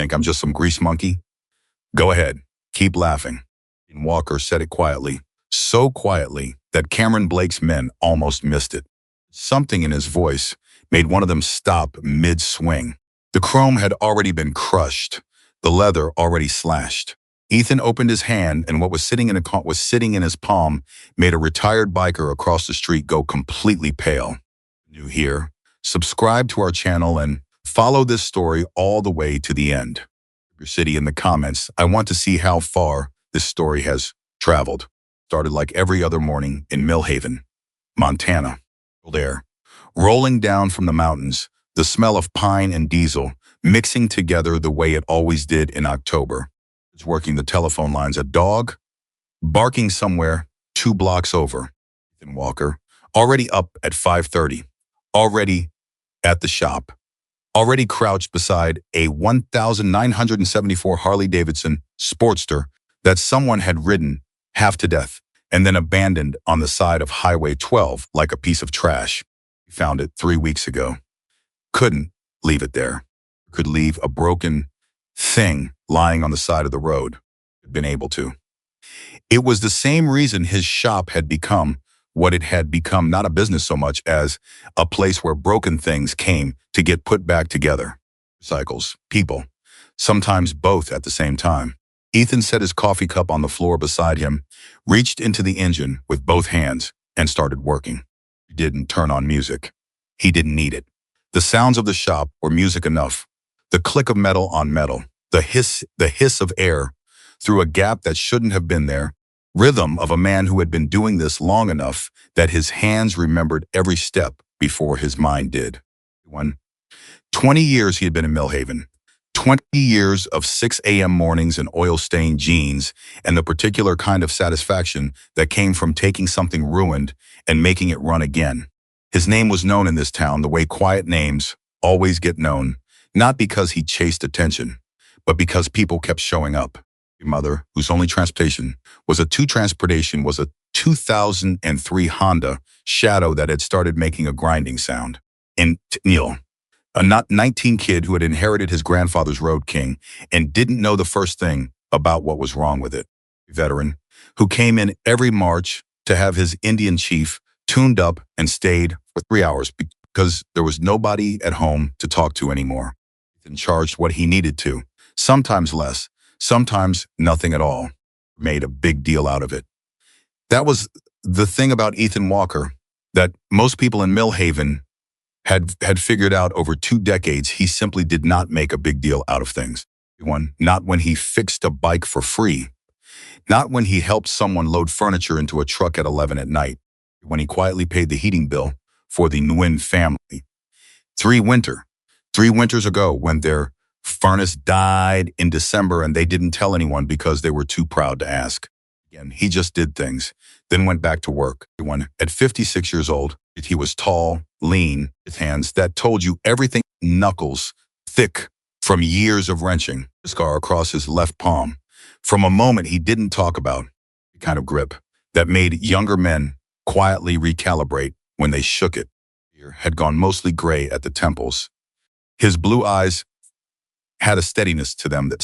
think I'm just some grease monkey? Go ahead. Keep laughing. And Walker said it quietly, so quietly that Cameron Blake's men almost missed it. Something in his voice made one of them stop mid-swing. The chrome had already been crushed, the leather already slashed. Ethan opened his hand, and what was sitting in his palm made a retired biker across the street go completely pale. New here, subscribe to our channel and follow this story all the way to the end. Your city in the comments. I want to see how far this story has traveled. Started like every other morning in Millhaven, Montana. There, rolling down from the mountains, the smell of pine and diesel mixing together the way it always did in October. It's working the telephone lines. A dog barking somewhere 2 blocks over. Ethan Walker, already up at 5:30, already at the shop, already crouched beside a 1974 Harley Davidson Sportster that someone had ridden half to death and then abandoned on the side of Highway 12 like a piece of trash. He found it 3 weeks ago. Couldn't leave it there. Could leave a broken thing lying on the side of the road. Been able to. It was the same reason his shop had become what it had become, not a business so much as a place where broken things came to get put back together. Cycles, people, sometimes both at the same time. Ethan set his coffee cup on the floor beside him, reached into the engine with both hands, and started working. He didn't turn on music. He didn't need it. The sounds of the shop were music enough. The click of metal on metal, the hiss of air through a gap that shouldn't have been there, rhythm of a man who had been doing this long enough that his hands remembered every step before his mind did. 20 years he had been in Millhaven. 20 years of 6 a.m. mornings in oil-stained jeans and the particular kind of satisfaction that came from taking something ruined and making it run again. His name was known in this town the way quiet names always get known, not because he chased attention, but because people kept showing up. Your mother, whose only transportation was a 2003 Honda Shadow that had started making a grinding sound. And Neil, a 19 kid who had inherited his grandfather's Road King and didn't know the first thing about what was wrong with it. A veteran who came in every March to have his Indian chief tuned up and stayed for 3 hours because there was nobody at home to talk to anymore. And charged what he needed to, sometimes less, sometimes nothing at all. Made a big deal out of it. That was the thing about Ethan Walker that most people in Millhaven had figured out over 2 decades. He simply did not make a big deal out of things. Not when he fixed a bike for free. Not when he helped someone load furniture into a truck at 11 at night. When he quietly paid the heating bill for the Nguyen family. 3 winters ago when their furnace died in December and they didn't tell anyone because they were too proud to ask. Again, he just did things, then went back to work. At 56 years old, he was tall, lean, with hands that told you everything, knuckles, thick from years of wrenching, a scar across his left palm, from a moment he didn't talk about, the kind of grip that made younger men quietly recalibrate when they shook it. Had gone mostly gray at the temples. His blue eyes had a steadiness to them that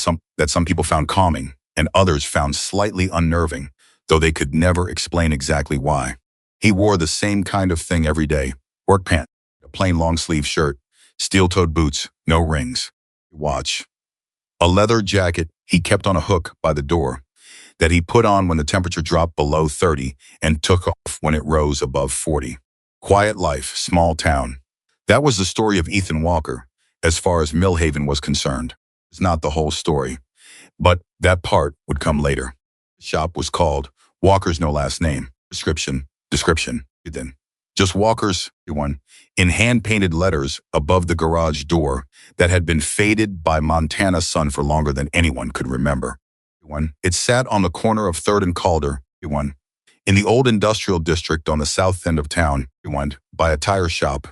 some people found calming and others found slightly unnerving, though they could never explain exactly why. He wore the same kind of thing every day. Work pants, a plain long-sleeve shirt, steel-toed boots, no rings. Watch. A leather jacket he kept on a hook by the door that he put on when the temperature dropped below 30 and took off when it rose above 40. Quiet life, small town. That was the story of Ethan Walker, as far as Millhaven was concerned. It's not the whole story, but that part would come later. The shop was called Walker's No Last Name. Description, then. Just Walker's, in hand-painted letters above the garage door that had been faded by Montana sun for longer than anyone could remember. It sat on the corner of 3rd and Calder, in the old industrial district on the south end of town, by a tire shop,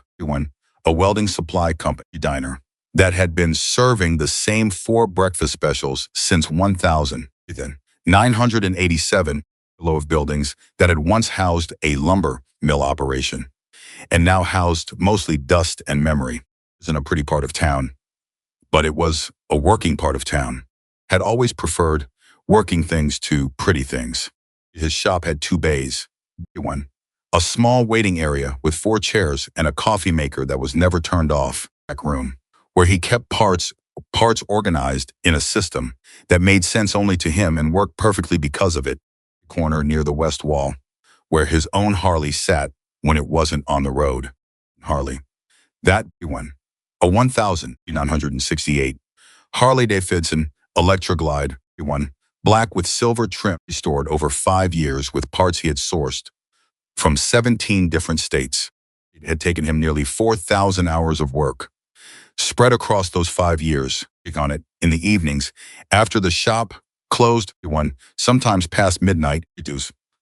a welding supply company diner that had been serving the same 4 breakfast specials since 1987, below of buildings that had once housed a lumber mill operation and now housed mostly dust and memory. It was in a pretty part of town. but it was a working part of town. Had always preferred working things to pretty things. His shop had two bays. One, a small waiting area with 4 chairs and a coffee maker that was never turned off. Back room, where he kept parts organized in a system that made sense only to him and worked perfectly because of it. Corner near the west wall, where his own Harley sat when it wasn't on the road. Harley. That one. A 1968 Harley Davidson Electra Glide, one, black with silver trim, restored over 5 years with parts he had sourced from 17 different states. It had taken him nearly 4,000 hours of work, spread across those 5 years. On it in the evenings, after the shop closed, one, sometimes past midnight,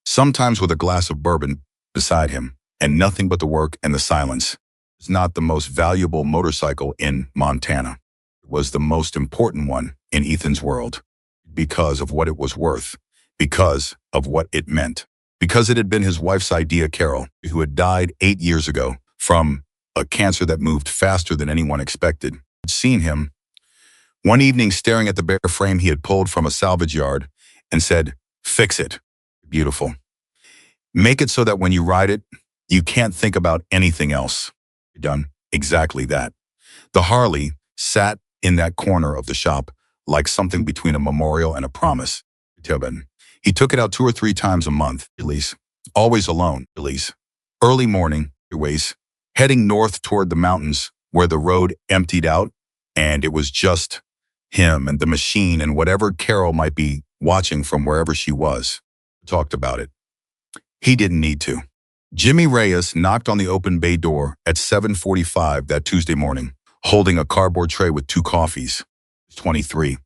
sometimes with a glass of bourbon beside him, and nothing but the work and the silence. It's not the most valuable motorcycle in Montana. It was the most important one in Ethan's world, because of what it was worth, because of what it meant, because it had been his wife's idea, Carol, who had died 8 years ago from a cancer that moved faster than anyone expected. I'd seen him one evening staring at the bare frame he had pulled from a salvage yard and said, "Fix it." Beautiful. Make it so that when you ride it, you can't think about anything else. Done exactly that. The Harley sat in that corner of the shop like something between a memorial and a promise. He took it out 2 or 3 times a month, Elise. Always alone, Elise. Early morning, ways, heading north toward the mountains where the road emptied out, and it was just him and the machine and whatever Carol might be watching from wherever she was. Talked about it. He didn't need to. Jimmy Reyes knocked on the open bay door at 7:45 that Tuesday morning, holding a cardboard tray with 2 coffees. 23.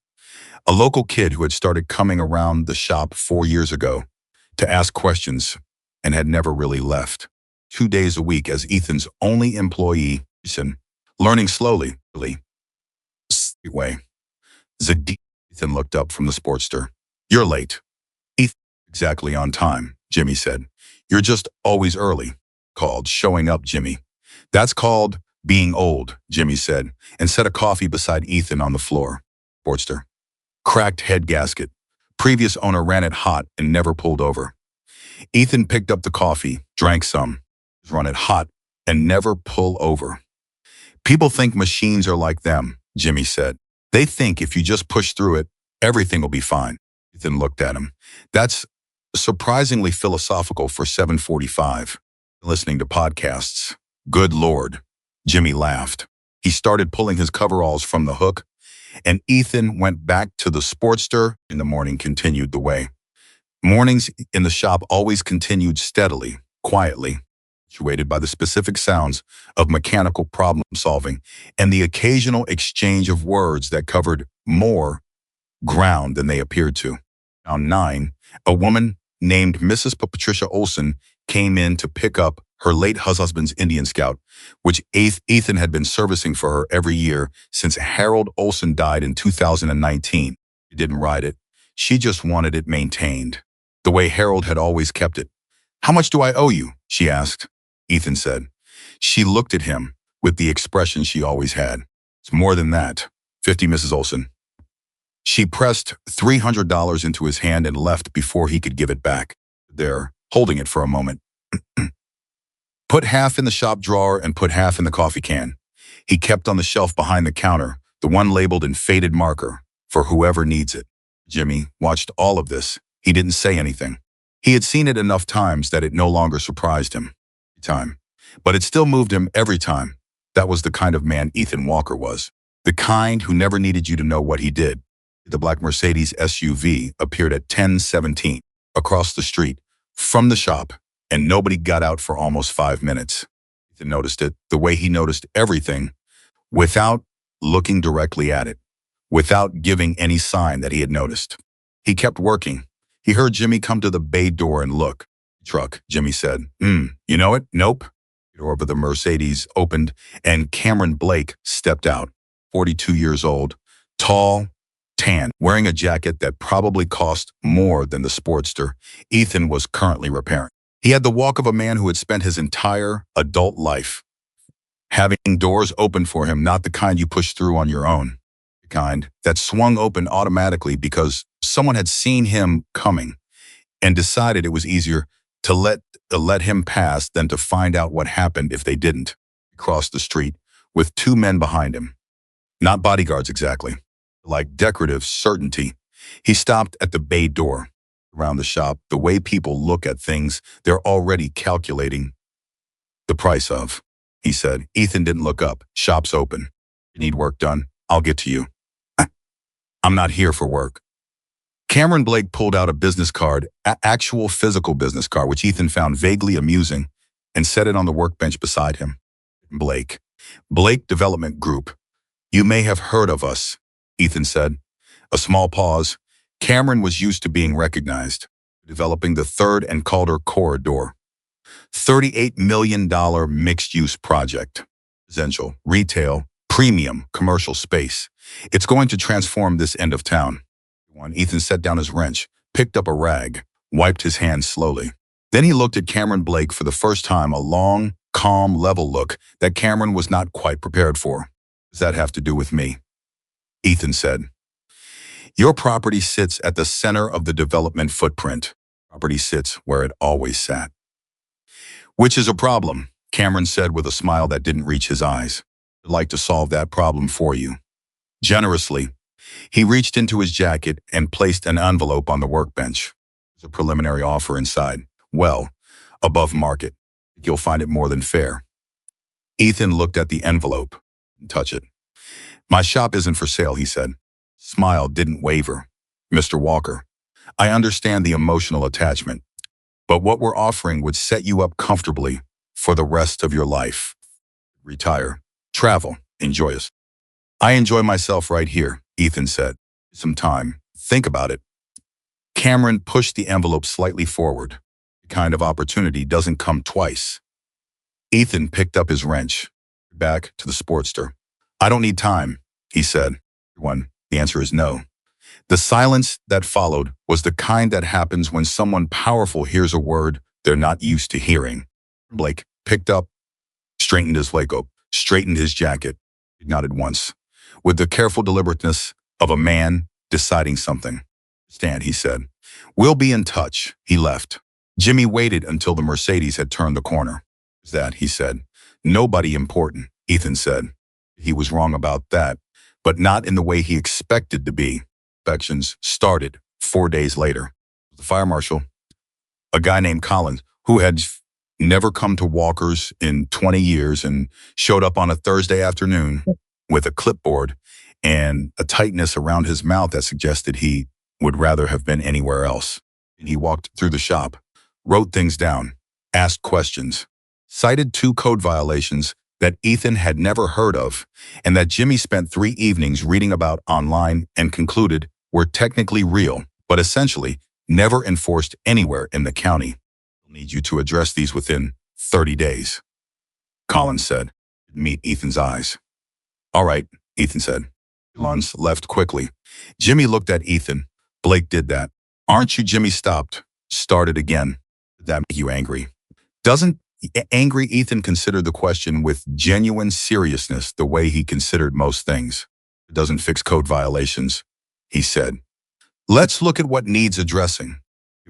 A local kid who had started coming around the shop 4 years ago to ask questions and had never really left. 2 days a week as Ethan's only employee, learning slowly, way. Ethan looked up from the Sportster. "You're late." "Ethan, exactly on time," Jimmy said. "You're just always early." Called showing up, Jimmy. "That's called being old," Jimmy said, and set a coffee beside Ethan on the floor. Sportster. Cracked head gasket. Previous owner ran it hot and never pulled over. Ethan picked up the coffee, drank some, run it hot, and never pull over. "People think machines are like them," Jimmy said. "They think if you just push through it, everything will be fine." Ethan looked at him. "That's surprisingly philosophical for 7:45. Listening to podcasts." "Good Lord." Jimmy laughed. He started pulling his coveralls from the hook, and Ethan went back to the Sportster. In the morning continued the way. Mornings in the shop always continued steadily, quietly, punctuated by the specific sounds of mechanical problem solving and the occasional exchange of words that covered more ground than they appeared to. Around 9, a woman named Mrs. Patricia Olson came in to pick up her late husband's Indian Scout, which Ethan had been servicing for her every year since Harold Olson died in 2019. She didn't ride it. She just wanted it maintained, the way Harold had always kept it. "How much do I owe you?" she asked. Ethan said. She looked at him with the expression she always had. "It's more than that. 50, Mrs. Olson." She pressed $300 into his hand and left before he could give it back. There, holding it for a moment. "Put half in the shop drawer and put half in the coffee can." He kept on the shelf behind the counter, the one labeled in faded marker, "For whoever needs it." Jimmy watched all of this. He didn't say anything. He had seen it enough times that it no longer surprised him. But it still moved him every time. That was the kind of man Ethan Walker was. The kind who never needed you to know what he did. The black Mercedes SUV appeared at 10:17 across the street from the shop, and nobody got out for almost 5 minutes. Ethan noticed it the way he noticed everything, without looking directly at it, without giving any sign that he had noticed. He kept working. He heard Jimmy come to the bay door and look. "Truck," Jimmy said. You know it?" "Nope." The door of the Mercedes opened, and Cameron Blake stepped out. 42 years old, tall, tan, wearing a jacket that probably cost more than the Sportster Ethan was currently repairing. He had the walk of a man who had spent his entire adult life having doors open for him, not the kind you push through on your own. the kind that swung open automatically because someone had seen him coming and decided it was easier to let him pass than to find out what happened if they didn't. He crossed the street with two men behind him. Not bodyguards exactly, like decorative certainty. He stopped at the bay door. Around the shop, the way people look at things, they're already calculating the price of, he said. Ethan didn't look up. Shop's open. You need work done? I'll get to you. I'm not here for work. Cameron Blake pulled out a business card, actual physical business card, which Ethan found vaguely amusing, and set it on the workbench beside him. Blake Development Group. You may have heard of us, Ethan said. A small pause. Cameron was used to being recognized. Developing the 3rd and Calder corridor. $38 million mixed-use project. Residential, retail, premium, commercial space. It's going to transform this end of town. Ethan set down his wrench, picked up a rag, wiped his hands slowly. Then he looked at Cameron Blake for the first time, a long, calm, level look that Cameron was not quite prepared for. What does that have to do with me? Ethan said. Your property sits at the center of the development footprint. Property sits where it always sat. Which is a problem, Cameron said with a smile that didn't reach his eyes. I'd like to solve that problem for you. Generously, he reached into his jacket and placed an envelope on the workbench. There's a preliminary offer inside. Well, above market. You'll find it more than fair. Ethan looked at the envelope. Didn't touch it. My shop isn't for sale, he said. Smile didn't waver. Mr. Walker, I understand the emotional attachment, but what we're offering would set you up comfortably for the rest of your life. Retire, travel, enjoy us. I enjoy myself right here, Ethan said. Some time. Think about it. Cameron pushed the envelope slightly forward. The kind of opportunity doesn't come twice. Ethan picked up his wrench. Back to the Sportster. I don't need time, he said. The answer is no. The silence that followed was the kind that happens when someone powerful hears a word they're not used to hearing. Blake picked up, straightened his jacket. He nodded once, with the careful deliberateness of a man deciding something. Stand, he said. We'll be in touch. He left. Jimmy waited until the Mercedes had turned the corner. Who's that, he said. Nobody important, Ethan said. He was wrong about that, but not in the way he expected to be. Inspections started 4 days later. The fire marshal, a guy named Collins, who had never come to Walker's in 20 years and showed up on a Thursday afternoon with a clipboard and a tightness around his mouth that suggested he would rather have been anywhere else. He walked through the shop, wrote things down, asked questions, cited 2 code violations that Ethan had never heard of and that Jimmy spent 3 evenings reading about online and concluded were technically real, but essentially never enforced anywhere in the county. We'll need you to address these within 30 days. Collins said. Meet Ethan's eyes. All right, Ethan said. Collins left quickly. Jimmy looked at Ethan. Blake did that. Aren't you? Jimmy stopped. Started again. Did that make you angry? Doesn't angry Ethan considered the question with genuine seriousness the way he considered most things. It doesn't fix code violations, he said. Let's look at what needs addressing.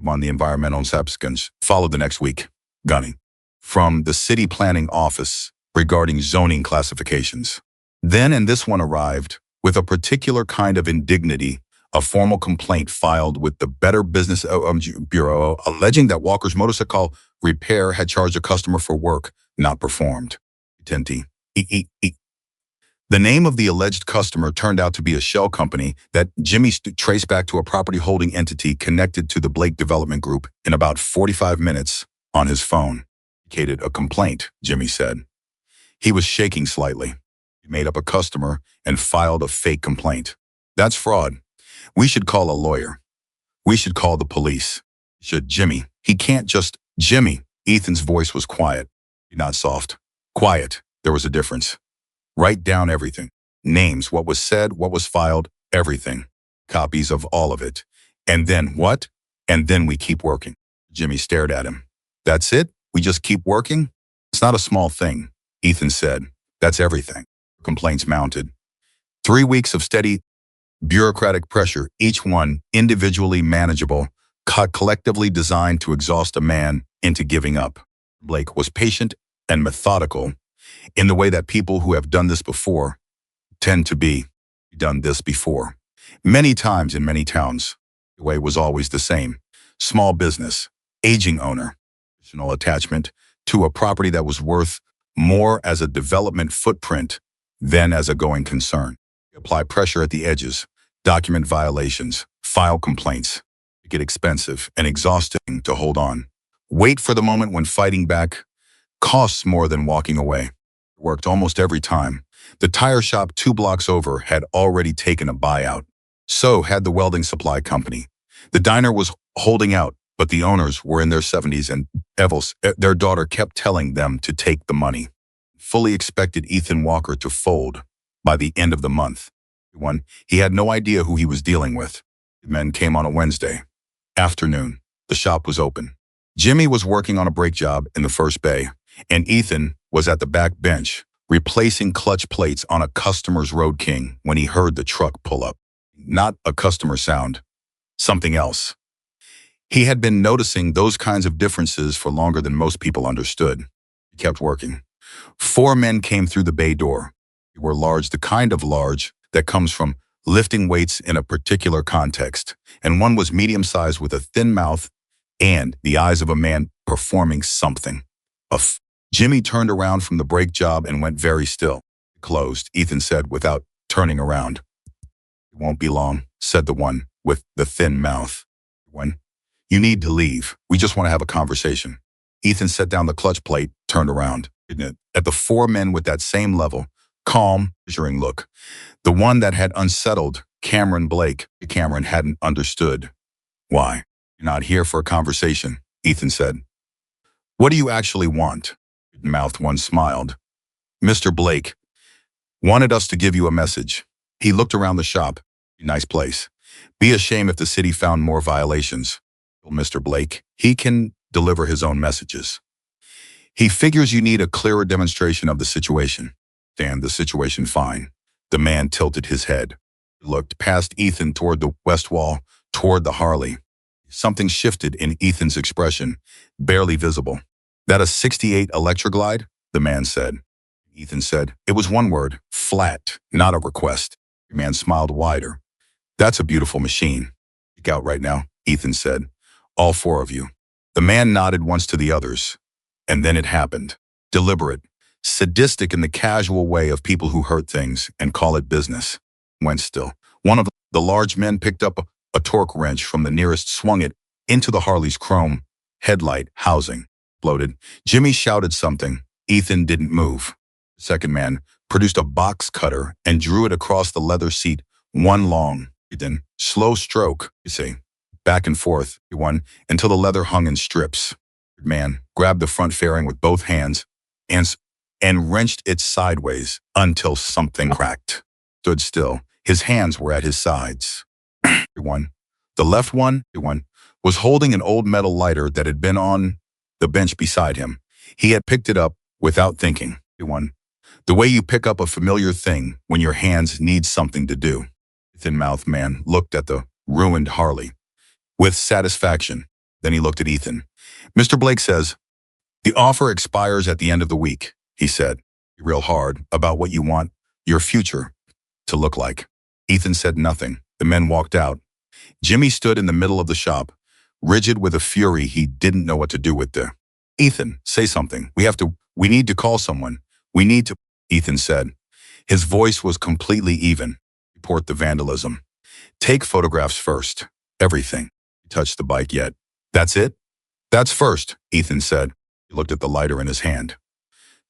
On the environmental subsequence followed the next week. Gunning. From the city planning office regarding zoning classifications. Then and this one arrived with a particular kind of indignity, a formal complaint filed with the Better Business Bureau alleging that Walker's motorcycle repair had charged a customer for work not performed. The name of the alleged customer turned out to be a shell company that Jimmy traced back to a property holding entity connected to the Blake Development Group in about 45 minutes on his phone. Indicated a complaint, Jimmy said. He was shaking slightly. He made up a customer and filed a fake complaint. That's fraud. We should call a lawyer. We should call the police. Should Jimmy? He can't just... Jimmy. Ethan's voice was quiet, not soft. Quiet. There was a difference. Write down everything. Names, what was said, what was filed, everything. Copies of all of it. And then what? And then we keep working. Jimmy stared at him. That's it? We just keep working? It's not a small thing, Ethan said. That's everything. Complaints mounted. 3 weeks of steady bureaucratic pressure, each one individually manageable, collectively designed to exhaust a man into giving up. Blake was patient and methodical in the way that people who have done this before tend to be done this before. Many times in many towns, the way was always the same. Small business, aging owner, emotional attachment to a property that was worth more as a development footprint than as a going concern. Apply pressure at the edges, document violations, file complaints. It get expensive and exhausting to hold on. Wait for the moment when fighting back costs more than walking away. Worked almost every time. The tire shop 2 blocks over had already taken a buyout. So had the welding supply company. The diner was holding out, but the owners were in their 70s and their daughter kept telling them to take the money. Fully expected Ethan Walker to fold by the end of the month. He had no idea who he was dealing with. The men came on a Wednesday afternoon. The shop was open. Jimmy was working on a brake job in the first bay, and Ethan was at the back bench, replacing clutch plates on a customer's Road King when he heard the truck pull up. Not a customer sound, something else. He had been noticing those kinds of differences for longer than most people understood. He kept working. 4 men came through the bay door. They were large, the kind of large that comes from lifting weights in a particular context, and one was medium-sized with a thin mouth and the eyes of a man performing something. Jimmy turned around from the brake job and went very still. Closed, Ethan said without turning around. It won't be long, said the one with the thin mouth. You need to leave. We just want to have a conversation. Ethan set down the clutch plate, turned around. At the 4 men with that same level, calm, measuring look. The one that had unsettled Cameron Blake. Cameron hadn't understood. Why? You're not here for a conversation, Ethan said. What do you actually want? The mouthed one smiled. Mr. Blake wanted us to give you a message. He looked around the shop. Nice place. Be a shame if the city found more violations. Mr. Blake, he can deliver his own messages. He figures you need a clearer demonstration of the situation. Stand the situation fine. The man tilted his head. He looked past Ethan toward the west wall, toward the Harley. Something shifted in Ethan's expression, barely visible. That a 68 Electroglide? The man said. Ethan said, it was one word, flat, not a request. The man smiled wider. That's a beautiful machine. Speak out right now, Ethan said. All 4 of you. The man nodded once to the others. And then it happened. Deliberate, sadistic in the casual way of people who hurt things and call it business. Went still. One of the large men picked up a torque wrench from the nearest, swung it into the Harley's chrome headlight housing. Exploded. Jimmy shouted something. Ethan didn't move. The second man produced a box cutter and drew it across the leather seat, one long, then slow stroke, you see. Back and forth, until the leather hung in strips. The man grabbed the front fairing with both hands and wrenched it sideways until something cracked. Stood still. His hands were at his sides. The left one was holding an old metal lighter that had been on the bench beside him. He had picked it up without thinking. The way you pick up a familiar thing when your hands need something to do. The thin-mouthed man looked at the ruined Harley with satisfaction. Then he looked at Ethan. Mr. Blake says, the offer expires at the end of the week, he said. Real hard about what you want your future to look like. Ethan said nothing. The men walked out. Jimmy stood in the middle of the shop, rigid with a fury he didn't know what to do with. Ethan, say something. We need to call someone. Ethan said. His voice was completely even. Report the vandalism. Take photographs first. Everything. He touched the bike yet. That's it? That's first, Ethan said. He looked at the lighter in his hand.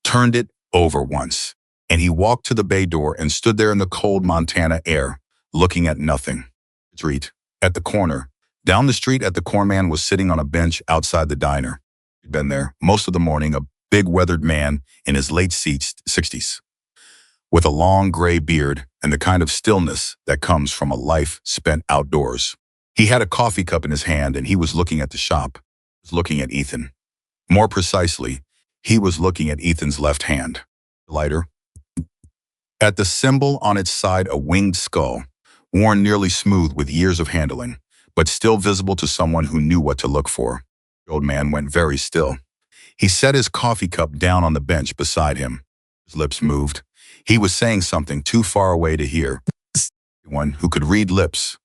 Turned it over once. And he walked to the bay door and stood there in the cold Montana air, looking at nothing. Street. At the corner. Down the street at the cornman was sitting on a bench outside the diner. He'd been there most of the morning, a big weathered man in his late 60s, with a long gray beard and the kind of stillness that comes from a life spent outdoors. He had a coffee cup in his hand and he was looking at the shop. He was looking at Ethan. More precisely, he was looking at Ethan's left hand. Lighter. At the symbol on its side, a winged skull, worn nearly smooth with years of handling, but still visible to someone who knew what to look for. The old man went very still. He set his coffee cup down on the bench beside him. His lips moved. He was saying something too far away to hear. Anyone who could read lips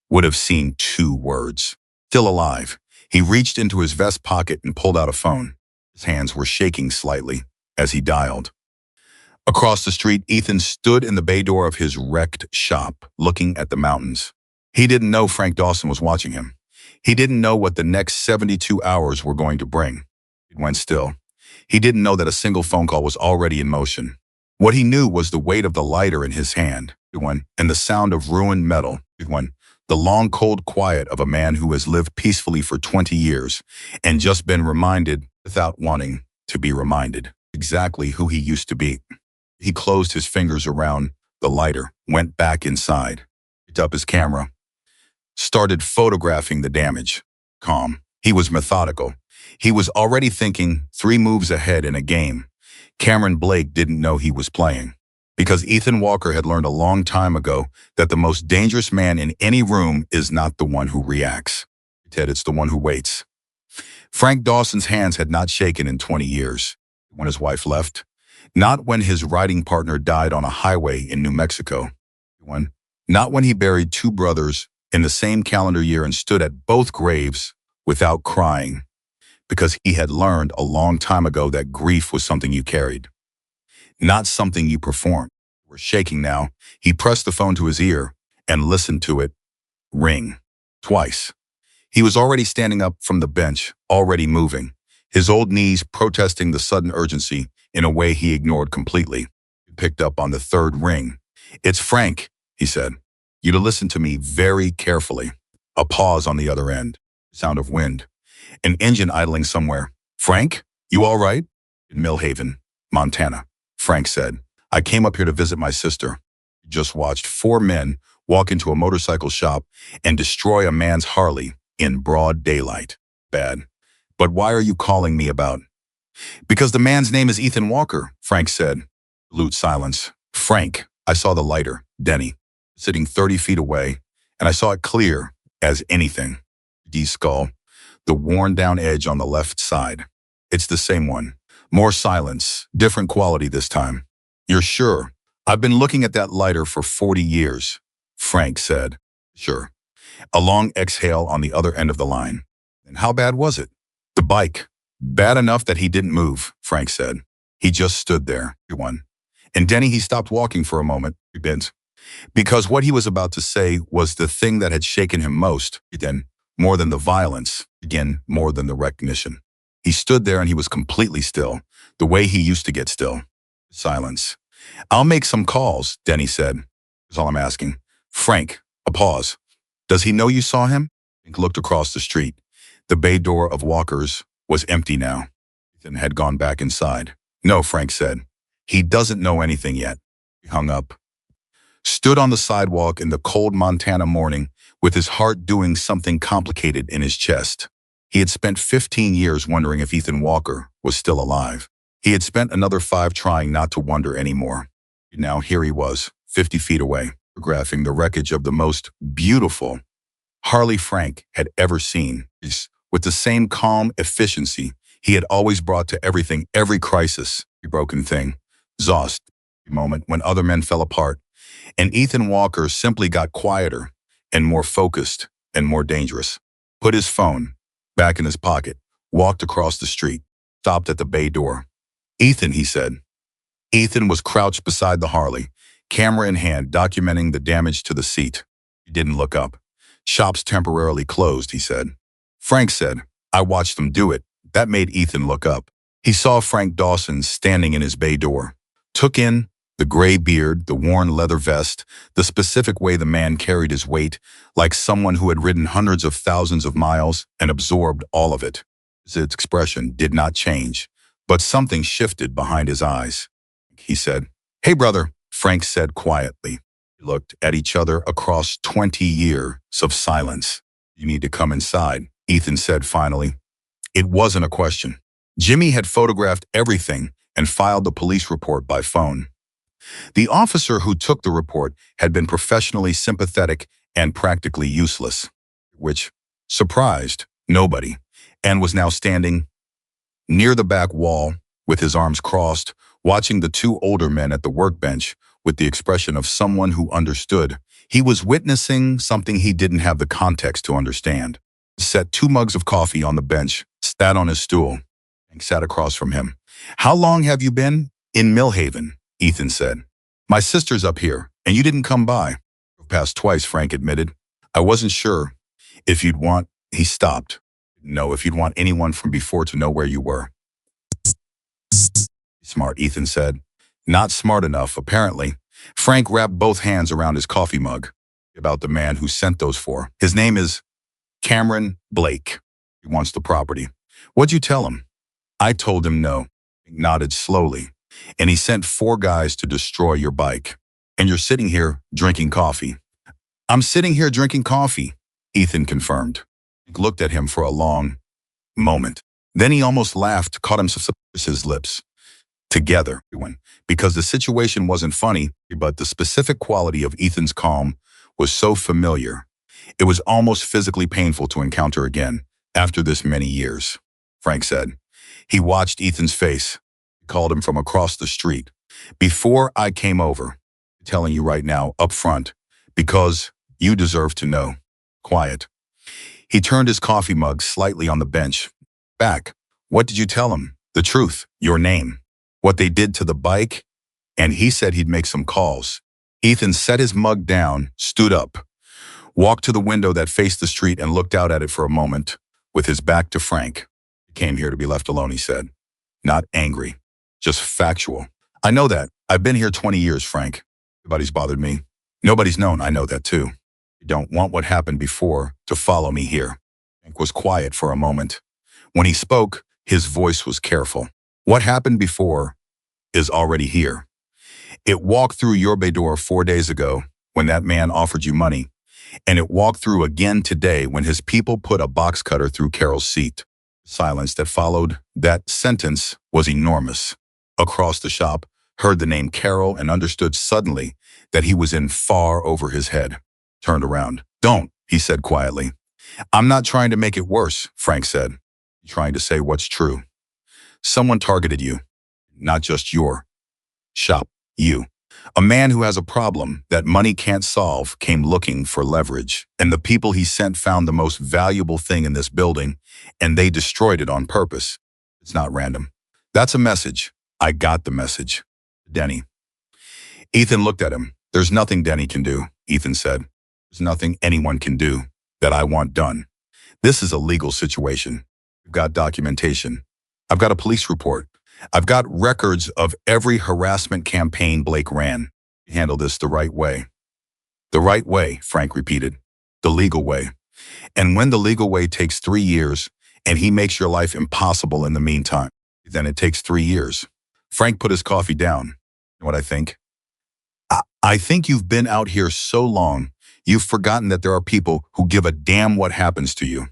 would have seen two words. Still alive. He reached into his vest pocket and pulled out a phone. His hands were shaking slightly as he dialed. Across the street, Ethan stood in the bay door of his wrecked shop, looking at the mountains. He didn't know Frank Dawson was watching him. He didn't know what the next 72 hours were going to bring. It went still. He didn't know that a single phone call was already in motion. What he knew was the weight of the lighter in his hand, and the sound of ruined metal, the long cold quiet of a man who has lived peacefully for 20 years and just been reminded, without wanting to be reminded, exactly who he used to be. He closed his fingers around the lighter, went back inside, picked up his camera, started photographing the damage. Calm. He was methodical. He was already thinking 3 moves ahead in a game. Cameron Blake didn't know he was playing, because Ethan Walker had learned a long time ago that the most dangerous man in any room is not the one who reacts. It's the one who waits. Frank Dawson's hands had not shaken in 20 years. When his wife left, not when his riding partner died on a highway in New Mexico, not when he buried 2 brothers in the same calendar year and stood at both graves without crying, because he had learned a long time ago that grief was something you carried, not something you performed. We're shaking now. He pressed the phone to his ear and listened to it ring twice. He was already standing up from the bench, already moving, his old knees protesting the sudden urgency in a way he ignored completely. He picked up on the 3rd ring. "It's Frank," he said. "You to listen to me very carefully." A pause on the other end. Sound of wind. An engine idling somewhere. "Frank, you all right?" "In Millhaven, Montana," Frank said. "I came up here to visit my sister." He just watched 4 men walk into a motorcycle shop and destroy a man's Harley in broad daylight. Bad. "But why are you calling me about?" "Because the man's name is Ethan Walker," Frank said. Absolute silence. "Frank, I saw the lighter, Denny, sitting 30 feet away, and I saw it clear as anything. D's skull, the worn-down edge on the left side. It's the same one. More silence, different quality this time." "You're sure?" "I've been looking at that lighter for 40 years, Frank said. "Sure." A long exhale on the other end of the line. "And how bad was it?" "The bike. Bad enough that he didn't move," Frank said. "He just stood there." And Denny, he stopped walking for a moment, because what he was about to say was the thing that had shaken him most, more than the violence, more than the recognition. He stood there and he was completely still, the way he used to get still. Silence. "I'll make some calls," Denny said. "That's all I'm asking." "Frank," a pause. "Does he know you saw him?" Frank looked across the street. The bay door of Walker's was empty now. Ethan had gone back inside. "No," Frank said. "He doesn't know anything yet." He hung up. Stood on the sidewalk in the cold Montana morning with his heart doing something complicated in his chest. He had spent 15 years wondering if Ethan Walker was still alive. He had spent another 5 trying not to wonder anymore. Now here he was, 50 feet away, photographing the wreckage of the most beautiful Harley Frank had ever seen, with the same calm efficiency he had always brought to everything, every crisis, every broken thing, exhaust, moment when other men fell apart. And Ethan Walker simply got quieter and more focused and more dangerous. Put his phone back in his pocket, walked across the street, stopped at the bay door. "Ethan," he said. Ethan was crouched beside the Harley, camera in hand, documenting the damage to the seat. He didn't look up. "Shop's temporarily closed," he said. Frank said, "I watched them do it." That made Ethan look up. He saw Frank Dawson standing in his bay door. Took in the gray beard, the worn leather vest, the specific way the man carried his weight, like someone who had ridden hundreds of thousands of miles and absorbed all of it. His expression did not change, but something shifted behind his eyes. He said, "Hey, brother," Frank said quietly. They looked at each other across 20 years of silence. "You need to come inside," Ethan said finally. It wasn't a question. Jimmy had photographed everything and filed the police report by phone. The officer who took the report had been professionally sympathetic and practically useless, which surprised nobody, and was now standing near the back wall with his arms crossed, watching the two older men at the workbench with the expression of someone who understood. He was witnessing something he didn't have the context to understand. Set two mugs of coffee on the bench, sat on his stool, and sat across from him. "How long have you been in Millhaven?" Ethan said. "My sister's up here, and you didn't come by." "Passed twice," Frank admitted. "I wasn't sure if you'd want—" He stopped. "No, if you'd want anyone from before to know where you were." "Smart," Ethan said. "Not smart enough, apparently." Frank wrapped both hands around his coffee mug. "About the man who sent those for. His name is Cameron Blake. He wants the property." "What'd you tell him?" "I told him no." He nodded slowly. "And he sent 4 guys to destroy your bike. And you're sitting here drinking coffee." "I'm sitting here drinking coffee," Ethan confirmed. He looked at him for a long moment. Then he almost laughed, caught himself his lips together, because the situation wasn't funny, but the specific quality of Ethan's calm was so familiar. It was almost physically painful to encounter again after this many years, Frank said. He watched Ethan's face. He called him from across the street. "Before I came over, I'm telling you right now, up front, because you deserve to know." Quiet. He turned his coffee mug slightly on the bench. "Back. What did you tell him?" "The truth. Your name. What they did to the bike, and he said he'd make some calls." Ethan set his mug down, stood up, walked to the window that faced the street and looked out at it for a moment, with his back to Frank. "He came here to be left alone," he said. "Not angry, just factual." "I know that. I've been here 20 years, Frank. Nobody's bothered me. Nobody's known. I know that too. You don't want what happened before to follow me here." Frank was quiet for a moment. When he spoke, his voice was careful. "What happened before is already here. It walked through your bay door 4 days ago when that man offered you money, and it walked through again today when his people put a box cutter through Carol's seat." Silence that followed that sentence was enormous. Across the shop, heard the name Carol and understood suddenly that he was in far over his head. Turned around. "Don't," he said quietly. "I'm not trying to make it worse," Frank said. "I'm trying to say what's true. Someone targeted you. Not just your shop. You. A man who has a problem that money can't solve came looking for leverage, and the people he sent found the most valuable thing in this building, and they destroyed it on purpose. It's not random. That's a message. I got the message. Denny." Ethan looked at him. "There's nothing Denny can do," Ethan said. "There's nothing anyone can do that I want done. This is a legal situation. We've got documentation. I've got a police report. I've got records of every harassment campaign Blake ran. Handle this the right way." "The right way," Frank repeated. "The legal way. And when the legal way takes 3 years and he makes your life impossible in the meantime, then it takes 3 years. Frank put his coffee down. "You know what I think? I think you've been out here so long, you've forgotten that there are people who give a damn what happens to you."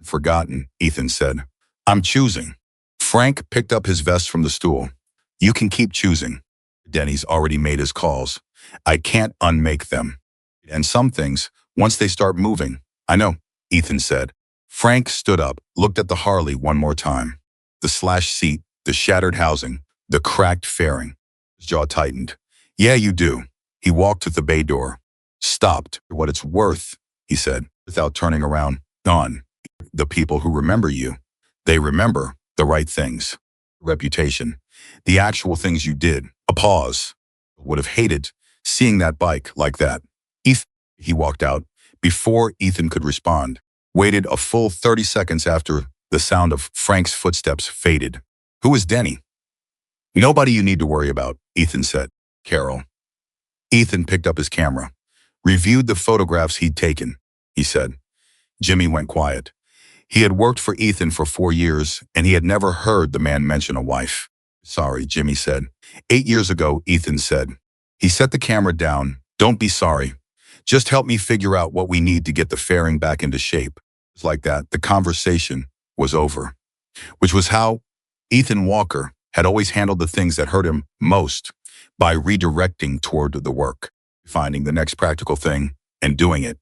"Forgotten," Ethan said. "I'm choosing." Frank picked up his vest from the stool. "You can keep choosing. Denny's already made his calls. I can't unmake them. And some things, once they start moving—" "I know," Ethan said. Frank stood up, looked at the Harley one more time. The slashed seat, the shattered housing, the cracked fairing. His jaw tightened. "Yeah, you do." He walked to the bay door. "Stopped. For what it's worth," he said, without turning around. "On. The people who remember you, they remember the right things. Reputation. The actual things you did." A pause. "Would have hated seeing that bike like that." Ethan, he walked out. Before Ethan could respond, waited a full 30 seconds after the sound of Frank's footsteps faded. "Who is Denny?" "Nobody you need to worry about," Ethan said. "Carol." Ethan picked up his camera, reviewed the photographs he'd taken. He said. Jimmy went quiet. He had worked for Ethan for 4 years, and he had never heard the man mention a wife. "Sorry," Jimmy said. 8 years ago, Ethan said. He set the camera down. "Don't be sorry. Just help me figure out what we need to get the fairing back into shape." It's like that. The conversation was over, which was how Ethan Walker had always handled the things that hurt him most. by redirecting toward the work, finding the next practical thing and doing it,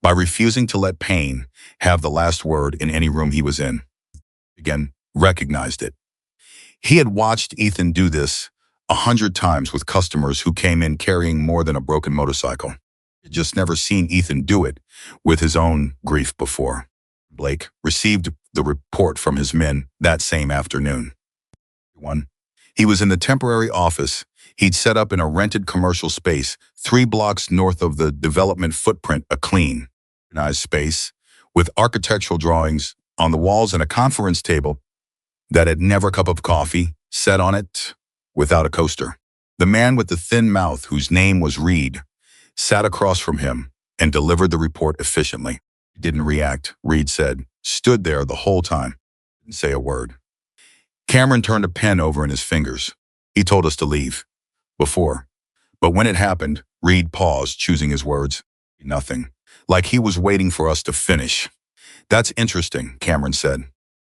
by refusing to let pain have the last word in any room he was in. Again, recognized it. He had watched Ethan do this 100 times with customers who came in carrying more than a broken motorcycle. He had just never seen Ethan do it with his own grief before. Blake received the report from his men that same afternoon. One, he was in the temporary office he'd set up in a rented commercial space 3 blocks north of the development footprint, a clean, organized space with architectural drawings on the walls and a conference table that had never a cup of coffee set on it without a coaster. The man with the thin mouth, whose name was Reed, sat across from him and delivered the report efficiently. He didn't react, Reed said, stood there the whole time, didn't say a word. Cameron turned a pen over in his fingers. He told us to leave. Before. But when it happened, Reed paused, choosing his words. Nothing. Like he was waiting for us to finish. That's interesting, Cameron said.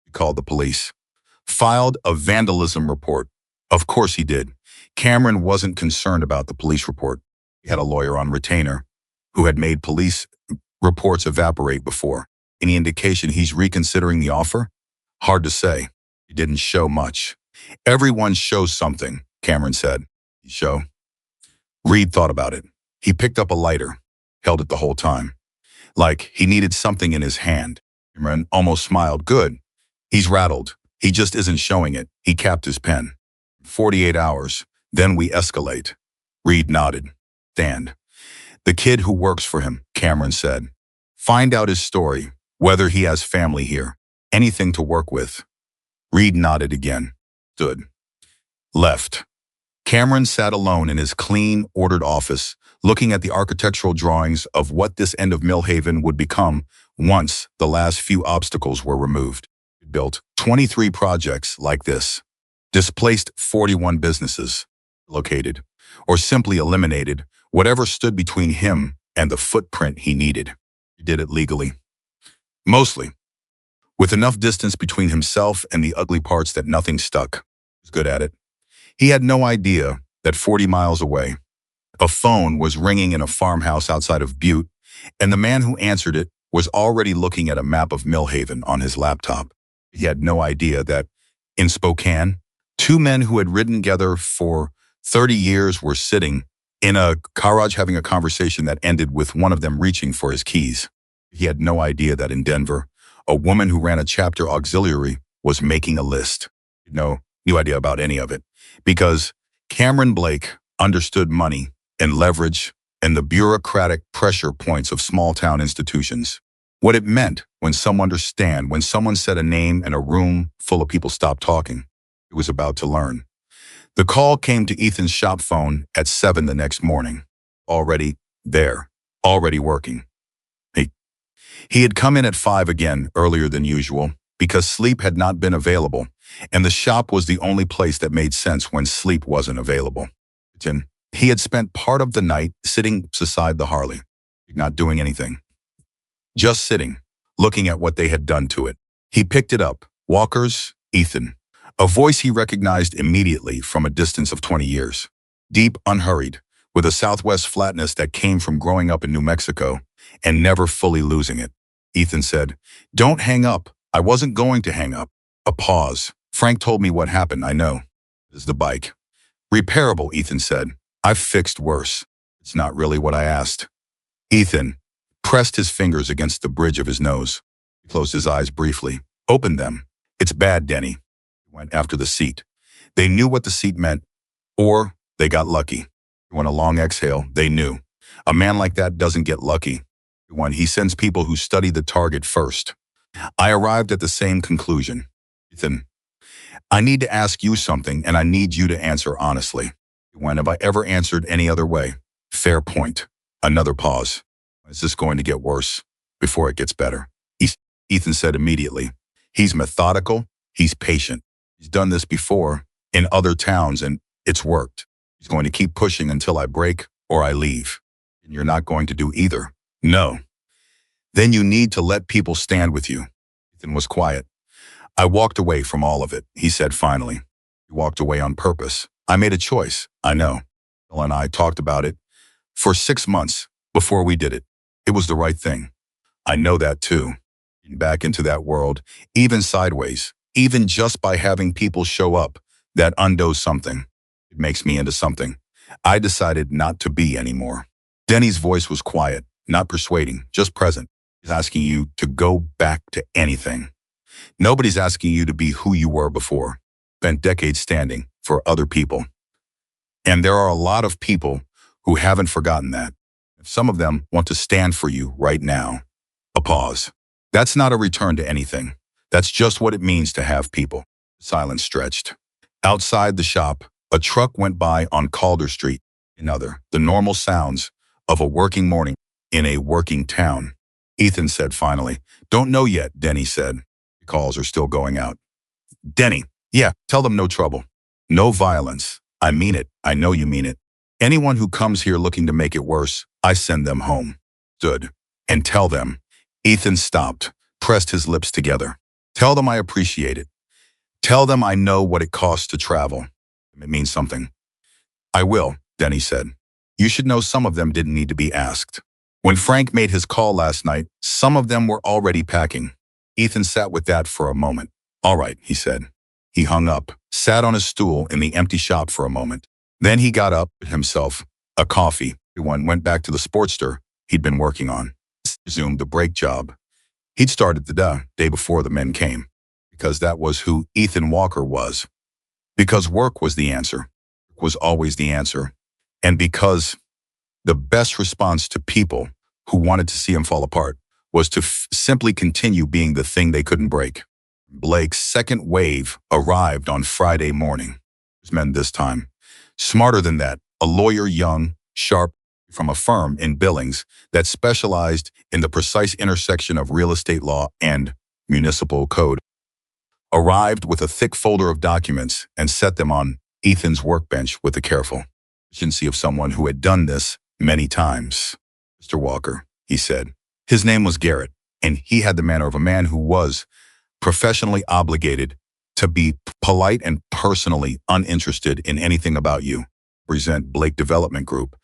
He called the police. Filed a vandalism report. Of course he did. Cameron wasn't concerned about the police report. He had a lawyer on retainer who had made police reports evaporate before. Any indication he's reconsidering the offer? Hard to say. He didn't show much. Everyone shows something, Cameron said. Show? Reed thought about it. He picked up a lighter, held it the whole time. Like he needed something in his hand. Cameron almost smiled. Good. He's rattled. He just isn't showing it. He capped his pen. 48 hours. Then we escalate. Reed nodded. Stand. The kid who works for him, Cameron said. Find out his story, whether he has family here. Anything to work with. Reed nodded again. Stood. Left. Cameron sat alone in his clean, ordered office, looking at the architectural drawings of what this end of Millhaven would become once the last few obstacles were removed. He built 23 projects like this, displaced 41 businesses, located, or simply eliminated whatever stood between him and the footprint he needed. He did it legally. Mostly, with enough distance between himself and the ugly parts that nothing stuck. He was good at it. He had no idea that 40 miles away, a phone was ringing in a farmhouse outside of Butte, and the man who answered it was already looking at a map of Millhaven on his laptop. He had no idea that, in Spokane, 2 men who had ridden together for 30 years were sitting in a garage having a conversation that ended with one of them reaching for his keys. He had no idea that in Denver, a woman who ran a chapter auxiliary was making a list. No idea about any of it. Because Cameron Blake understood money and leverage and the bureaucratic pressure points of small-town institutions. What it meant when someone said a name and a room full of people stopped talking. He was about to learn. The call came to Ethan's shop phone at 7 the next morning. Already there, already working. He had come in at 5 again, earlier than usual, because sleep had not been available, and the shop was the only place that made sense when sleep wasn't available. He had spent part of the night sitting beside the Harley, not doing anything. Just sitting, looking at what they had done to it. He picked it up. Walker's Ethan. A voice he recognized immediately from a distance of 20 years. Deep, unhurried, with a Southwest flatness that came from growing up in New Mexico and never fully losing it. Ethan said, "Don't hang up. I wasn't going to hang up." A pause. "Frank told me what happened, I know." "Is the bike." "Repairable," Ethan said. "I've fixed worse." "It's not really what I asked." Ethan pressed his fingers against the bridge of his nose. He closed his eyes briefly. "Open them." "It's bad, Denny." He went after the seat. They knew what the seat meant, or they got lucky. He went a long exhale. They knew. A man like that doesn't get lucky. When he sends people who study the target first. I arrived at the same conclusion. Ethan, I need to ask you something, and I need you to answer honestly. When have I ever answered any other way? Fair point. Another pause. Is this going to get worse before it gets better? Ethan said immediately. He's methodical. He's patient. He's done this before in other towns, and it's worked. He's going to keep pushing until I break or I leave. And you're not going to do either. No. Then you need to let people stand with you. Ethan was quiet. I walked away from all of it, he said finally. He walked away on purpose. I made a choice, I know. Bill and I talked about it for 6 months before we did it. It was the right thing. I know that too. Back into that world, even sideways, even just by having people show up, that undoes something. It makes me into something I decided not to be anymore. Denny's voice was quiet, not persuading, just present. He's asking you to go back to anything. Nobody's asking you to be who you were before. Spent decades standing for other people. And there are a lot of people who haven't forgotten that. Some of them want to stand for you right now. A pause. That's not a return to anything. That's just what it means to have people. Silence stretched. Outside the shop, a truck went by on Calder Street. The normal sounds of a working morning in a working town. Ethan said finally. Don't know yet, Denny said. The calls are still going out. Denny, yeah, tell them no trouble. No violence. I mean it. I know you mean it. Anyone who comes here looking to make it worse, I send them home. Stood. And tell them. Ethan stopped, pressed his lips together. Tell them I appreciate it. Tell them I know what it costs to travel. It means something. I will, Denny said. You should know some of them didn't need to be asked. When Frank made his call last night, some of them were already packing. Ethan sat with that for a moment. All right, he said. He hung up, sat on his stool in the empty shop for a moment. Then he got up himself, a coffee. Everyone went back to the Sportster he'd been working on. Resumed the brake job. He'd started the day before the men came, because that was who Ethan Walker was. Because work was the answer, was always the answer, and because the best response to people who wanted to see him fall apart was to simply continue being the thing they couldn't break. Blake's second wave arrived on Friday morning. His men this time. Smarter than that, a lawyer, young, sharp, from a firm in Billings that specialized in the precise intersection of real estate law and municipal code, arrived with a thick folder of documents and set them on Ethan's workbench with the careful efficiency of someone who had done this many times. Mr. Walker, he said. His name was Garrett, and he had the manner of a man who was professionally obligated to be polite and personally uninterested in anything about you. Present Blake Development Group.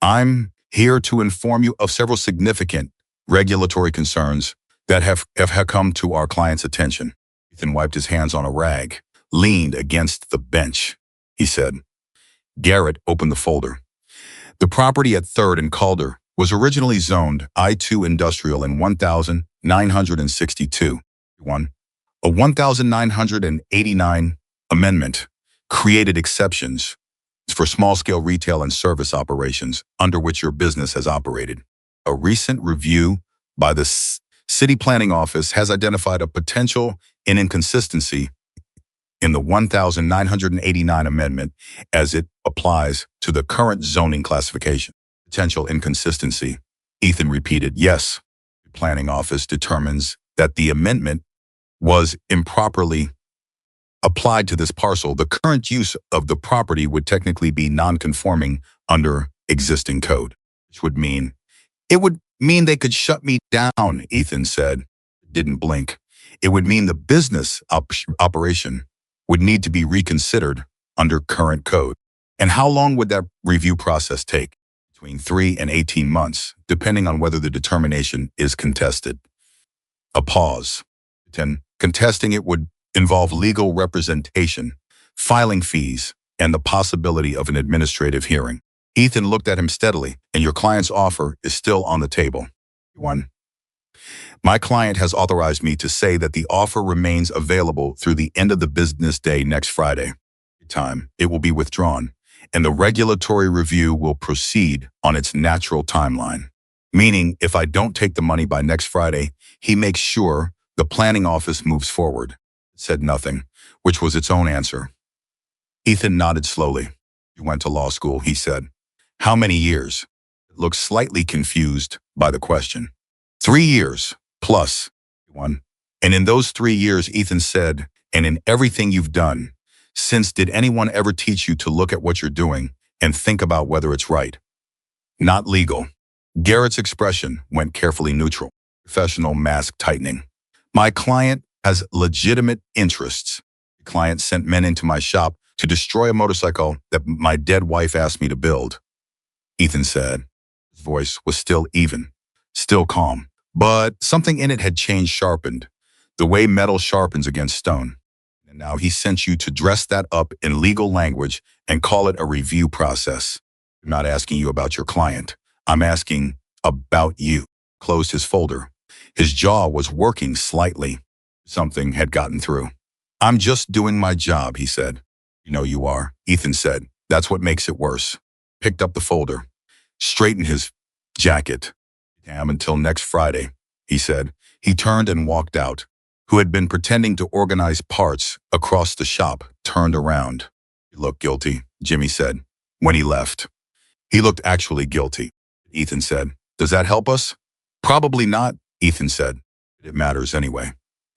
I'm here to inform you of several significant regulatory concerns that have come to our client's attention. Ethan wiped his hands on a rag, leaned against the bench. He said. Garrett opened the folder. The property at 3rd and Calder was originally zoned I-2 Industrial in 1962. A 1989 amendment created exceptions for small-scale retail and service operations under which your business has operated. A recent review by the City Planning Office has identified a potential inconsistency in the 1989 amendment as it applies to the current zoning classification. Potential inconsistency. Ethan repeated, yes. The Planning Office determines that the amendment was improperly applied to this parcel. The current use of the property would technically be non-conforming under existing code, which would mean they could shut me down, Ethan said. Didn't blink. It would mean the business operation would need to be reconsidered under current code. And how long would that review process take? Between 3 and 18 months, depending on whether the determination is contested. A pause. Contesting it would involve legal representation, filing fees, and the possibility of an administrative hearing. Ethan looked at him steadily, and your client's offer is still on the table. 1. My client has authorized me to say that the offer remains available through the end of the business day next Friday. It will be withdrawn, and the regulatory review will proceed on its natural timeline. Meaning, if I don't take the money by next Friday, he makes sure the planning office moves forward. It said nothing, which was its own answer. Ethan nodded slowly. You went to law school, he said. How many years? It looked slightly confused by the question. 3 years, plus 1. And in those 3 years, Ethan said, and in everything you've done, since did anyone ever teach you to look at what you're doing and think about whether it's right? Not legal. Garrett's expression went carefully neutral. Professional mask tightening. My client has legitimate interests. The client sent men into my shop To destroy a motorcycle that my dead wife asked me to build, Ethan said. His voice was still even, still calm. But something in it had changed, sharpened, the way metal sharpens against stone. And now he sent you to dress that up in legal language and call it a review process. I'm not asking you about your client. I'm asking about you. Closed his folder. His jaw was working slightly. Something had gotten through. I'm just doing my job, he said. You know you are, Ethan said. That's what makes it worse. Picked up the folder, straightened his jacket. Damn, until next Friday, he said. He turned and walked out. Who had been pretending to organize parts across the shop turned around. You look guilty, Jimmy said, when he left. He looked actually guilty, Ethan said. Does that help us? Probably not, Ethan said. It matters anyway.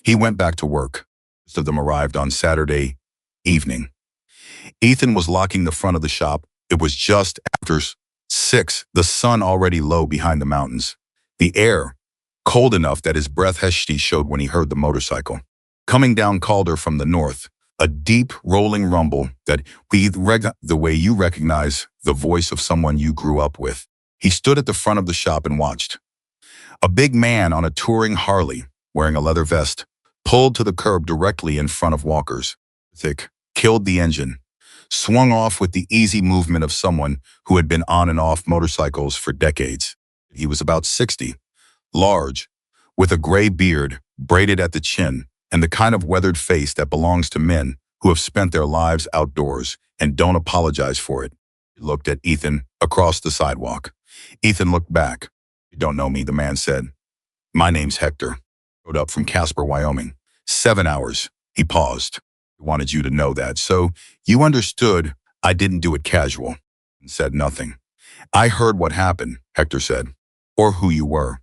He went back to work. Most of them arrived on Saturday evening. Ethan was locking the front of the shop. It was just after 6, the sun already low behind the mountains. The air, cold enough that his breath heshy showed when he heard the motorcycle. Coming down Calder from the north, a deep, rolling rumble that the way you recognize the voice of someone you grew up with. He stood at the front of the shop and watched. A big man on a touring Harley, wearing a leather vest, pulled to the curb directly in front of Walker's. Thick, killed the engine, swung off with the easy movement of someone who had been on and off motorcycles for decades. He was about 60, large, with a gray beard braided at the chin and the kind of weathered face that belongs to men who have spent their lives outdoors and don't apologize for it. He looked at Ethan across the sidewalk. Ethan looked back. You don't know me, the man said. My name's Hector. Rode up from Casper, Wyoming. 7 hours. He paused. I wanted you to know that, so you understood I didn't do it casual. And said nothing. I heard what happened, Hector said, or who you were.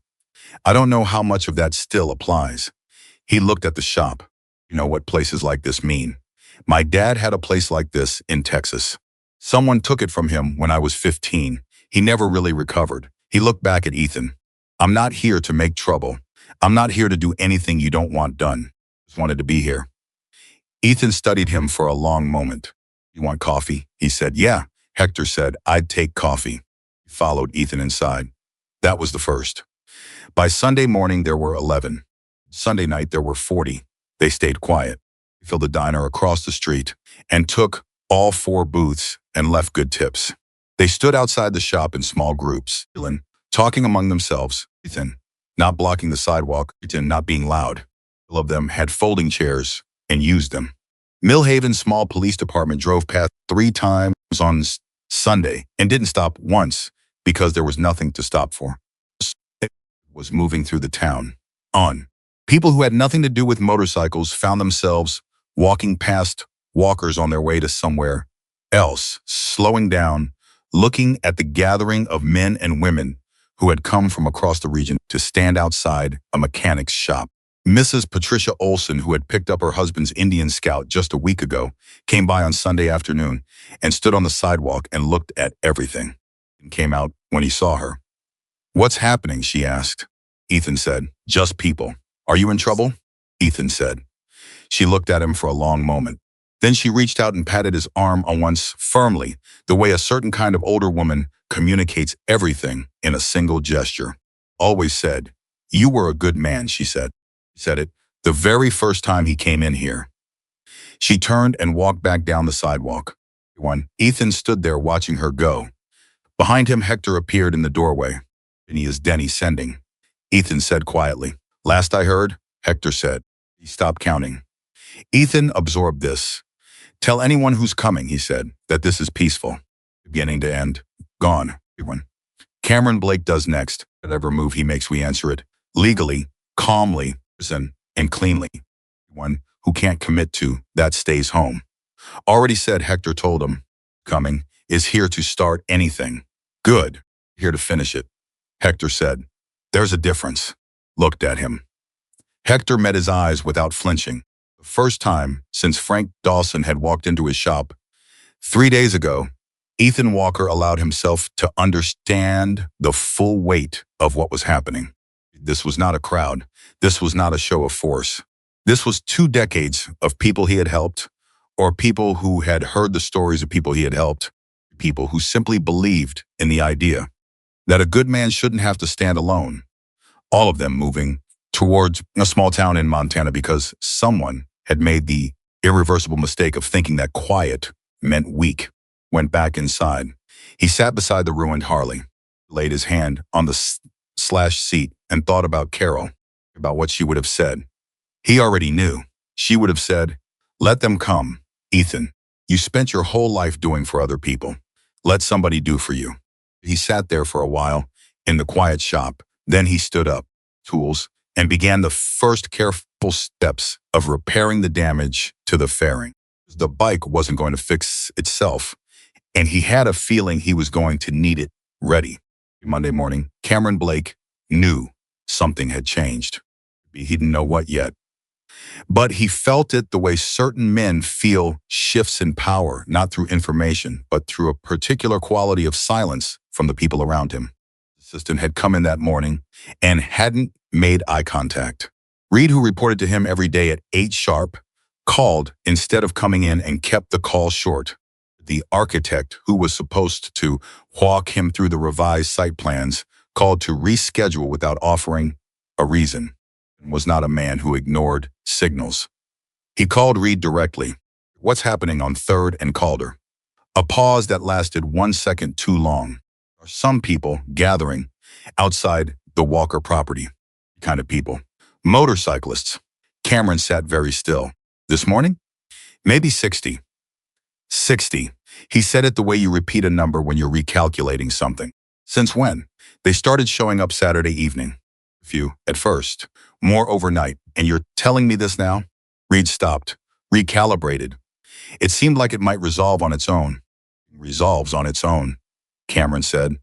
I don't know how much of that still applies. He looked at the shop. You know what places like this mean. My dad had a place like this in Texas. Someone took it from him when I was 15. He never really recovered. He looked back at Ethan. I'm not here to make trouble. I'm not here to do anything you don't want done. Just wanted to be here. Ethan studied him for a long moment. You want coffee? He said. Yeah, Hector said. I'd take coffee. He followed Ethan inside. That was the first. By Sunday morning, there were 11. Sunday night, there were 40. They stayed quiet. He filled the diner across the street and took all 4 booths and left good tips. They stood outside the shop in small groups, talking among themselves. Ethan, not blocking the sidewalk, Ethan not being loud. All of them had folding chairs and used them. Millhaven's small police department drove past 3 times on Sunday and didn't stop once because there was nothing to stop for. It was moving through the town. People who had nothing to do with motorcycles found themselves walking past walkers on their way to somewhere else, slowing down, looking at the gathering of men and women who had come from across the region to stand outside a mechanic's shop. Mrs. Patricia Olson, who had picked up her husband's Indian Scout just a week ago, came by on Sunday afternoon and stood on the sidewalk and looked at everything. And came out when he saw her. What's happening? She asked. Ethan said, just people. Are you in trouble? Ethan said. She looked at him for a long moment. Then she reached out and patted his arm on once firmly, the way a certain kind of older woman communicates everything in a single gesture. Always said, you were a good man, she said. She said it the very first time he came in here. She turned and walked back down the sidewalk. Ethan stood there watching her go. Behind him, Hector appeared in the doorway. And he is Denny sending. Ethan said quietly. Last I heard, Hector said. He stopped counting. Ethan absorbed this. Tell anyone who's coming, he said, that this is peaceful. Beginning to end. Gone. Cameron Blake does next. Whatever move he makes, we answer it. Legally, calmly, and cleanly. One who can't commit to, that stays home. Already said, Hector told him. Coming is here to start anything. Good. Here to finish it. Hector said. There's a difference. Looked at him. Hector met his eyes without flinching. The first time since Frank Dawson had walked into his shop. 3 days ago, Ethan Walker allowed himself to understand the full weight of what was happening. This was not a crowd. This was not a show of force. This was 2 decades of people he had helped, or people who had heard the stories of people he had helped, people who simply believed in the idea that a good man shouldn't have to stand alone. All of them moving towards a small town in Montana because someone had made the irreversible mistake of thinking that quiet meant weak. Went back inside. He sat beside the ruined Harley, laid his hand on the slash seat, and thought about Carol, about what she would have said. He already knew. She would have said, "Let them come, Ethan. You spent your whole life doing for other people. Let somebody do for you." He sat there for a while in the quiet shop. Then he stood up, tools, and began the first careful steps of repairing the damage to the fairing. The bike wasn't going to fix itself, and he had a feeling he was going to need it ready. Monday morning, Cameron Blake knew something had changed. He didn't know what yet. But he felt it the way certain men feel shifts in power, not through information, but through a particular quality of silence from the people around him. The assistant had come in that morning and hadn't made eye contact. Reed, who reported to him every day at 8 sharp, called instead of coming in and kept the call short. The architect, who was supposed to walk him through the revised site plans, called to reschedule without offering a reason. Was not a man who ignored signals. He called Reed directly. "What's happening on 3rd and Calder?" A pause that lasted 1 second too long. Some people gathering outside the Walker property. Kind of people. Motorcyclists. Cameron sat very still. "This morning? Maybe 60. 60. He said it the way you repeat a number when you're recalculating something. "Since when?" "They started showing up Saturday evening. Few at first. More overnight. And you're telling me this now?" Reed stopped, recalibrated. It seemed like it might resolve on its own. "Resolves on its own," Cameron said.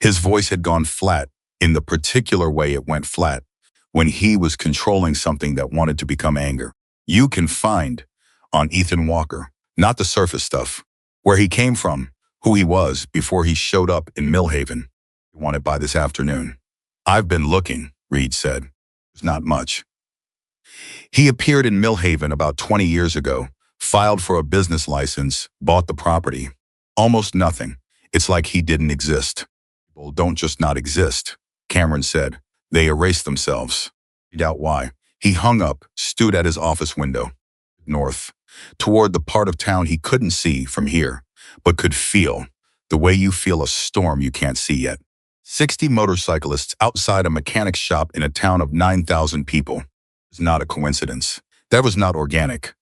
His voice had gone flat in the particular way it went flat when he was controlling something that wanted to become anger. "You can find on Ethan Walker, not the surface stuff, where he came from, who he was before he showed up in Millhaven. You want it by this afternoon." "I've been looking," Reed said. "There's not much." He appeared in Millhaven about 20 years ago, filed for a business license, bought the property. Almost nothing. It's like he didn't exist. "People don't just not exist," Cameron said. "They erase themselves." I doubt why. He hung up, stood at his office window. North, toward the part of town he couldn't see from here, but could feel, the way you feel a storm you can't see yet. 60 motorcyclists outside a mechanic's shop in a town of 9,000 people. It was not a coincidence. That was not organic.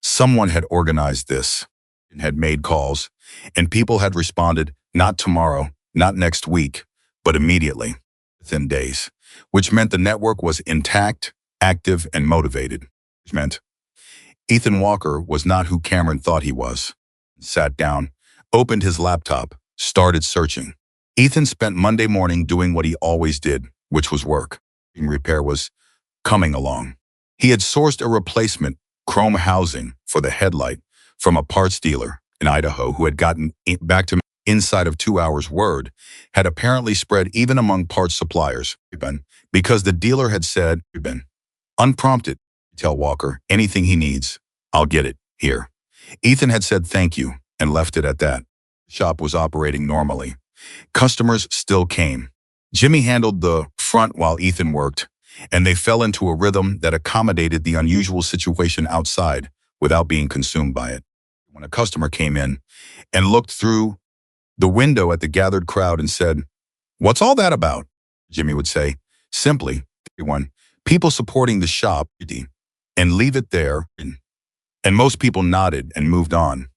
Someone had organized this and had made calls, and people had responded, not tomorrow, not next week, but immediately, within days, which meant the network was intact, active, and motivated, which meant Ethan Walker was not who Cameron thought he was. Sat down, opened his laptop, started searching. Ethan spent Monday morning doing what he always did, which was work. Repair was coming along. He had sourced a replacement chrome housing for the headlight from a parts dealer in Idaho who had gotten back to him inside of 2 hours. Word had apparently spread even among parts suppliers, because the dealer had said, unprompted, "Tell Walker anything he needs. I'll get it here." Ethan had said thank you and left it at that. The shop was operating normally. Customers still came. Jimmy handled the front while Ethan worked, and they fell into a rhythm that accommodated the unusual situation outside without being consumed by it. When a customer came in and looked through the window at the gathered crowd and said, "What's all that about?" Jimmy would say, simply, "Everyone, people supporting the shop," and leave it there. And most people nodded and moved on.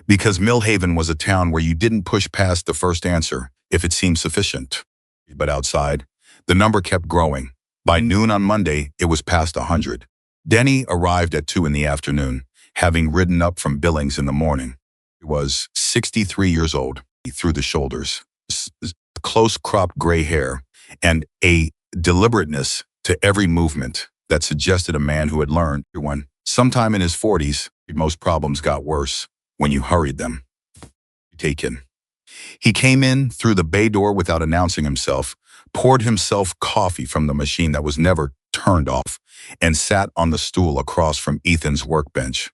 Because Millhaven was a town where you didn't push past the first answer if it seemed sufficient. But outside, the number kept growing. By noon on Monday, it was past 100. Denny arrived at 2 in the afternoon, having ridden up from Billings in the morning. He was 63 years old, through the shoulders, close-cropped gray hair, and a deliberateness to every movement that suggested a man who had learned when, sometime in his 40s, most problems got worse when you hurried them. Taken. He came in through the bay door without announcing himself, poured himself coffee from the machine that was never turned off, and sat on the stool across from Ethan's workbench.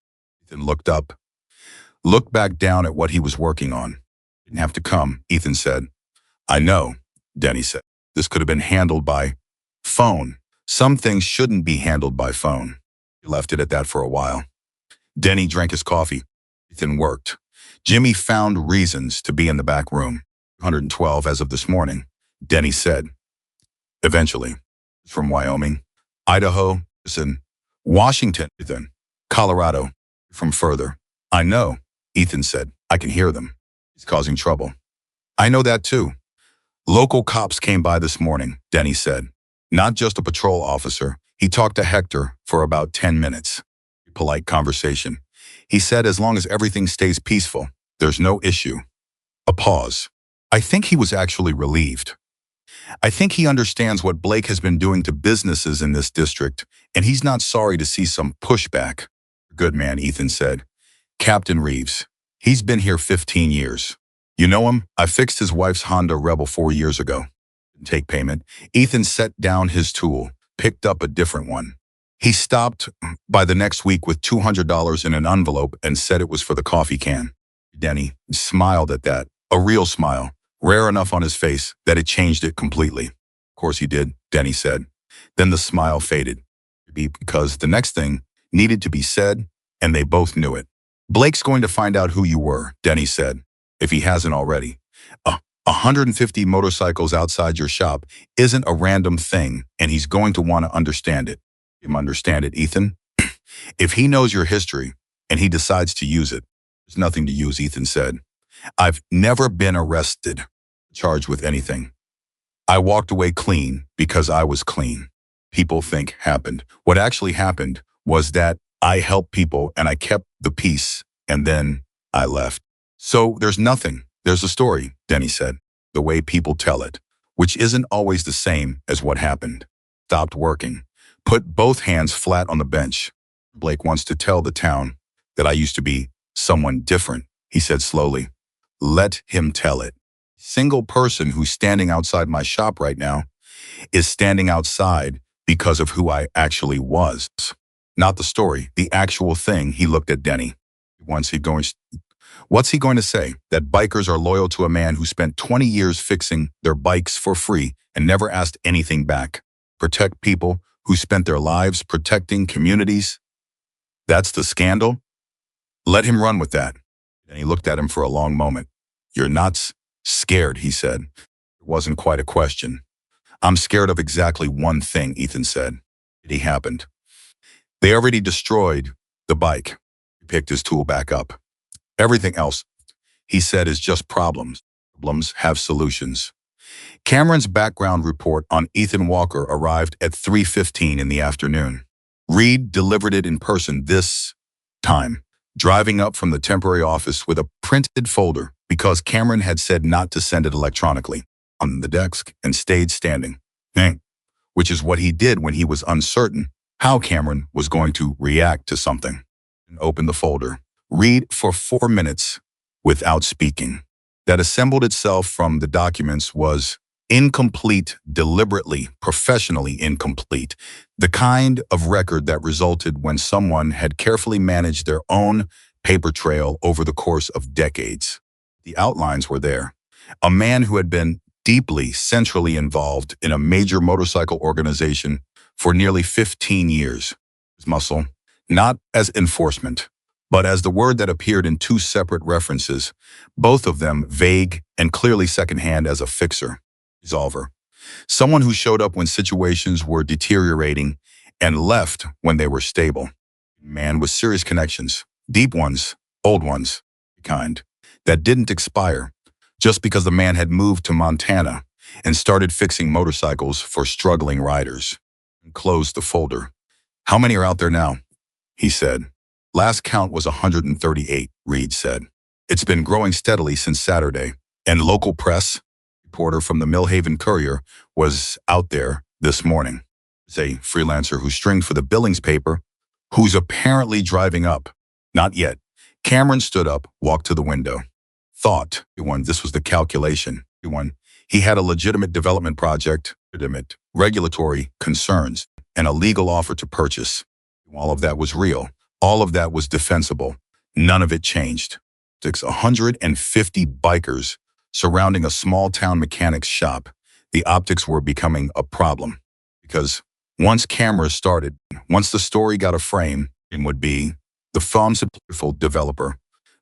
Ethan looked back down at what he was working on. Didn't have to come, Ethan said. I know, Denny said. This could have been handled by phone. Some things shouldn't be handled by phone. He left it at that for a while. Denny drank his coffee. Ethan worked. Jimmy found reasons to be in the back room. 112 as of this morning, Denny said. Eventually. From Wyoming, Idaho, and Washington, Ethan, Colorado, from further. I know, Ethan said. I can hear them. He's causing trouble. I know that too. Local cops came by this morning, Denny said. Not just a patrol officer. He talked to Hector for about 10 minutes. Polite conversation. He said as long as everything stays peaceful, there's no issue. A pause. I think he was actually relieved. I think he understands what Blake has been doing to businesses in this district, and he's not sorry to see some pushback. Good man, Ethan said. Captain Reeves. He's been here 15 years. You know him? I fixed his wife's Honda Rebel 4 years ago. Take payment. Ethan set down his tool, picked up a different one. He stopped by the next week with $200 in an envelope and said it was for the coffee can. Denny smiled at that, a real smile, rare enough on his face that it changed it completely. Of course he did, Denny said. Then the smile faded, because the next thing needed to be said, and they both knew it. Blake's going to find out who you were, Denny said, if he hasn't already. 150 motorcycles outside your shop isn't a random thing, and he's going to want to understand it. You understand it, Ethan? If he knows your history, and he decides to use it, there's nothing to use, Ethan said. I've never been arrested, charged with anything. I walked away clean because I was clean. People think happened. What actually happened was that I helped people and I kept the peace, and then I left. So there's nothing. There's a story, Denny said, the way people tell it, which isn't always the same as what happened. Stopped working. Put both hands flat on the bench. Blake wants to tell the town that I used to be someone different, he said slowly. Let him tell it. Single person who's standing outside my shop right now is standing outside because of who I actually was. Not the story, the actual thing. He looked at Denny. What's he going to say? That bikers are loyal to a man who spent 20 years fixing their bikes for free and never asked anything back. Protect people who spent their lives protecting communities. That's the scandal? Let him run with that. And he looked at him for a long moment. You're not scared, he said. It wasn't quite a question. I'm scared of exactly one thing, Ethan said. It happened. They already destroyed the bike. He picked his tool back up. Everything else, he said, is just problems. Problems have solutions. Cameron's background report on Ethan Walker arrived at 3:15 in the afternoon. Reed delivered it in person this time, driving up from the temporary office with a printed folder because Cameron had said not to send it electronically, on the desk and stayed standing, which is what he did when he was uncertain how Cameron was going to react to something. And opened the folder. Read for 4 minutes without speaking. That assembled itself from the documents was incomplete, deliberately, professionally incomplete. The kind of record that resulted when someone had carefully managed their own paper trail over the course of decades. The outlines were there. A man who had been deeply, centrally involved in a major motorcycle organization for nearly 15 years. His muscle, not as enforcement, but as the word that appeared in 2 separate references, both of them vague and clearly secondhand as a fixer, resolver. Someone who showed up when situations were deteriorating and left when they were stable. Man with serious connections, deep ones, old ones, kind, that didn't expire just because the man had moved to Montana and started fixing motorcycles for struggling riders. And closed the folder. How many are out there now? He said. Last count was 138, Reed said. It's been growing steadily since Saturday, and local press, reporter from the Millhaven Courier, was out there this morning. It's a freelancer who stringed for the Billings paper, who's apparently driving up. Not yet. Cameron stood up, walked to the window. Thought, this was the calculation. He had a legitimate development project, legitimate regulatory concerns, and a legal offer to purchase. All of that was real, All of that was defensible. None of it changed. 150 bikers surrounding a small-town mechanic's shop. The optics were becoming a problem. Because once cameras started, once the story got a frame, it would be the pharmaceutical developer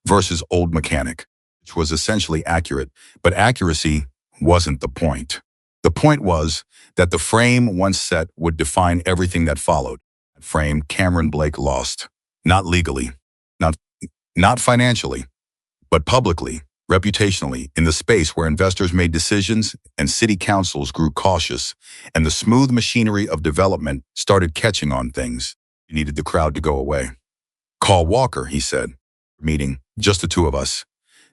versus old mechanic, which was essentially accurate, but accuracy wasn't the point. The point was that the frame once set would define everything that followed. That frame Cameron Blake lost. Not legally, not financially, but publicly, reputationally, in the space where investors made decisions and city councils grew cautious, and the smooth machinery of development started catching on things. He needed the crowd to go away. "Call Walker," he said. "Meeting, just the two of us.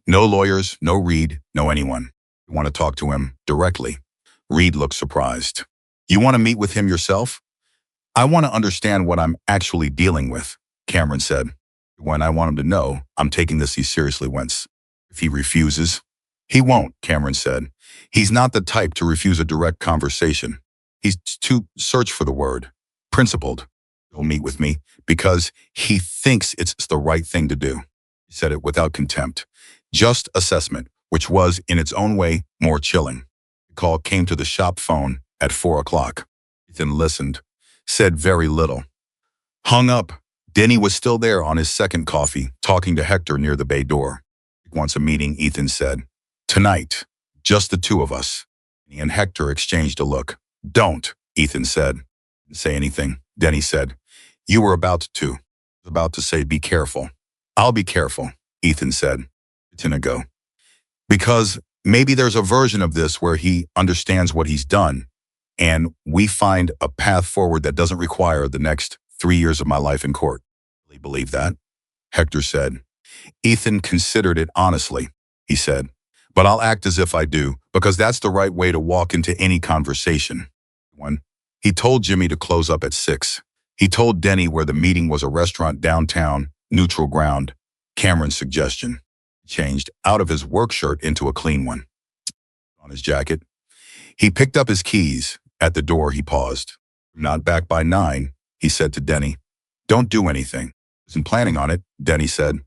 No lawyers, no Reed, no anyone. We want to talk to him directly." Reed looked surprised. "You want to meet with him yourself?" "I want to understand what I'm actually dealing with," Cameron said. "When I want him to know I'm taking this seriously once. If he refuses." "He won't," Cameron said. "He's not the type to refuse a direct conversation. He's too, search for the word, principled. He'll meet with me because he thinks it's the right thing to do." He said it without contempt. Just assessment, which was, in its own way, more chilling. The call came to the shop phone at 4 o'clock. Ethan listened, said very little. Hung up. Denny was still there on his second coffee, talking to Hector near the bay door. "He wants a meeting," Ethan said. "Tonight. Just the two of us." Denny and Hector exchanged a look. "Don't," Ethan said. "Didn't say anything," Denny said. "You were about to." "About to say be careful." "I'll be careful," Ethan said. "To go. Because maybe there's a version of this where he understands what he's done, and we find a path forward that doesn't require the next 3 years of my life in court." "Really believe that?" Hector said. Ethan considered it honestly, he said. "But I'll act as if I do, because that's the right way to walk into any conversation." He told Jimmy to close up at 6. He told Denny where the meeting was a restaurant downtown, neutral ground. Cameron's suggestion. He changed out of his work shirt into a clean one. On his jacket. He picked up his keys. At the door, he paused. "Not back by 9, he said to Denny. "Don't do anything." "Isn't planning on it," Denny said.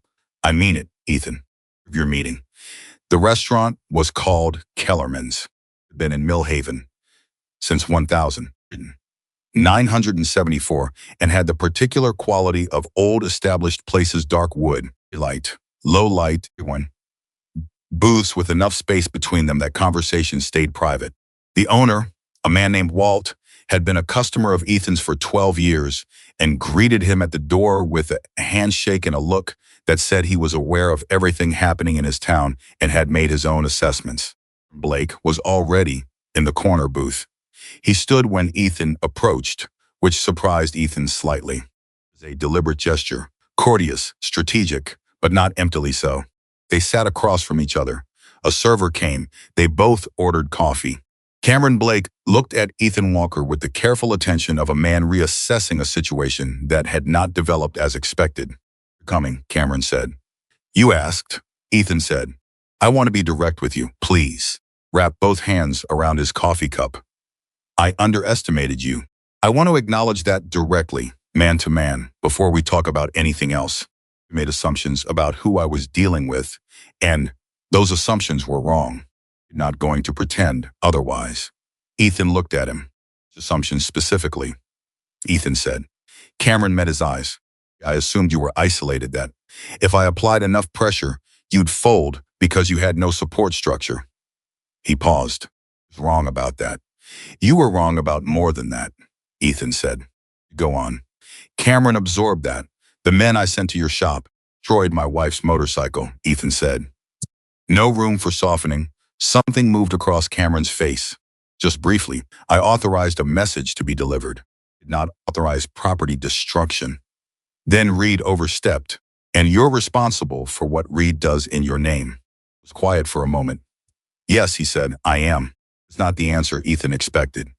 "I mean it, Ethan. Of your meeting." The restaurant was called Kellerman's. It had been in Millhaven since 1974 and had the particular quality of old established places, dark wood, light, low light, booths with enough space between them that conversation stayed private. The owner, a man named Walt, had been a customer of Ethan's for 12 years and greeted him at the door with a handshake and a look that said he was aware of everything happening in his town and had made his own assessments. Blake was already in the corner booth. He stood when Ethan approached, which surprised Ethan slightly. It was a deliberate gesture, courteous, strategic, but not emptily so. They sat across from each other. A server came. They both ordered coffee. Cameron Blake looked at Ethan Walker with the careful attention of a man reassessing a situation that had not developed as expected. "Coming," Cameron said. "You asked," Ethan said. "I want to be direct with you, please." Wrapped both hands around his coffee cup. "I underestimated you. I want to acknowledge that directly, man to man, before we talk about anything else. I made assumptions about who I was dealing with, and those assumptions were wrong. I'm not going to pretend otherwise." Ethan looked at him. "Assumptions specifically," Ethan said. Cameron met his eyes. "I assumed you were isolated, that if I applied enough pressure, you'd fold because you had no support structure." He paused. "I was wrong about that." "You were wrong about more than that," Ethan said. "Go on." Cameron absorbed that. "The men I sent to your shop destroyed my wife's motorcycle," Ethan said. No room for softening. Something moved across Cameron's face. "Just briefly, I authorized a message to be delivered. Did not authorize property destruction." Then Reed overstepped. "And you're responsible for what Reed does in your name." It was quiet for a moment. "Yes," he said, "I am." It's not the answer Ethan expected.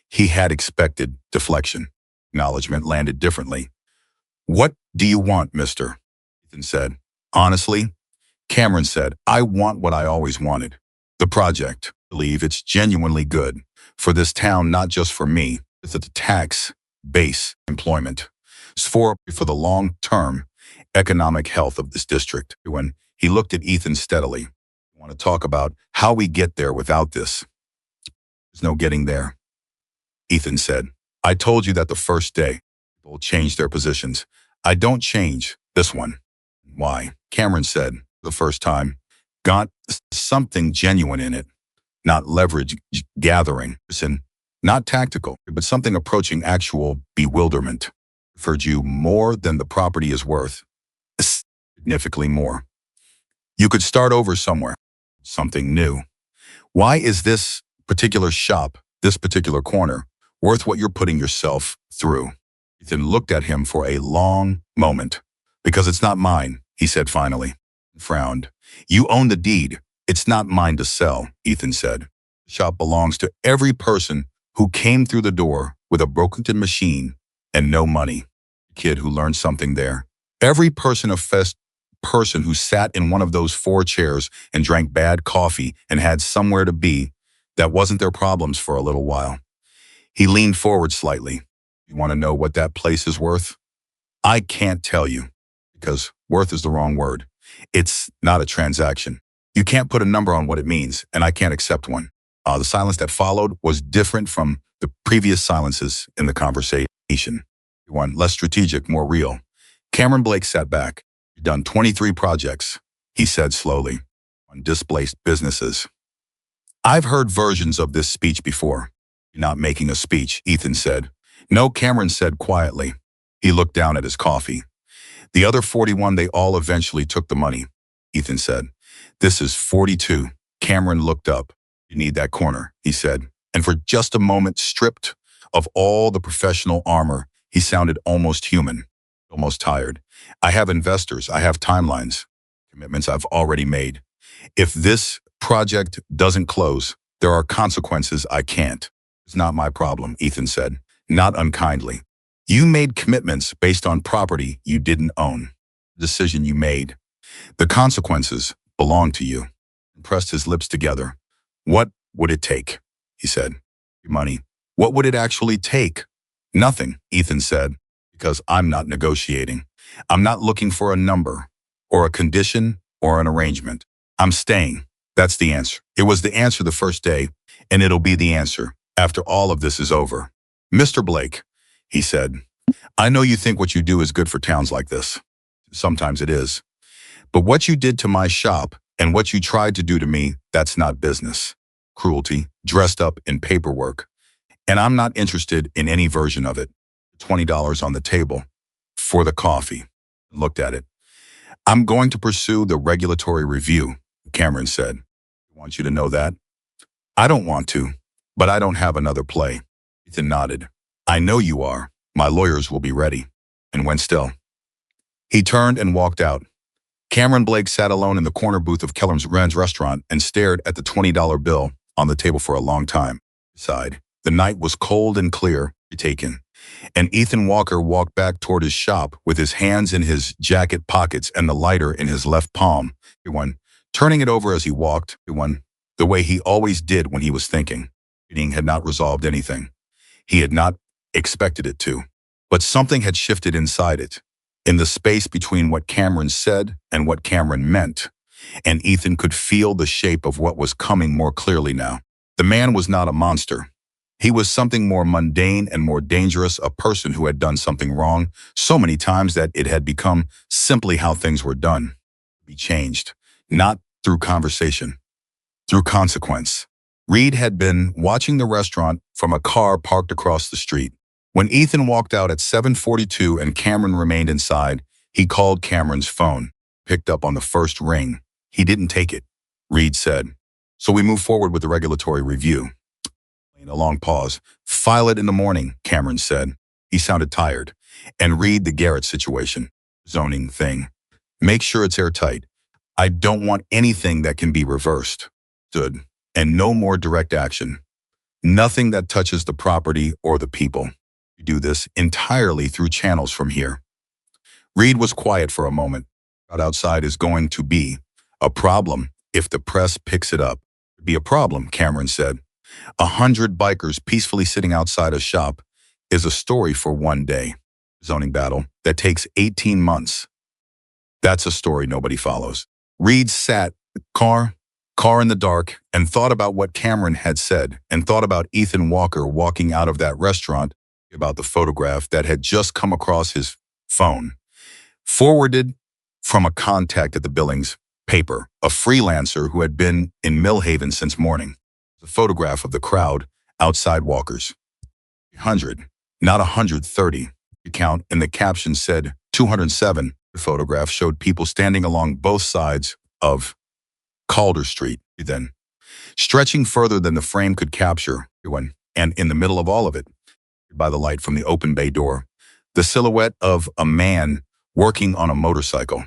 He had expected deflection. Acknowledgement landed differently. "What do you want, mister?" Ethan said. "Honestly," Cameron said, "I want what I always wanted. The project. I believe it's genuinely good. For this town, not just for me. It's the tax, base, employment. for the long-term economic health of this district. When he looked at Ethan steadily, I want to talk about how we get there without this. There's no getting there, Ethan said. I told you that the first day people changed their positions. I don't change this one. Why? Cameron said, the first time, got something genuine in it, not leverage gathering, and not tactical, but something approaching actual bewilderment. For you more than the property is worth, significantly more. You could start over somewhere, something new. Why is this particular shop, this particular corner, worth what you're putting yourself through? Ethan looked at him for a long moment. Because it's not mine, he said finally. Frowned. You own the deed. It's not mine to sell, Ethan said. The shop belongs to every person who came through the door with a broken machine and no money. The kid who learned something there. Every person who sat in one of those 4 chairs and drank bad coffee and had somewhere to be, that wasn't their problems for a little while. He leaned forward slightly. You want to know what that place is worth? I can't tell you, because worth is the wrong word. It's not a transaction. You can't put a number on what it means, and I can't accept one. The silence that followed was different from the previous silences in the conversation. One less strategic, more real. Cameron Blake sat back. You've done 23 projects, he said slowly, on displaced businesses. I've heard versions of this speech before. You're not making a speech, Ethan said. No, Cameron said quietly. He looked down at his coffee. The other 41, they all eventually took the money, Ethan said. This is 42. Cameron looked up. You need that corner, he said. And for just a moment, stripped of all the professional armor, he sounded almost human, almost tired. I have investors. I have timelines, commitments I've already made. If this project doesn't close, there are consequences I can't. It's not my problem, Ethan said, not unkindly. You made commitments based on property you didn't own. The decision you made. The consequences belong to you. He pressed his lips together. What would it take? He said. Your money. What would it actually take? Nothing, Ethan said, because I'm not negotiating. I'm not looking for a number or a condition or an arrangement. I'm staying. That's the answer. It was the answer the first day, and it'll be the answer after all of this is over. Mr. Blake, he said, I know you think what you do is good for towns like this. Sometimes it is. But what you did to my shop and what you tried to do to me, that's not business. Cruelty, dressed up in paperwork. And I'm not interested in any version of it. $20 on the table for the coffee. Looked at it. I'm going to pursue the regulatory review, Cameron said. I want you to know that. I don't want to, but I don't have another play. Ethan nodded. I know you are. My lawyers will be ready. And went still. He turned and walked out. Cameron Blake sat alone in the corner booth of Keller's restaurant and stared at the $20 bill on the table for a long time. He sighed. The night was cold and clear, taken. And Ethan Walker walked back toward his shop with his hands in his jacket pockets and the lighter in his left palm. Turning it over as he walked, the way he always did when he was thinking. Reading had not resolved anything. He had not expected it to. But something had shifted inside it, in the space between what Cameron said and what Cameron meant. And Ethan could feel the shape of what was coming more clearly now. The man was not a monster. He was something more mundane and more dangerous, a person who had done something wrong so many times that it had become simply how things were done. Be changed, not through conversation, through consequence. Reed had been watching the restaurant from a car parked across the street. When Ethan walked out at 7:42 and Cameron remained inside, he called Cameron's phone, picked up on the first ring. He didn't take it, Reed said. So we move forward with the regulatory review. A long pause. File it in the morning, Cameron said. He sounded tired. And read the Garrett situation. Zoning thing. Make sure it's airtight. I don't want anything that can be reversed. Stood. And no more direct action. Nothing that touches the property or the people. We do this entirely through channels from here. Reed was quiet for a moment. Out outside is going to be a problem if the press picks it up. It'd be a problem, Cameron said. 100 bikers peacefully sitting outside a shop is a story for one day. zoning battle that takes 18 months. That's a story nobody follows. Reed sat, car, car in the dark, and thought about what Cameron had said, and thought about Ethan Walker walking out of that restaurant, about the photograph that had just come across his phone, forwarded from a contact at the Billings paper, a freelancer who had been in Millhaven since morning. The photograph of the crowd outside Walker's. 100, not 130. The count in the caption said 207. The photograph showed people standing along both sides of Calder Street, then stretching further than the frame could capture, and in the middle of all of it, by the light from the open bay door, the silhouette of a man working on a motorcycle.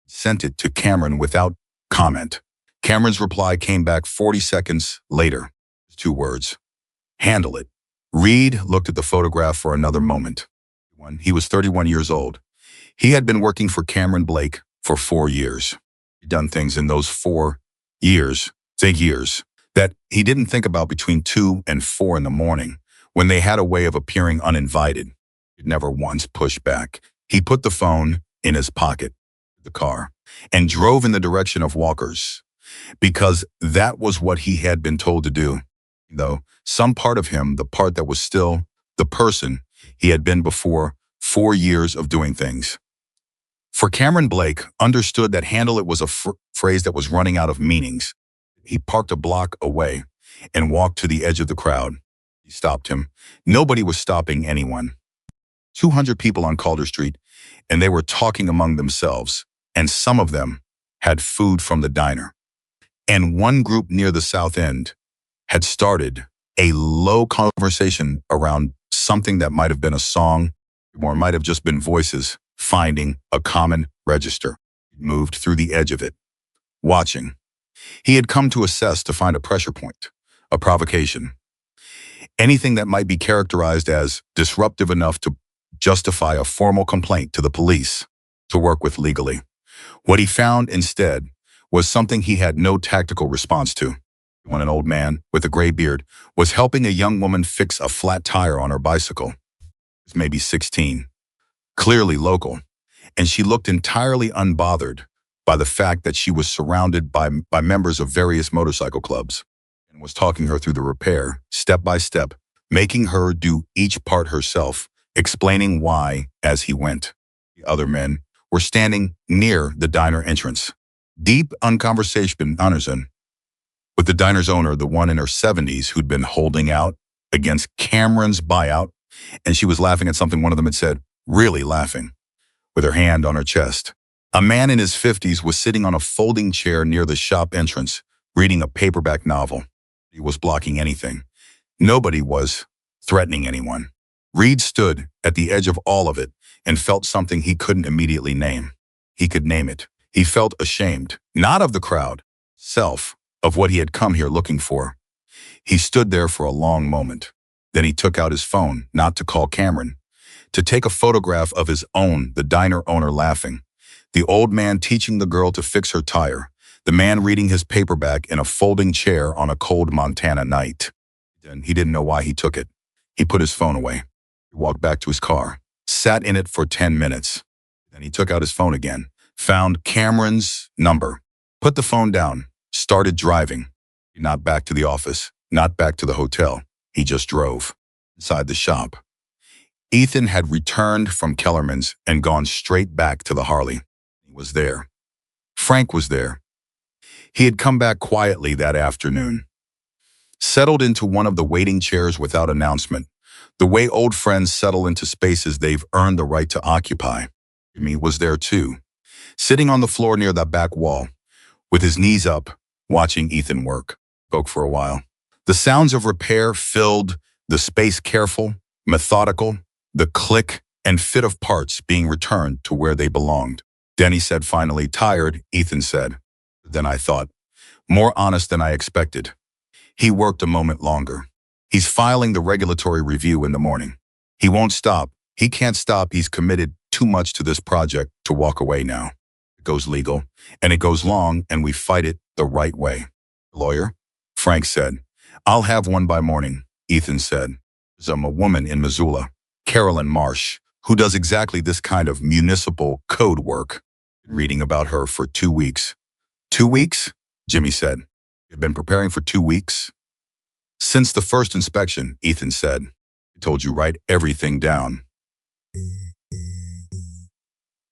Sent it to Cameron without comment. Cameron's reply came back 40 seconds later. 2 words. Handle it. Reed looked at the photograph for another moment. He was 31 years old. He had been working for Cameron Blake for 4 years. He'd done things in those 4 years, that he didn't think about between 2 and 4 in the morning, when they had a way of appearing uninvited. He'd never once pushed back. He put the phone in his pocket, the car, and drove in the direction of Walker's, because that was what he had been told to do. Though some part of him, the part that was still the person he had been before 4 years of doing things. For Cameron Blake, understood that handle it was a phrase that was running out of meanings. He parked a block away and walked to the edge of the crowd. He stopped him. Nobody was stopping anyone. 200 people on Calder Street, and they were talking among themselves, and some of them had food from the diner. And one group near the south end had started a low conversation around something that might have been a song, or might have just been voices finding a common register. He moved through the edge of it, watching. He had come to assess, to find a pressure point, a provocation, anything that might be characterized as disruptive enough to justify a formal complaint to the police to work with legally. What he found instead was something he had no tactical response to. When an old man with a gray beard was helping a young woman fix a flat tire on her bicycle. She was maybe 16, clearly local, and she looked entirely unbothered by the fact that she was surrounded by members of various motorcycle clubs, and was talking her through the repair, step by step, making her do each part herself, explaining why as he went. The other men were standing near the diner entrance, deep in conversation with the diner's owner, the one in her 70s who'd been holding out against Cameron's buyout, and she was laughing at something one of them had said, really laughing, with her hand on her chest. A man in his 50s was sitting on a folding chair near the shop entrance, reading a paperback novel. He was blocking anything. Nobody was threatening anyone. Reed stood at the edge of all of it and felt something he couldn't immediately name. He could name it. He felt ashamed, not of the crowd, of what he had come here looking for. He stood there for a long moment. Then he took out his phone, not to call Cameron, to take a photograph of his own, the diner owner laughing, the old man teaching the girl to fix her tire, the man reading his paperback in a folding chair on a cold Montana night. Then he didn't know why he took it. He put his phone away. He walked back to his car, sat in it for 10 minutes. Then he took out his phone again, found Cameron's number, put the phone down, started driving. Not back to the office, not back to the hotel. He just drove. Inside the shop, Ethan had returned from Kellerman's and gone straight back to the Harley. He was there. Frank was there. He had come back quietly that afternoon, settled into one of the waiting chairs without announcement, the way old friends settle into spaces they've earned the right to occupy. Jimmy was there too, sitting on the floor near the back wall, with his knees up, watching Ethan work. Spoke for a while. The sounds of repair filled the space, careful, methodical, the click and fit of parts being returned to where they belonged. Denny said finally, tired, Ethan said. Then I thought, more honest than I expected. He worked a moment longer. He's filing the regulatory review in the morning. He won't stop. He can't stop. He's committed too much to this project to walk away now. It goes legal, and it goes long, and we fight it the right way. Lawyer? Frank said. I'll have one by morning, Ethan said. There's a woman in Missoula, Carolyn Marsh, who does exactly this kind of municipal code work. Reading about her for 2 weeks. 2 weeks? Jimmy said. You've been preparing for 2 weeks? Since the first inspection, Ethan said. I told you write everything down.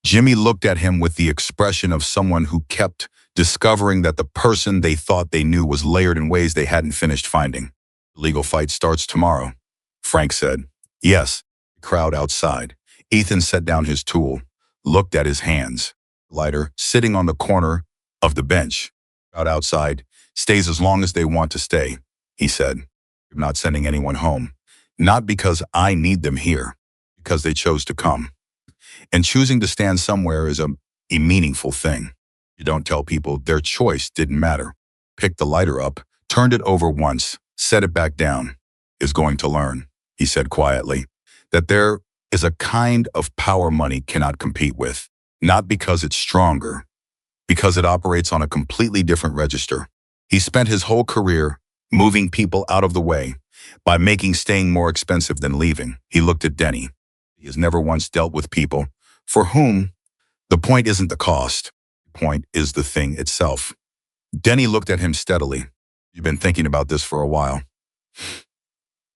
Jimmy looked at him with the expression of someone who kept discovering that the person they thought they knew was layered in ways they hadn't finished finding. The legal fight starts tomorrow, Frank said. Yes. The crowd outside. Ethan set down his tool, looked at his hands. Lighter, sitting on the corner of the bench. Crowd outside stays as long as they want to stay, he said. I'm not sending anyone home. Not because I need them here, because they chose to come. And choosing to stand somewhere is a meaningful thing. You don't tell people their choice didn't matter. Picked the lighter up, turned it over once, set it back down. Is going to learn, he said quietly, that there is a kind of power money cannot compete with. Not because it's stronger, because it operates on a completely different register. He spent his whole career moving people out of the way by making staying more expensive than leaving. He looked at Denny. He has never once dealt with people for whom the point isn't the cost. The point is the thing itself. Denny looked at him steadily. You've been thinking about this for a while.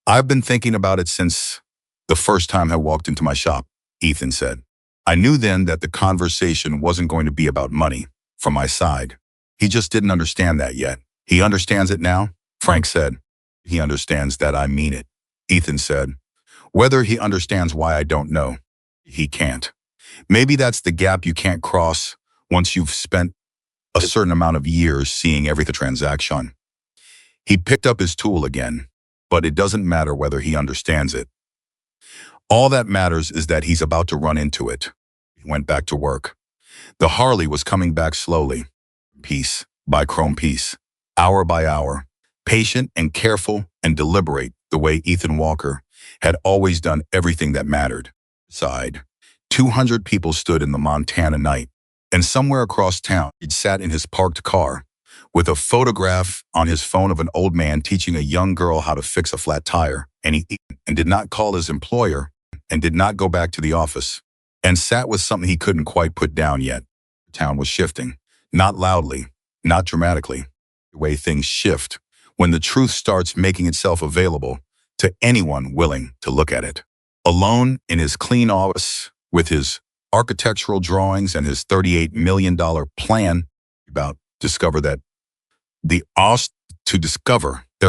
I've been thinking about it since the first time I walked into my shop, Ethan said. I knew then that the conversation wasn't going to be about money from my side. He just didn't understand that yet. He understands it now, Frank said. He understands that I mean it, Ethan said. Whether he understands why I don't know, he can't. Maybe that's the gap you can't cross once you've spent a certain amount of years seeing every transaction. He picked up his tool again, but it doesn't matter whether he understands it. All that matters is that he's about to run into it. He went back to work. The Harley was coming back slowly, piece by chrome piece, hour by hour, patient and careful and deliberate the way Ethan Walker had always done everything that mattered. Side, 200 people stood in the Montana night, and somewhere across town, he'd sat in his parked car with a photograph on his phone of an old man teaching a young girl how to fix a flat tire, and he did not call his employer and did not go back to the office, and sat with something he couldn't quite put down yet. The town was shifting, not loudly, not dramatically. The way things shift when the truth starts making itself available to anyone willing to look at it. Alone in his clean office with his architectural drawings and his $38 million plan, about discover that there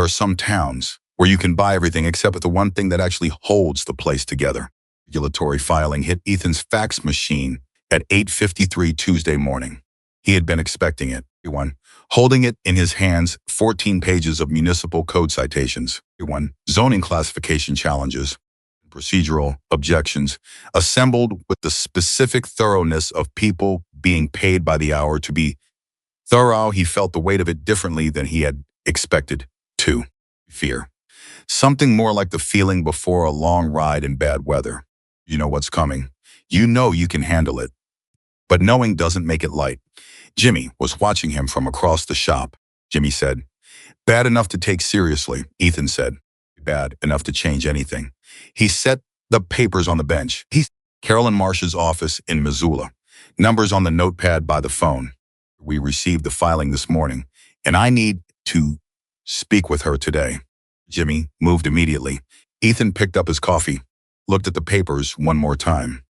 are some towns where you can buy everything except for the one thing that actually holds the place together. Regulatory filing hit Ethan's fax machine at 8:53 Tuesday morning. He had been expecting it. Holding it in his hands, 14 pages of municipal code citations. Zoning classification challenges, procedural objections, assembled with the specific thoroughness of people being paid by the hour to be thorough. He felt the weight of it differently than he had expected to. Fear. Something more like the feeling before a long ride in bad weather. You know what's coming. You know you can handle it. But knowing doesn't make it light. Jimmy was watching him from across the shop. Jimmy said, bad enough to take seriously, Ethan said. Bad enough to change anything. He set the papers on the bench. Carolyn Marsh's office in Missoula. Numbers on the notepad by the phone. We received the filing this morning, and I need to speak with her today. Jimmy moved immediately. Ethan picked up his coffee, looked at the papers one more time.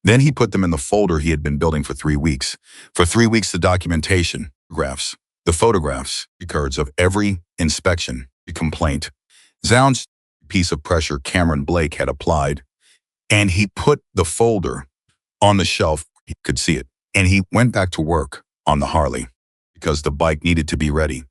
Then he put them in the folder he had been building for 3 weeks. For 3 weeks, the documentation, the photographs, records of every inspection, the complaint, Zound's piece of pressure Cameron Blake had applied, and he put the folder on the shelf. He could see it, and he went back to work on the Harley because the bike needed to be ready.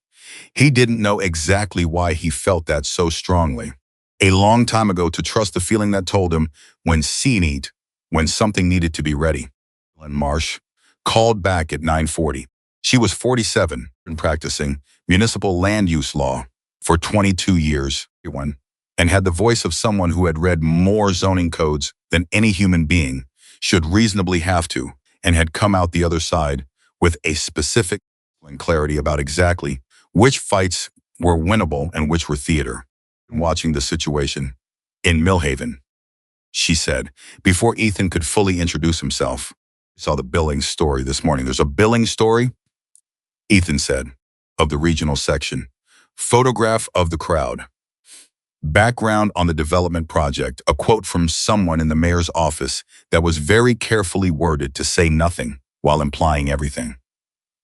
He didn't know exactly why he felt that so strongly. A long time ago, to trust the feeling that told him when something needed to be ready. Carolyn Marsh called back at 9:40. She was 47 and practicing municipal land use law for 22 years, and had the voice of someone who had read more zoning codes than any human being should reasonably have to, and had come out the other side with a specific clarity about exactly which fights were winnable and which were theater. Watching the situation in Millhaven, she said, before Ethan could fully introduce himself. I saw the billing story this morning. There's a billing story, Ethan said, of the regional section. Photograph of the crowd. Background on the development project, a quote from someone in the mayor's office that was very carefully worded to say nothing while implying everything.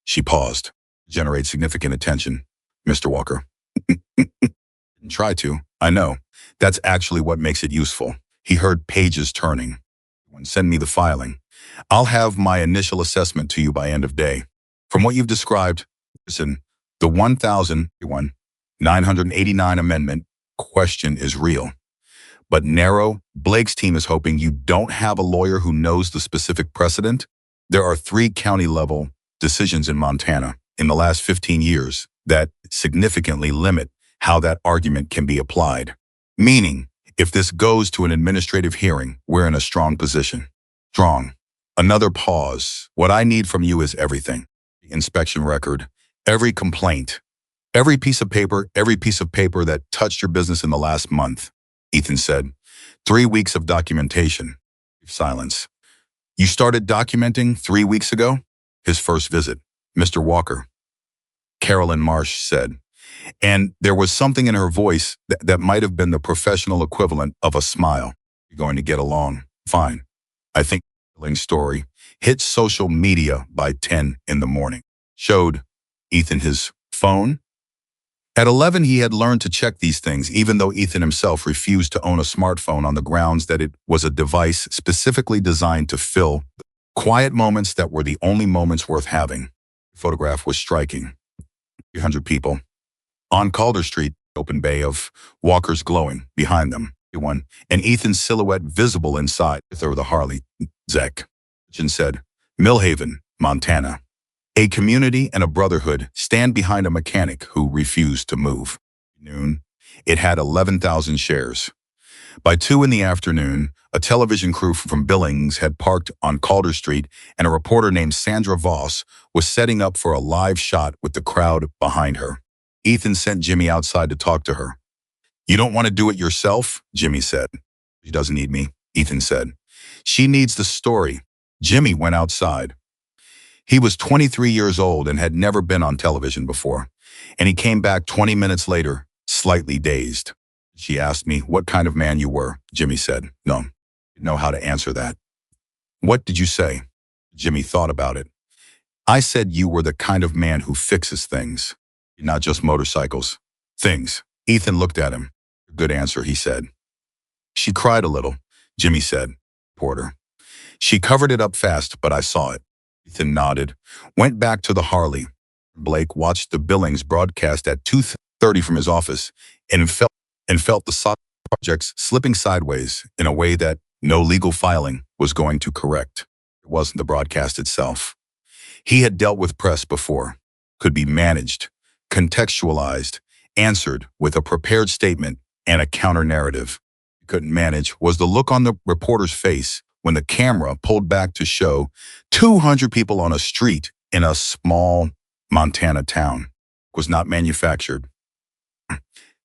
She paused. Generate significant attention, Mr. Walker. Try to. I know. That's actually what makes it useful. He heard pages turning. Send me the filing. I'll have my initial assessment to you by end of day. From what you've described, listen, the 1,989 amendment question is real. But narrow, Blake's team is hoping you don't have a lawyer who knows the specific precedent. There are 3 county-level decisions in Montana in the last 15 years that significantly limit how that argument can be applied. Meaning, if this goes to an administrative hearing, we're in a strong position. Strong. Another pause. What I need from you is everything. The inspection record, every complaint, every piece of paper that touched your business in the last month, Ethan said. 3 weeks of documentation. Silence. You started documenting 3 weeks ago? His first visit. Mr. Walker. Carolyn Marsh said. And there was something in her voice that might have been the professional equivalent of a smile. You're going to get along. Fine. I think the story hit social media by 10 in the morning. Showed Ethan his phone. At 11, he had learned to check these things, even though Ethan himself refused to own a smartphone on the grounds that it was a device specifically designed to fill quiet moments that were the only moments worth having. The photograph was striking. 300 people. On Calder Street, open bay of Walkers glowing behind them. And Ethan's silhouette visible inside the Harley. Zek. And said, Millhaven, Montana. A community and a brotherhood stand behind a mechanic who refused to move. Noon, it had 11,000 shares. By 2 in the afternoon, a television crew from Billings had parked on Calder Street, and a reporter named Sandra Voss was setting up for a live shot with the crowd behind her. Ethan sent Jimmy outside to talk to her. You don't want to do it yourself? Jimmy said. She doesn't need me, Ethan said. She needs the story. Jimmy went outside. He was 23 years old and had never been on television before, and he came back 20 minutes later, slightly dazed. She asked me what kind of man you were, Jimmy said. No, I didn't know how to answer that. What did you say? Jimmy thought about it. I said you were the kind of man who fixes things, not just motorcycles. Things. Ethan looked at him. Good answer, he said. She cried a little, Jimmy said. Porter. She covered it up fast, but I saw it. Ethan nodded, went back to the Harley. Blake watched the Billings broadcast at 2:30 from his office and felt the projects slipping sideways in a way that no legal filing was going to correct. It wasn't the broadcast itself. He had dealt with press before, could be managed, contextualized, answered with a prepared statement and a counter-narrative. He couldn't manage was the look on the reporter's face when the camera pulled back to show 200 people on a street in a small Montana town. It was not manufactured.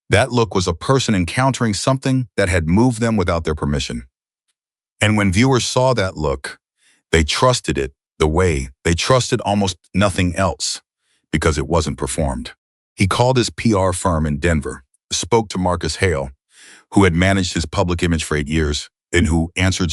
That look was a person encountering something that had moved them without their permission. And when viewers saw that look, they trusted it the way they trusted almost nothing else, because it wasn't performed. He called his PR firm in Denver, spoke to Marcus Hale, who had managed his public image for 8 years, and who answered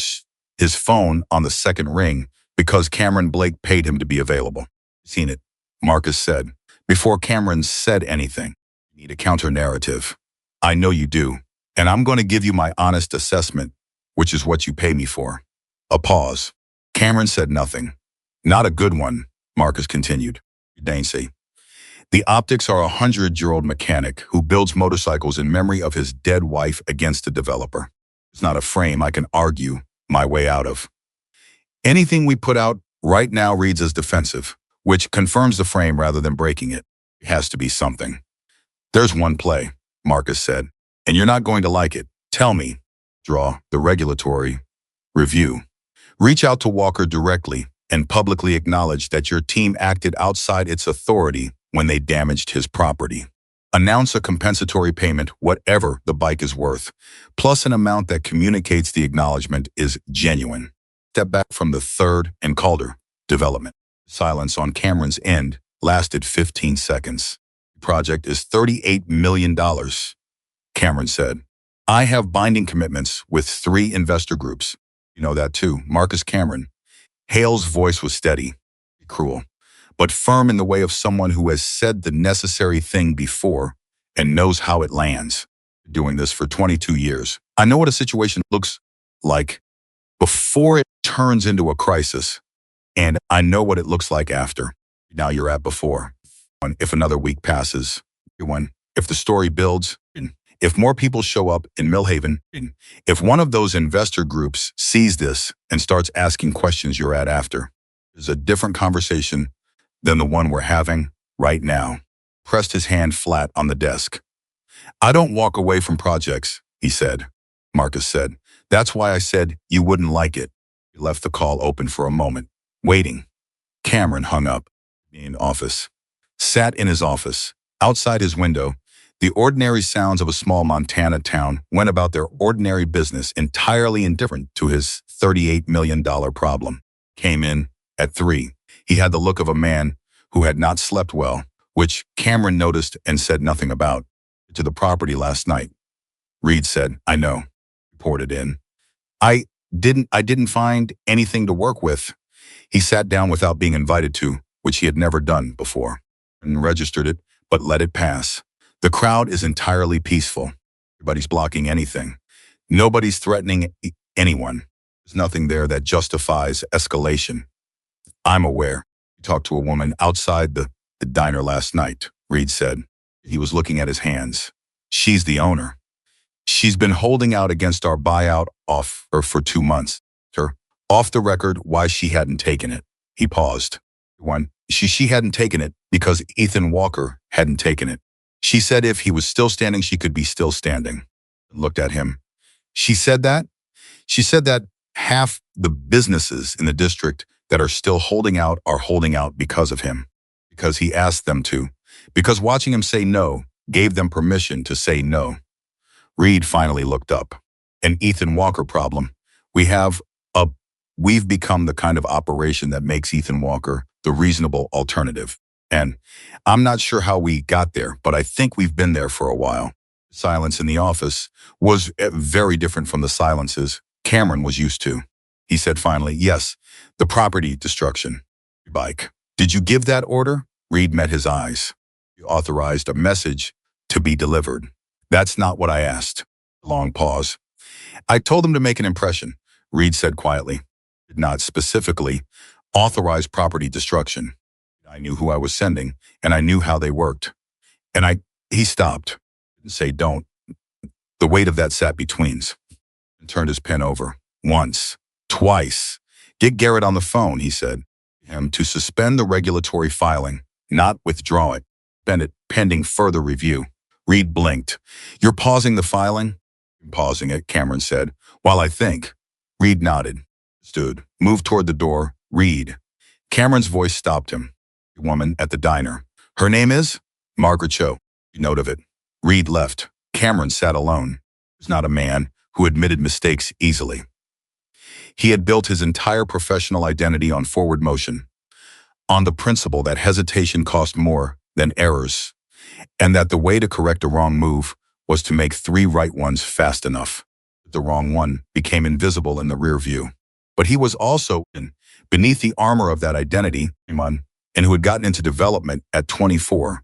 his phone on the second ring because Cameron Blake paid him to be available. Seen it, Marcus said. Before Cameron said anything, you need a counter-narrative. I know you do, and I'm going to give you my honest assessment, which is what you pay me for. A pause. Cameron said nothing. Not a good one, Marcus continued. Dancy. The optics are a 100-year-old mechanic who builds motorcycles in memory of his dead wife against a developer. It's not a frame I can argue my way out of. Anything we put out right now reads as defensive, which confirms the frame rather than breaking it. It has to be something. There's one play, Marcus said, and you're not going to like it. Tell me. Draw the regulatory review. Reach out to Walker directly and publicly acknowledge that your team acted outside its authority when they damaged his property. Announce a compensatory payment, whatever the bike is worth, plus an amount that communicates the acknowledgement is genuine. Step back from the third and Calder development. Silence on Cameron's end lasted 15 seconds. The project is $38 million, Cameron said. I have binding commitments with 3 investor groups. You know that too, Marcus Cameron. Hale's voice was steady, cruel, but firm in the way of someone who has said the necessary thing before and knows how it lands. Doing this for 22 years. I know what a situation looks like before it turns into a crisis, and I know what it looks like after. Now you're at before. If another week passes, if the story builds, if more people show up in Millhaven, if one of those investor groups sees this and starts asking questions, you're at after. There's a different conversation than the one we're having right now. Pressed his hand flat on the desk. I don't walk away from projects, he said. Marcus said. That's why I said you wouldn't like it. He left the call open for a moment, waiting. Cameron hung up. In office. Sat in his office. Outside his window, the ordinary sounds of a small Montana town went about their ordinary business, entirely indifferent to his $38 million problem. Came in at 3. He had the look of a man who had not slept well, which Cameron noticed and said nothing about. To the property last night. Reed said, I know. Reported in. I didn't find anything to work with. He sat down without being invited to, which he had never done before, and registered it, but let it pass. The crowd is entirely peaceful. Everybody's blocking anything. Nobody's threatening anyone. There's nothing there that justifies escalation. I'm aware. He talked to a woman outside the diner last night, Reed said. He was looking at his hands. She's the owner. She's been holding out against our buyout offer for 2 months. Off the record why she hadn't taken it. He paused. She hadn't taken it because Ethan Walker hadn't taken it. She said if he was still standing, she could be still standing. Looked at him. She said that? She said that half the businesses in the district that are still holding out are holding out because of him. Because he asked them to. Because watching him say no gave them permission to say no. Reed finally looked up. An Ethan Walker problem. We've become the kind of operation that makes Ethan Walker the reasonable alternative. And I'm not sure how we got there, but I think we've been there for a while. Silence in the office was very different from the silences Cameron was used to. He said finally, yes, the property destruction. Bike. Did you give that order? Reed met his eyes. You authorized a message to be delivered. That's not what I asked. Long pause. I told them to make an impression, Reed said quietly. Did not specifically authorize property destruction. I knew who I was sending, and I knew how they worked. He stopped. Didn't say don't. The weight of that sat between us. And turned his pen over. Once. Twice. Get Garrett on the phone, he said. To suspend the regulatory filing, not withdraw it. Bennett pending further review. Reed blinked. You're pausing the filing? I'm pausing it, Cameron said. While I think. Reed nodded. Stood. Moved toward the door. Reed. Cameron's voice stopped him. The woman at the diner. Her name is? Margaret Cho. Note of it. Reed left. Cameron sat alone. He was not a man who admitted mistakes easily. He had built his entire professional identity on forward motion, on the principle that hesitation cost more than errors, and that the way to correct a wrong move was to make 3 right ones fast enough. The wrong one became invisible in the rear view. But he was also beneath the armor of that identity, and who had gotten into development at 24,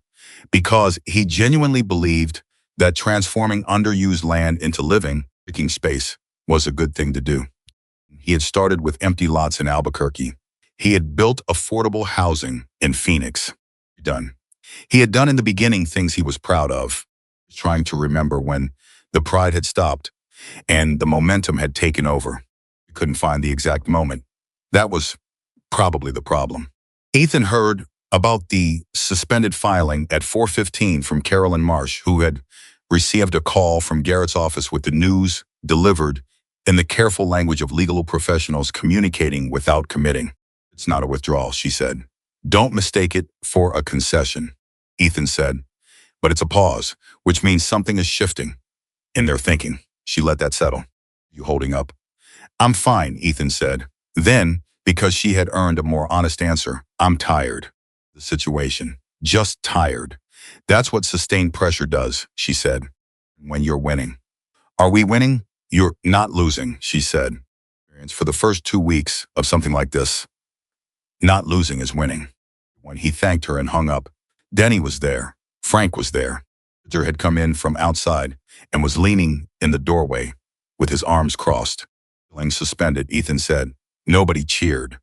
because he genuinely believed that transforming underused land into living, making space, was a good thing to do. He had started with empty lots in Albuquerque. He had built affordable housing in Phoenix. He had done in the beginning things he was proud of, trying to remember when the pride had stopped and the momentum had taken over. He couldn't find the exact moment. That was probably the problem. Ethan heard about the suspended filing at 4:15 from Carolyn Marsh, who had received a call from Garrett's office with the news delivered in the careful language of legal professionals communicating without committing. It's not a withdrawal, she said. Don't mistake it for a concession, Ethan said. But it's a pause, which means something is shifting in their thinking. She let that settle. You holding up? I'm fine, Ethan said. Then, because she had earned a more honest answer, I'm tired. The situation. Just tired. That's what sustained pressure does, she said. When you're winning. Are we winning? You're not losing, she said. For the first 2 weeks of something like this, not losing is winning. When he thanked her and hung up, Denny was there. Frank was there. Victor had come in from outside and was leaning in the doorway with his arms crossed. Feeling suspended, Ethan said. Nobody cheered. It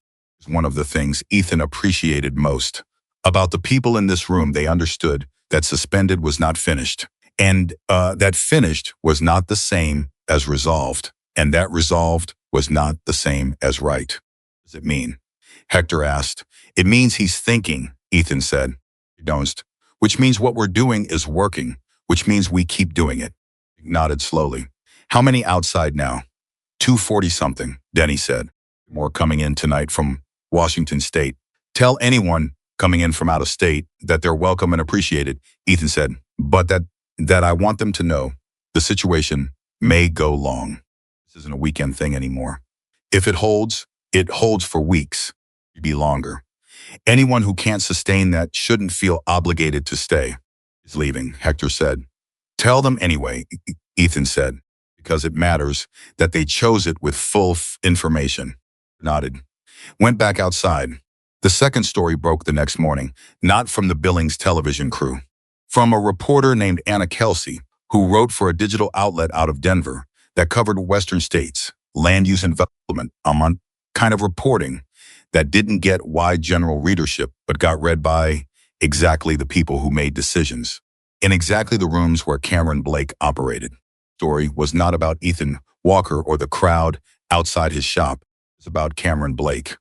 was one of the things Ethan appreciated most. About the people in this room, they understood that suspended was not finished. And that finished was not the same as resolved. And that resolved was not the same as right. What does it mean? Hector asked. It means he's thinking, Ethan said. You don't. Which means what we're doing is working, which means we keep doing it. He nodded slowly. How many outside now? 240-something, Denny said. More coming in tonight from Washington State. Tell anyone coming in from out of state that they're welcome and appreciated, Ethan said. But that I want them to know the situation may go long. This isn't a weekend thing anymore. If it holds for weeks, maybe longer. Anyone who can't sustain that shouldn't feel obligated to stay. He's leaving, Hector said. Tell them anyway, Ethan said, because it matters that they chose it with full information. Nodded. Went back outside. The second story broke the next morning, not from the Billings television crew. From a reporter named Anna Kelsey, who wrote for a digital outlet out of Denver that covered Western states, land use and development, kind of reporting that didn't get wide general readership, but got read by exactly the people who made decisions, in exactly the rooms where Cameron Blake operated. The story was not about Ethan Walker or the crowd outside his shop. It was about Cameron Blake.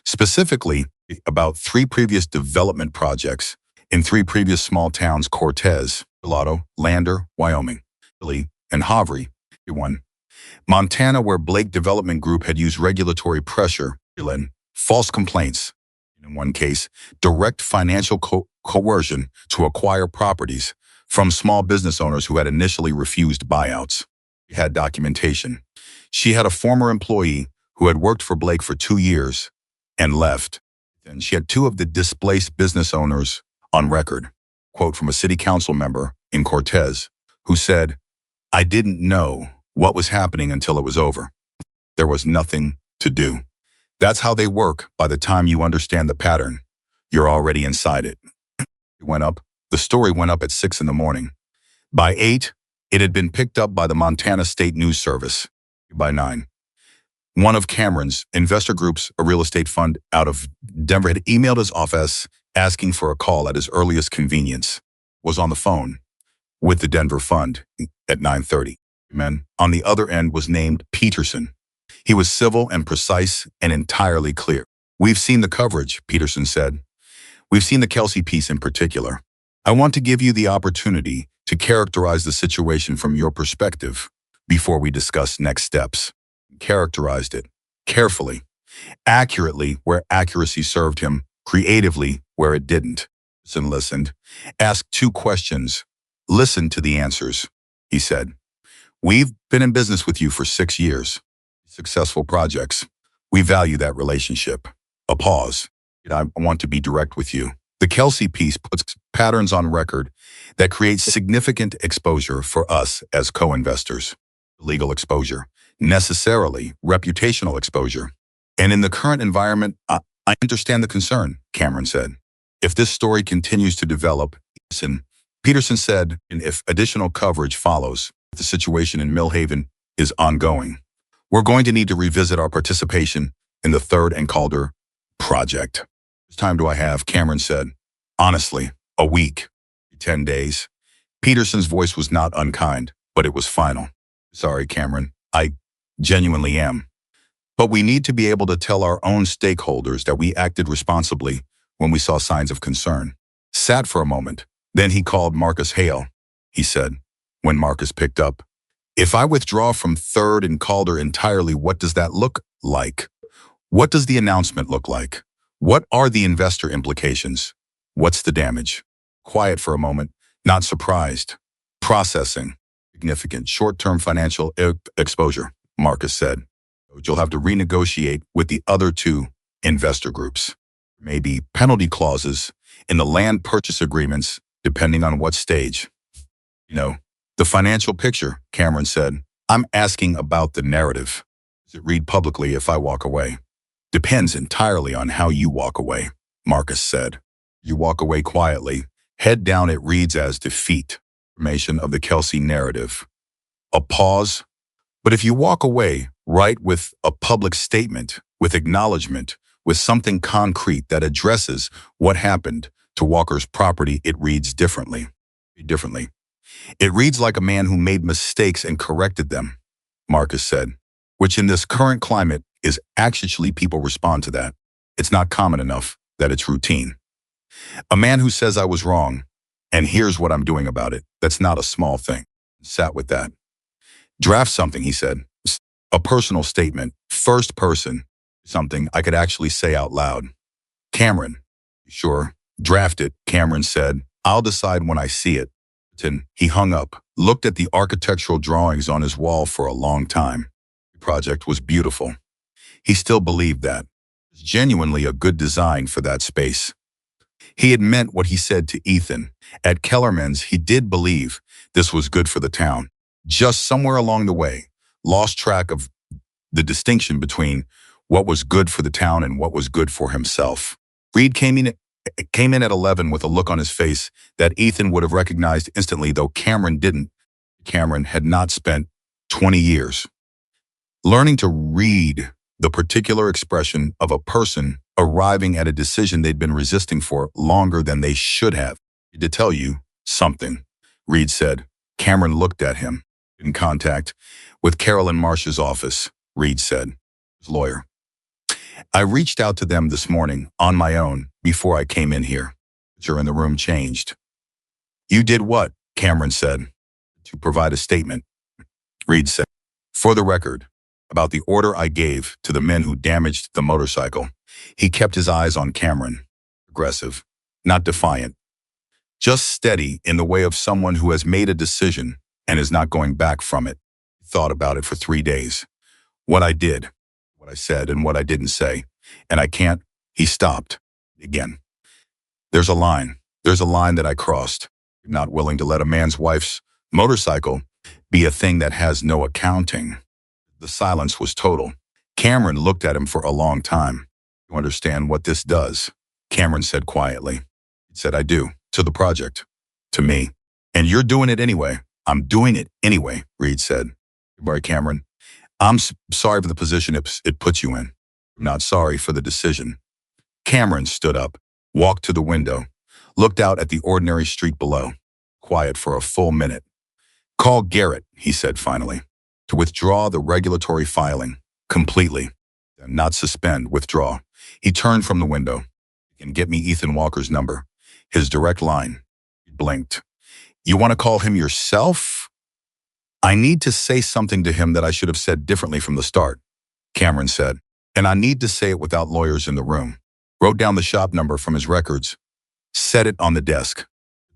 Specifically about 3 previous development projects in 3 previous small towns: Cortez, Gelato, Lander, Wyoming, Philly, and Havre, Montana, where Blake Development Group had used regulatory pressure, false complaints, in one case, direct financial coercion to acquire properties from small business owners who had initially refused buyouts. She had documentation. She had a former employee who had worked for Blake for 2 years and left. And she had 2 of the displaced business owners on record. Quote from a city council member in Cortez who said, I didn't know what was happening until it was over. There was nothing to do. That's how they work. By the time you understand the pattern, you're already inside it. The story went up at 6 in the morning. By 8, it had been picked up by the Montana State News Service. By 9, one of Cameron's investor groups, a real estate fund out of Denver, had emailed his office asking for a call at his earliest convenience. Was on the phone with the Denver fund at 9:30. On the other end was named Peterson. He was civil and precise and entirely clear. We've seen the coverage, Peterson said. We've seen the Kelsey piece in particular. I want to give you the opportunity to characterize the situation from your perspective before we discuss next steps. Characterized it carefully, accurately where accuracy served him, creatively where it didn't. Listened, asked 2 questions, listened to the answers. He said, we've been in business with you for 6 years. Successful projects. We value that relationship. A pause. I want to be direct with you. The Kelsey piece puts patterns on record that create significant exposure for us as co-investors. Legal exposure. Necessarily reputational exposure. And in the current environment, I understand the concern, Cameron said. If this story continues to develop, Peterson said, and if additional coverage follows, the situation in Millhaven is ongoing. We're going to need to revisit our participation in the Third and Calder project. How much time do I have? Cameron said. Honestly, a week, 10 days. Peterson's voice was not unkind, but it was final. Sorry, Cameron. I genuinely am. But we need to be able to tell our own stakeholders that we acted responsibly when we saw signs of concern. Sat for a moment. Then he called Marcus Hale. He said, when Marcus picked up, if I withdraw from Third and Calder entirely, what does that look like? What does the announcement look like? What are the investor implications? What's the damage? Quiet for a moment, not surprised. Processing. Significant short-term financial exposure, Marcus said. You'll have to renegotiate with the other two investor groups. Maybe penalty clauses in the land purchase agreements, depending on what stage. You know, the financial picture, Cameron said. I'm asking about the narrative. Does it read publicly if I walk away? Depends entirely on how you walk away, Marcus said. You walk away quietly. Head down, it reads as defeat. Formation of the Kelsey narrative. A pause. But if you walk away, write with a public statement, with acknowledgement, with something concrete that addresses what happened to Walker's property, it reads differently. It reads like a man who made mistakes and corrected them, Marcus said, which in this current climate is actually people respond to that. It's not common enough that it's routine. A man who says I was wrong, and here's what I'm doing about it. That's not a small thing. Sat with that. Draft something, he said. A personal statement, first person, something I could actually say out loud. Cameron, sure, draft it, Cameron said. I'll decide when I see it. He hung up, looked at the architectural drawings on his wall for a long time. The project was beautiful. He still believed that. It was genuinely a good design for that space. He had meant what he said to Ethan. At Kellerman's, he did believe this was good for the town. Just somewhere along the way, lost track of the distinction between what was good for the town and what was good for himself. Reed came in at 11 with a look on his face that Ethan would have recognized instantly, though Cameron didn't. Cameron had not spent 20 years learning to read the particular expression of a person arriving at a decision they'd been resisting for longer than they should have. To tell you something, Reed said. Cameron looked at him. In contact with Carolyn Marsh's office, Reed said. His lawyer. I reached out to them this morning on my own before I came in here. You're in the room changed. You did what? Cameron said. To provide a statement. Reed said. For the record, about the order I gave to the men who damaged the motorcycle. He kept his eyes on Cameron. Aggressive, not defiant. Just steady in the way of someone who has made a decision and is not going back from it. He thought about it for 3 days. What I did, what I said, and what I didn't say. And I can't. He stopped. Again. There's a line that I crossed. I'm not willing to let a man's wife's motorcycle be a thing that has no accounting. The silence was total. Cameron looked at him for a long time. You understand what this does? Cameron said quietly. He said, I do. To the project. To me. And you're doing it anyway. I'm doing it anyway, Reed said. Sorry, Cameron. I'm sorry for the position it puts you in. I'm not sorry for the decision. Cameron stood up, walked to the window, looked out at the ordinary street below. Quiet for a full minute. Call Garrett, he said finally, to withdraw the regulatory filing completely. Not suspend, withdraw. He turned from the window. And get me Ethan Walker's number. His direct line. He blinked. You want to call him yourself? I need to say something to him that I should have said differently from the start, Cameron said. And I need to say it without lawyers in the room. Wrote down the shop number from his records. Set it on the desk.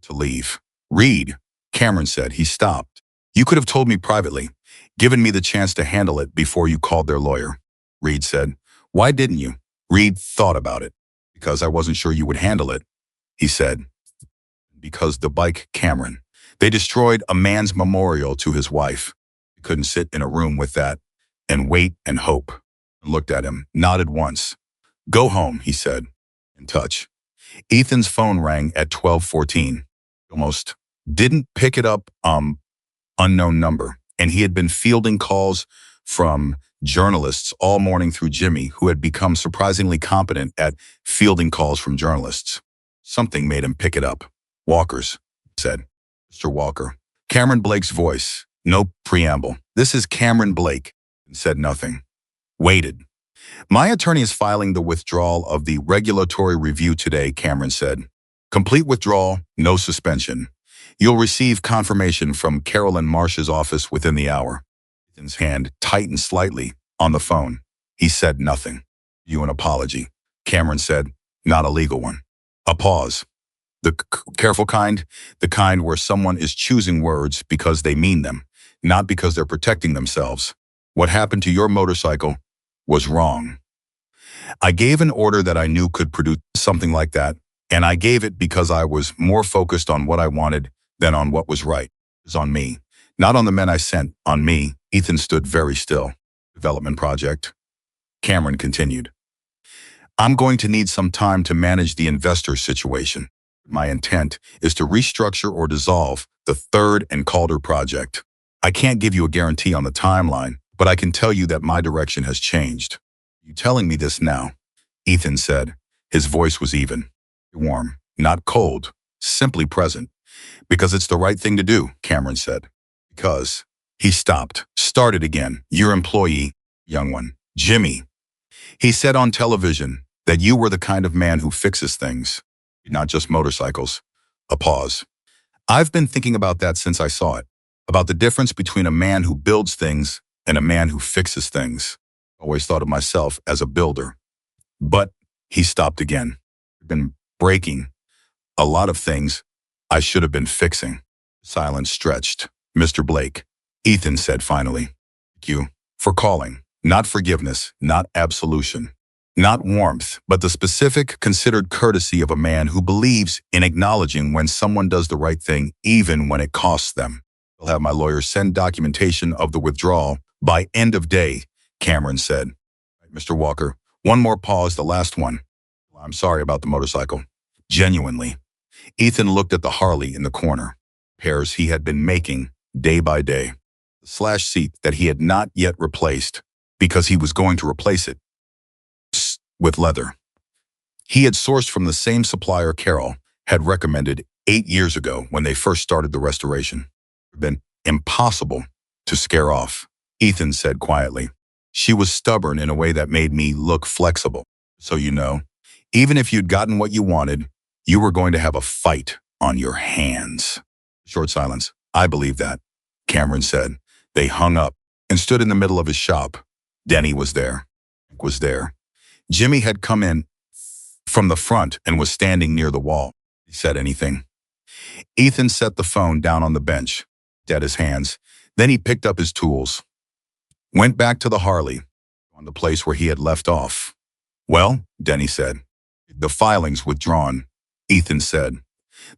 To leave. Reed, Cameron said. He stopped. You could have told me privately, given me the chance to handle it before you called their lawyer. Reed said. Why didn't you? Reed thought about it. Because I wasn't sure you would handle it, he said. Because the bike, Cameron. They destroyed a man's memorial to his wife. He couldn't sit in a room with that and wait and hope. Looked at him, nodded once. Go home, he said. In touch. Ethan's phone rang at 12:14. Almost didn't pick it up, unknown number. And he had been fielding calls from journalists all morning through Jimmy, who had become surprisingly competent at fielding calls from journalists. Something made him pick it up. Walker's, said. Mr. Walker. Cameron Blake's voice. No preamble. This is Cameron Blake. Said nothing. Waited. My attorney is filing the withdrawal of the regulatory review today, Cameron said. Complete withdrawal, no suspension. You'll receive confirmation from Carolyn Marsh's office within the hour. Ethan's hand tightened slightly on the phone. He said nothing. You an apology, Cameron said. Not a legal one. A pause. The careful kind, the kind where someone is choosing words because they mean them, not because they're protecting themselves. What happened to your motorcycle was wrong. I gave an order that I knew could produce something like that, and I gave it because I was more focused on what I wanted than on what was right. It was on me, not on the men I sent, on me. Ethan stood very still. Development project. Cameron continued. I'm going to need some time to manage the investor situation. My intent is to restructure or dissolve the third and Calder project. I can't give you a guarantee on the timeline, but I can tell you that my direction has changed. You telling me this now? Ethan said. His voice was even. Warm, not cold, simply present. Because it's the right thing to do, Cameron said. Because. He stopped, started again. Your employee, young one, Jimmy. He said on television that you were the kind of man who fixes things, not just motorcycles. A pause. I've been thinking about that since I saw it, about the difference between a man who builds things and a man who fixes things. I always thought of myself as a builder. But he stopped again. I've been breaking a lot of things I should have been fixing. Silence stretched. Mr. Blake, Ethan said finally. Thank you for calling. Not forgiveness, not absolution. Not warmth, but the specific, considered courtesy of a man who believes in acknowledging when someone does the right thing, even when it costs them. I'll have my lawyer send documentation of the withdrawal by end of day, Cameron said. Mr. Walker, one more pause, the last one. I'm sorry about the motorcycle. Genuinely. Ethan looked at the Harley in the corner. Pairs he had been making day by day. The slash seat that he had not yet replaced because he was going to replace it with leather. He had sourced from the same supplier Carol had recommended 8 years ago when they first started the restoration. It had been impossible to scare off, Ethan said quietly. She was stubborn in a way that made me look flexible. So you know, even if you'd gotten what you wanted, you were going to have a fight on your hands. Short silence. I believe that, Cameron said. They hung up and stood in the middle of his shop. Denny was there. Was there. Jimmy had come in from the front and was standing near the wall. He said anything. Ethan set the phone down on the bench, at his hands. Then he picked up his tools. Went back to the Harley, on the place where he had left off. Well, Denny said. The filings withdrawn, Ethan said.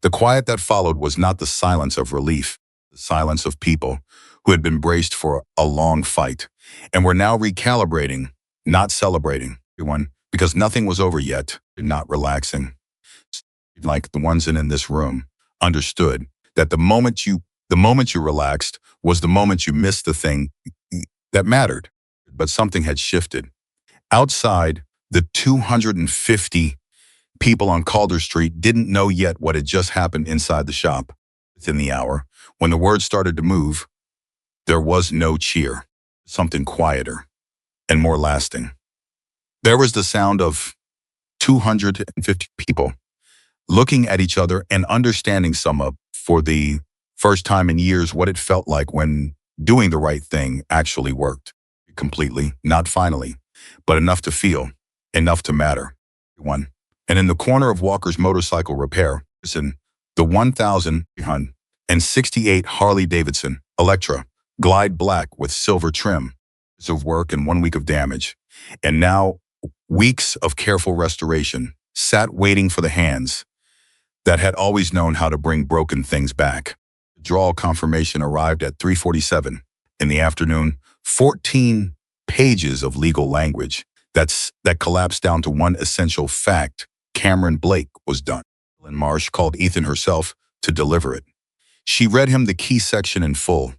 The quiet that followed was not the silence of relief, the silence of people who had been braced for a long fight and were now recalibrating, not celebrating. Everyone, because nothing was over yet, not relaxing. Like the ones in this room, understood that the moment you relaxed was the moment you missed the thing that mattered. But something had shifted. Outside, the 250 people on Calder Street didn't know yet what had just happened inside the shop. Within the hour, when the word started to move, there was no cheer, something quieter and more lasting. There was the sound of 250 people looking at each other and understanding for the first time in years what it felt like when doing the right thing actually worked. Completely, not finally, but enough to feel, enough to matter. One. And in the corner of Walker's motorcycle repair, the 1068 Harley Davidson Electra, glide black with silver trim, of work and 1 week of damage. And now weeks of careful restoration, sat waiting for the hands that had always known how to bring broken things back. Withdrawal confirmation arrived at 3:47 in the afternoon. 14 pages of legal language that collapsed down to one essential fact. Cameron Blake was done. Lynn Marsh called Ethan herself to deliver it. She read him the key section in full.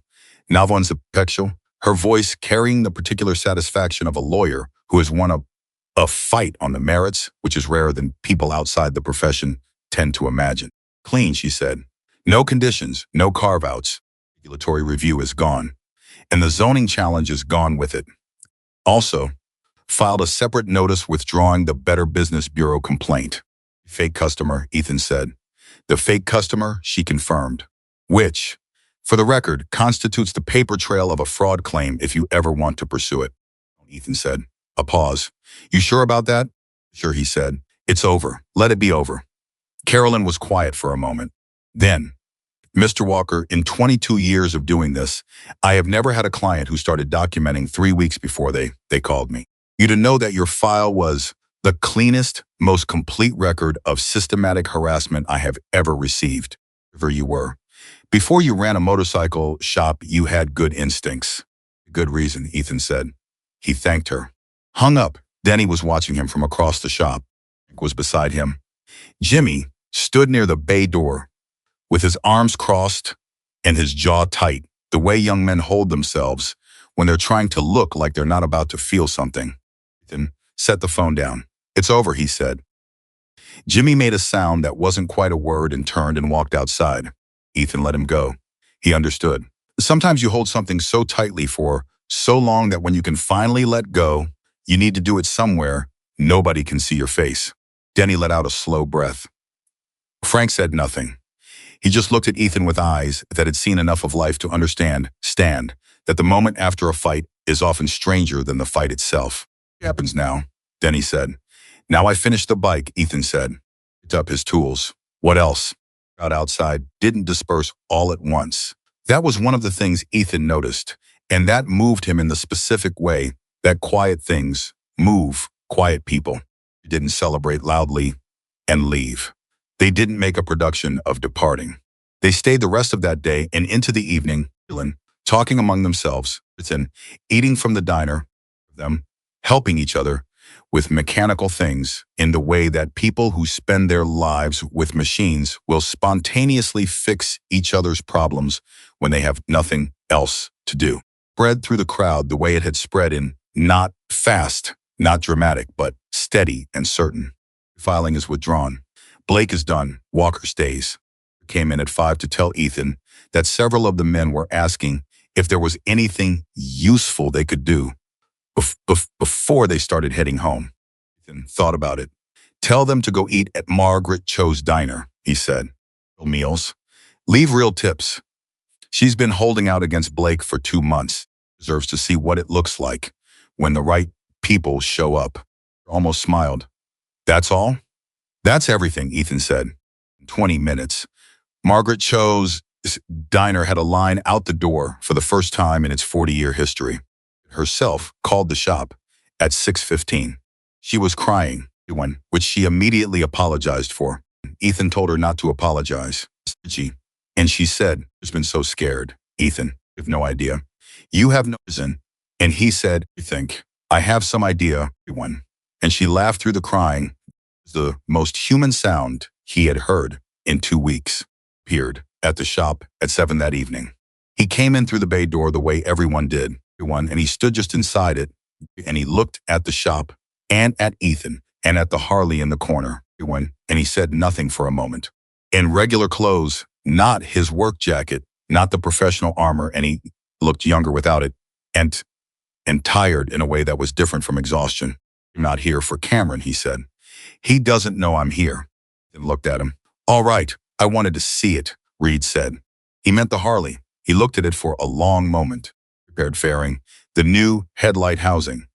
Navon's petulant, her voice carrying the particular satisfaction of a lawyer who has won a fight on the merits, which is rarer than people outside the profession tend to imagine. Clean, she said. No conditions, no carve-outs. Regulatory review is gone, and the zoning challenge is gone with it. Also, filed a separate notice withdrawing the Better Business Bureau complaint. Fake customer, Ethan said. The fake customer, she confirmed. Which, for the record, constitutes the paper trail of a fraud claim if you ever want to pursue it. Ethan said. A pause. You sure about that? Sure, he said. It's over. Let it be over. Carolyn was quiet for a moment. Then, Mr. Walker, in 22 years of doing this, I have never had a client who started documenting 3 weeks before they called me. You to know that your file was the cleanest, most complete record of systematic harassment I have ever received. Whoever you were. Before you ran a motorcycle shop, you had good instincts. Good reason, Ethan said. He thanked her. Hung up. Denny was watching him from across the shop. Frank was beside him. Jimmy stood near the bay door, with his arms crossed and his jaw tight, the way young men hold themselves when they're trying to look like they're not about to feel something. Ethan set the phone down. It's over, he said. Jimmy made a sound that wasn't quite a word and turned and walked outside. Ethan let him go. He understood. Sometimes you hold something so tightly for so long that when you can finally let go, you need to do it somewhere nobody can see your face. Denny let out a slow breath. Frank said nothing. He just looked at Ethan with eyes that had seen enough of life to understand, that the moment after a fight is often stranger than the fight itself. It happens now, Denny said. Now I finished the bike, Ethan said. Picked up his tools. What else? The crowd outside didn't disperse all at once. That was one of the things Ethan noticed, and that moved him in the specific way that quiet things move quiet people. They didn't celebrate loudly and leave. They didn't make a production of departing. They stayed the rest of that day and into the evening, talking among themselves, eating from the diner, them helping each other with mechanical things in the way that people who spend their lives with machines will spontaneously fix each other's problems when they have nothing else to do. Spread through the crowd the way it had spread in not fast, not dramatic, but steady and certain. Filing is withdrawn. Blake is done. Walker stays. Came in at 5 to tell Ethan that several of the men were asking if there was anything useful they could do before they started heading home. Ethan thought about it. Tell them to go eat at Margaret Cho's diner, he said. Meals. Leave real tips. She's been holding out against Blake for 2 months. Deserves to see what it looks like when the right people show up. Almost smiled. That's all? That's everything, Ethan said. In 20 minutes, Margaret Cho's diner had a line out the door for the first time in its 40-year history. Herself called the shop at 6:15. She was crying, which she immediately apologized for. Ethan told her not to apologize. And she said, "She's been so scared." Ethan, "You have no idea. You have no reason." And he said, "You think, I have some idea." And she laughed through the crying. The most human sound he had heard in 2 weeks. Appeared at the shop at 7 that evening. He came in through the bay door the way everyone did. And he stood just inside it, and he looked at the shop and at Ethan and at the Harley in the corner. And he said nothing for a moment. In regular clothes, not his work jacket, not the professional armor, and he looked younger without it, and tired in a way that was different from exhaustion. "I'm not here for Cameron," he said. "He doesn't know I'm here." And looked at him. "All right, I wanted to see it," Reed said. He meant the Harley. He looked at it for a long moment. Prepared fairing, the new headlight housing,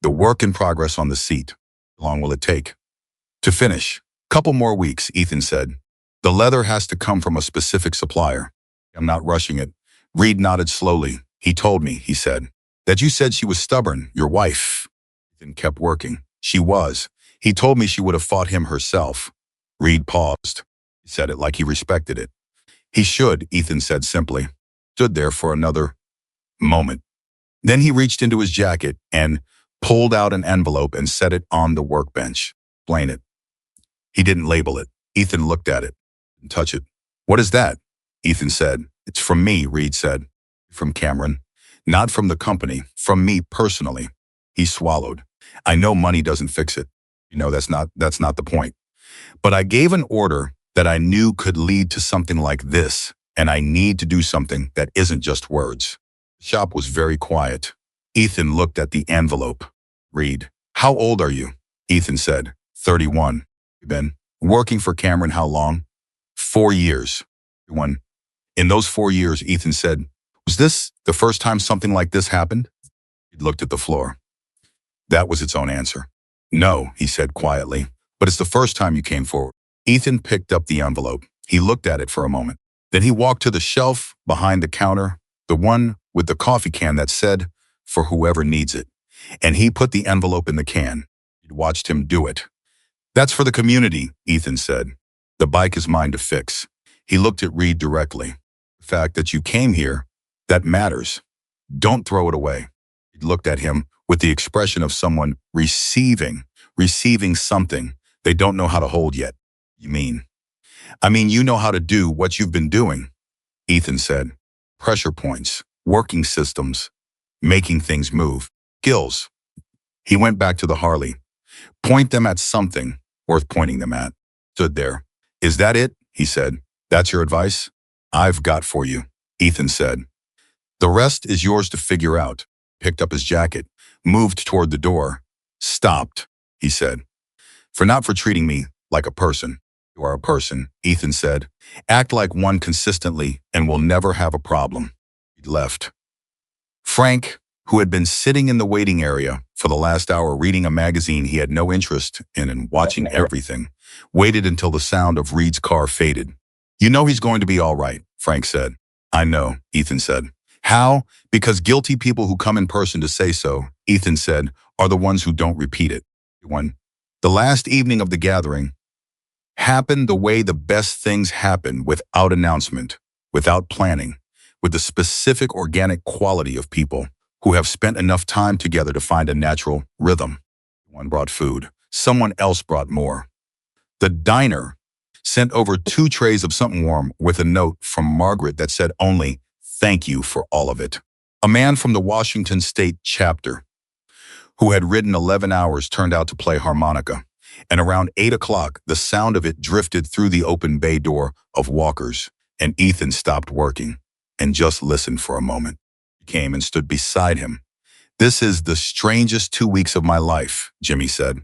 the work in progress on the seat. How long will it take? To finish. Couple more weeks, Ethan said. The leather has to come from a specific supplier. I'm not rushing it. Reed nodded slowly. He told me, he said, that you said she was stubborn, your wife. Ethan kept working. She was. He told me she would have fought him herself. Reed paused. He said it like he respected it. He should, Ethan said simply. Stood there for another moment. Then he reached into his jacket and pulled out an envelope and set it on the workbench. Explain it. He didn't label it. Ethan looked at it. Didn't touch it. What is that? Ethan said. It's from me, Reed said. From Cameron. Not from the company. From me personally. He swallowed. I know money doesn't fix it. You know, that's not the point. But I gave an order that I knew could lead to something like this, and I need to do something that isn't just words. The shop was very quiet. Ethan looked at the envelope. Reed, how old are you? Ethan said, 31. You've been working for Cameron how long? 4 years. In those 4 years, Ethan said, was this the first time something like this happened? He looked at the floor. That was its own answer. No, he said quietly, but it's the first time you came forward. Ethan picked up the envelope. He looked at it for a moment. Then he walked to the shelf behind the counter, the one with the coffee can that said, "For whoever needs it." And he put the envelope in the can. He watched him do it. "That's for the community," Ethan said. "The bike is mine to fix." He looked at Reed directly. "The fact that you came here, that matters. Don't throw it away." He looked at him with the expression of someone receiving something they don't know how to hold yet. "You mean?" "I mean, you know how to do what you've been doing," Ethan said. "Pressure points, working systems, making things move. Skills." He went back to the Harley. "Point them at something worth pointing them at." Stood there. "Is that it?" he said. "That's your advice?" "I've got for you," Ethan said. "The rest is yours to figure out." Picked up his jacket, moved toward the door. "Stopped," he said. Not for treating me like a person." "You are a person," Ethan said. "Act like one consistently and we'll never have a problem." He left. Frank, who had been sitting in the waiting area for the last hour reading a magazine he had no interest in and watching everything, waited until the sound of Reed's car faded. "You know he's going to be all right," Frank said. "I know," Ethan said. "How? Because guilty people who come in person to say so," Ethan said, "are the ones who don't repeat it." When the last evening of the gathering happened the way the best things happen, without announcement, without planning, with the specific organic quality of people who have spent enough time together to find a natural rhythm. One brought food. Someone else brought more. The diner sent over 2 trays of something warm with a note from Margaret that said only, "Thank you for all of it." A man from the Washington State chapter who had ridden 11 hours turned out to play harmonica, and around 8 o'clock the sound of it drifted through the open bay door of Walker's, and Ethan stopped working and just listened for a moment. He came and stood beside him. "This is the strangest 2 weeks of my life," Jimmy said.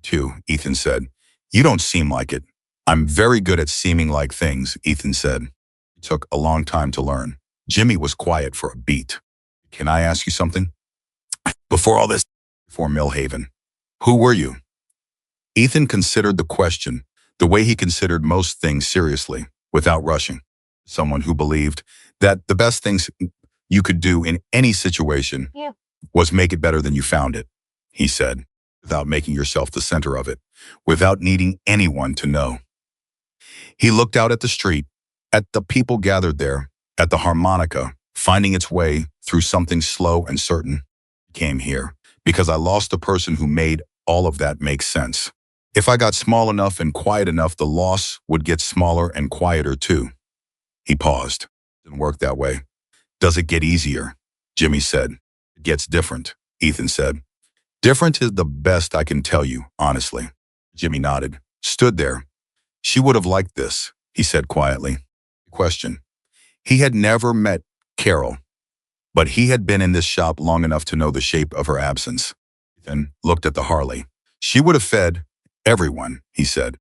"Too," Ethan said. "You don't seem like it." "I'm very good at seeming like things," Ethan said. It took a long time to learn. Jimmy was quiet for a beat. "Can I ask you something?" Before Millhaven. "Who were you?" Ethan considered the question the way he considered most things, seriously, without rushing. "Someone who believed that the best things you could do in any situation was make it better than you found it," he said, "without making yourself the center of it, without needing anyone to know." He looked out at the street, at the people gathered there, at the harmonica, finding its way through something slow and certain. "Came here because I lost the person who made all of that make sense. If I got small enough and quiet enough, the loss would get smaller and quieter too." He paused. "It didn't work that way." "Does it get easier?" Jimmy said. "It gets different," Ethan said. "Different is the best I can tell you, honestly." Jimmy nodded, stood there. "She would have liked this," he said quietly. Question. He had never met Carol, but he had been in this shop long enough to know the shape of her absence. Ethan looked at the Harley. "She would have fed everyone," he said.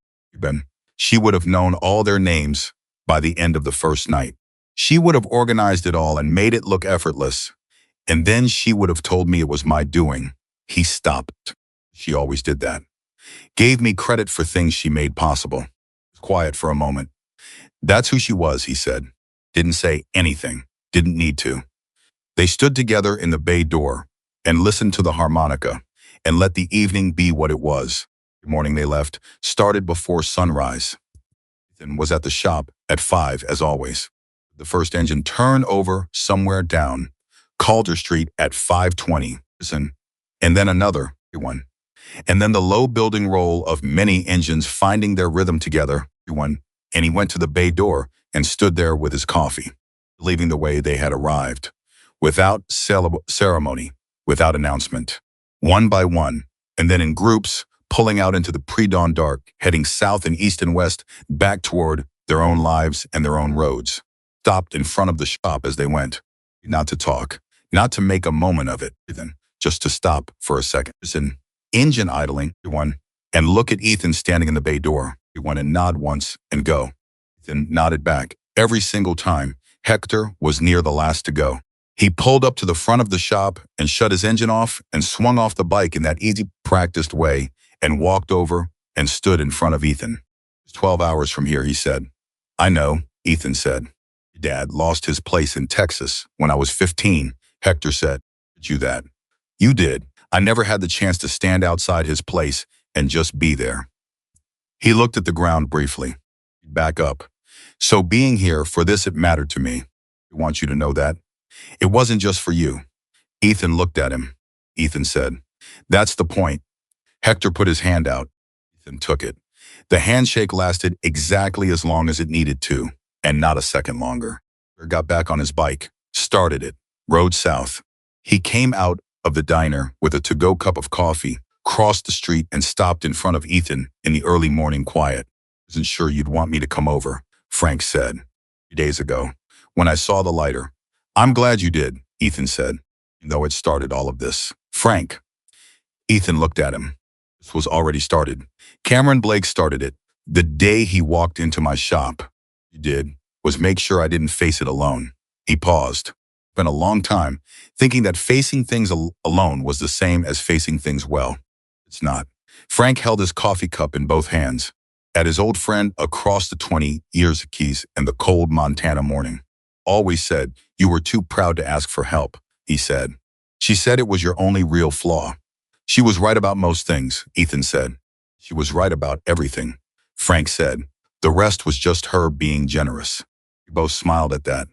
"She would have known all their names by the end of the first night. She would have organized it all and made it look effortless. And then she would have told me it was my doing." He stopped. "She always did that. Gave me credit for things she made possible." Quiet for a moment. "That's who she was," he said. Didn't say anything. Didn't need to. They stood together in the bay door and listened to the harmonica and let the evening be what it was. The morning they left started before sunrise. Ethan was at the shop at 5 as always. The first engine turned over somewhere down Calder Street at 5:20, and then another one. And then the low building roll of many engines finding their rhythm together, and he went to the bay door and stood there with his coffee, leaving the way they had arrived, without ceremony, without announcement, one by one, and then in groups, pulling out into the pre-dawn dark, heading south and east and west, back toward their own lives and their own roads. Stopped in front of the shop as they went, not to talk, not to make a moment of it, just to stop for a second. An engine idling, and look at Ethan standing in the bay door, and nod once and go. Ethan nodded back. Every single time, Hector was near the last to go. He pulled up to the front of the shop and shut his engine off and swung off the bike in that easy, practiced way and walked over and stood in front of Ethan. It's 12 hours from here, he said. I know, Ethan said. Dad lost his place in Texas when I was 15, Hector said. Did you that? You did. I never had the chance to stand outside his place and just be there. He looked at the ground briefly. Back up. So being here for this, it mattered to me. I want you to know that. It wasn't just for you. Ethan looked at him. Ethan said, that's the point. Hector put his hand out. Ethan took it. The handshake lasted exactly as long as it needed to, and not a second longer. He got back on his bike, started it, rode south. He came out of the diner with a to-go cup of coffee, crossed the street and stopped in front of Ethan in the early morning quiet. Isn't sure you'd want me to come over, Frank said. 3 days ago, when I saw the lighter. I'm glad you did, Ethan said, though it started all of this. Frank. Ethan looked at him. This was already started. Cameron Blake started it. The day he walked into my shop. You did, was make sure I didn't face it alone. He paused. Been a long time, thinking that facing things alone was the same as facing things well. It's not. Frank held his coffee cup in both hands. At his old friend across the 20 years of keys in the cold Montana morning. Always said, you were too proud to ask for help, he said. She said it was your only real flaw. She was right about most things, Ethan said. She was right about everything, Frank said. The rest was just her being generous. We both smiled at that.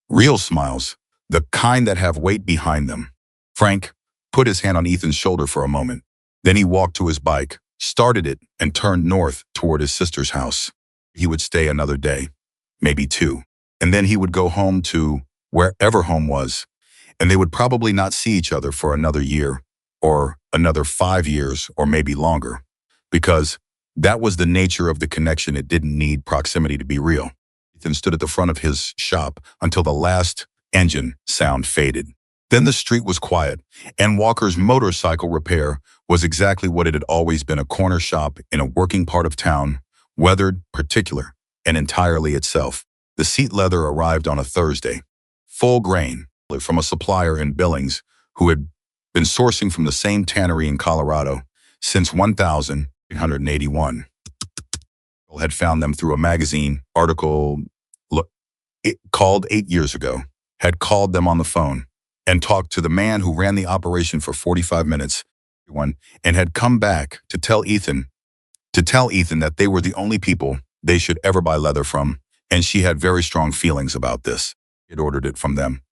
Real smiles, the kind that have weight behind them. Frank put his hand on Ethan's shoulder for a moment. Then he walked to his bike, started it, and turned north toward his sister's house. He would stay another day, maybe 2. And then he would go home to wherever home was, and they would probably not see each other for another year, or another 5 years, or maybe longer, because that was the nature of the connection. It didn't need proximity to be real. Ethan stood at the front of his shop until the last engine sound faded. Then the street was quiet, and Walker's motorcycle repair was exactly what it had always been, a corner shop in a working part of town, weathered, particular, and entirely itself. The seat leather arrived on a Thursday, full grain, from a supplier in Billings who had been sourcing from the same tannery in Colorado since 1881. Had found them through a magazine article called 8 years ago, had called them on the phone and talked to the man who ran the operation for 45 minutes, and had come back to tell Ethan that they were the only people they should ever buy leather from, and she had very strong feelings about this. He had ordered it from them.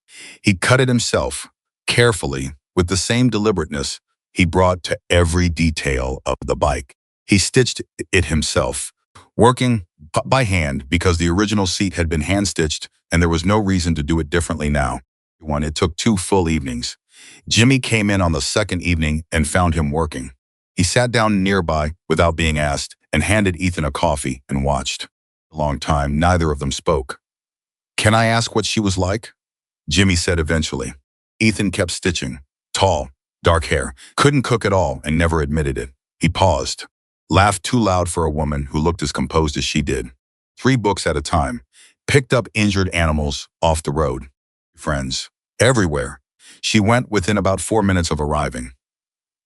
He cut it himself, carefully, with the same deliberateness he brought to every detail of the bike. He stitched it himself, working by hand because the original seat had been hand-stitched and there was no reason to do it differently now. It took 2 full evenings. Jimmy came in on the second evening and found him working. He sat down nearby without being asked and handed Ethan a coffee and watched. A long time, neither of them spoke. Can I ask what she was like? Jimmy said eventually. Ethan kept stitching. Tall, dark hair, couldn't cook at all and never admitted it. He paused, laughed too loud for a woman who looked as composed as she did. 3 books at a time, picked up injured animals off the road. Friends, everywhere. She went within about 4 minutes of arriving.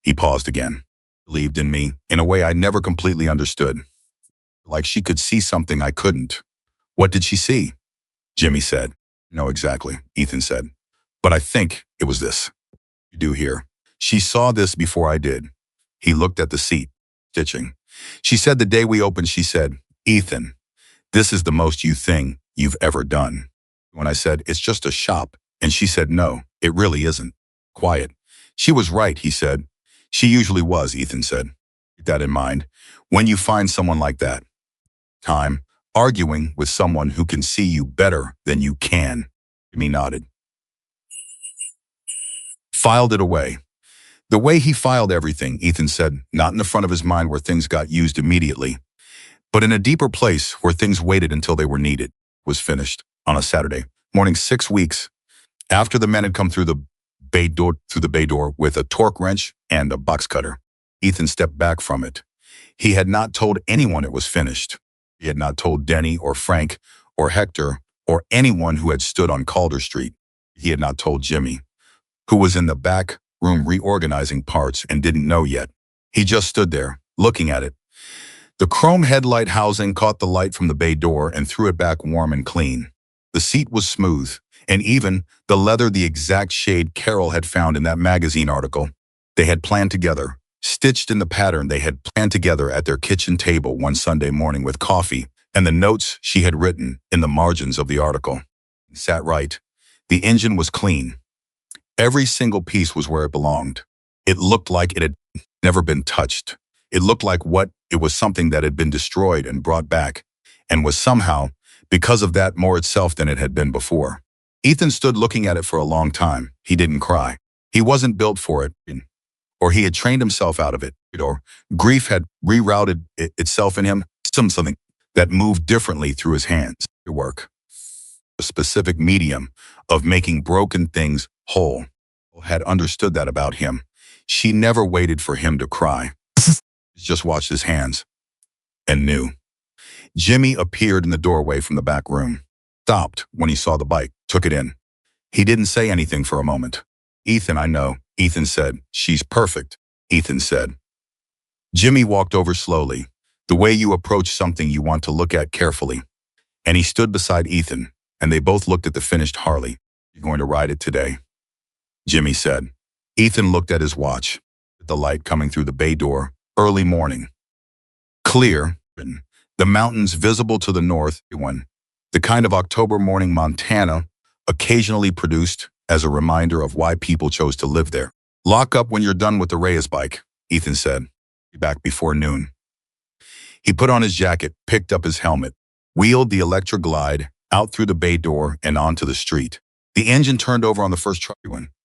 He paused again. Believed in me in a way I never completely understood. Like she could see something I couldn't. What did she see? Jimmy said. No, exactly, Ethan said. But I think it was this. You do here. She saw this before I did. He looked at the seat, stitching. She said the day we opened, she said, Ethan, this is the most you thing you've ever done. When I said, it's just a shop, and she said, no, it really isn't. Quiet. She was right, he said. She usually was, Ethan said. Keep that in mind. When you find someone like that, time, arguing with someone who can see you better than you can. Jimmy nodded. Filed it away. The way he filed everything, Ethan said, not in the front of his mind where things got used immediately, but in a deeper place where things waited until they were needed, was finished on a Saturday morning 6 weeks after the men had come through the bay door with a torque wrench and a box cutter. Ethan stepped back from it. He had not told anyone it was finished. He had not told Denny or Frank or Hector or anyone who had stood on Calder Street. He had not told Jimmy, who was in the back room reorganizing parts and didn't know yet. He just stood there, looking at it, The chrome headlight housing caught the light from the bay door and threw it back warm and clean. The seat was smooth, and even the leather the exact shade Carol had found in that magazine article. They had planned together, stitched in the pattern they had planned together at their kitchen table one Sunday morning with coffee and the notes she had written in the margins of the article. Sat right. The engine was clean. Every single piece was where it belonged. It looked like it had never been touched. It looked like it was something that had been destroyed and brought back, and was somehow, because of that, more itself than it had been before. Ethan stood looking at it for a long time. He didn't cry. He wasn't built for it, or he had trained himself out of it, or grief had rerouted itself in him, something that moved differently through his hands. Work. A specific medium of making broken things whole. Had understood that about him. She never waited for him to cry. Just watched his hands and knew. Jimmy appeared in the doorway from the back room. Stopped when he saw the bike, took it in. He didn't say anything for a moment. Ethan, I know, Ethan said. She's perfect, Ethan said. Jimmy walked over slowly, the way you approach something you want to look at carefully. And he stood beside Ethan, and they both looked at the finished Harley. You're going to ride it today, Jimmy said. Ethan looked at his watch, the light coming through the bay door, early morning. Clear, the mountains visible to the north, the kind of October morning Montana occasionally produced as a reminder of why people chose to live there. Lock up when you're done with the Reyes bike, Ethan said. Be back before noon. He put on his jacket, picked up his helmet, wheeled the Electra Glide out through the bay door and onto the street. The engine turned over on the first try,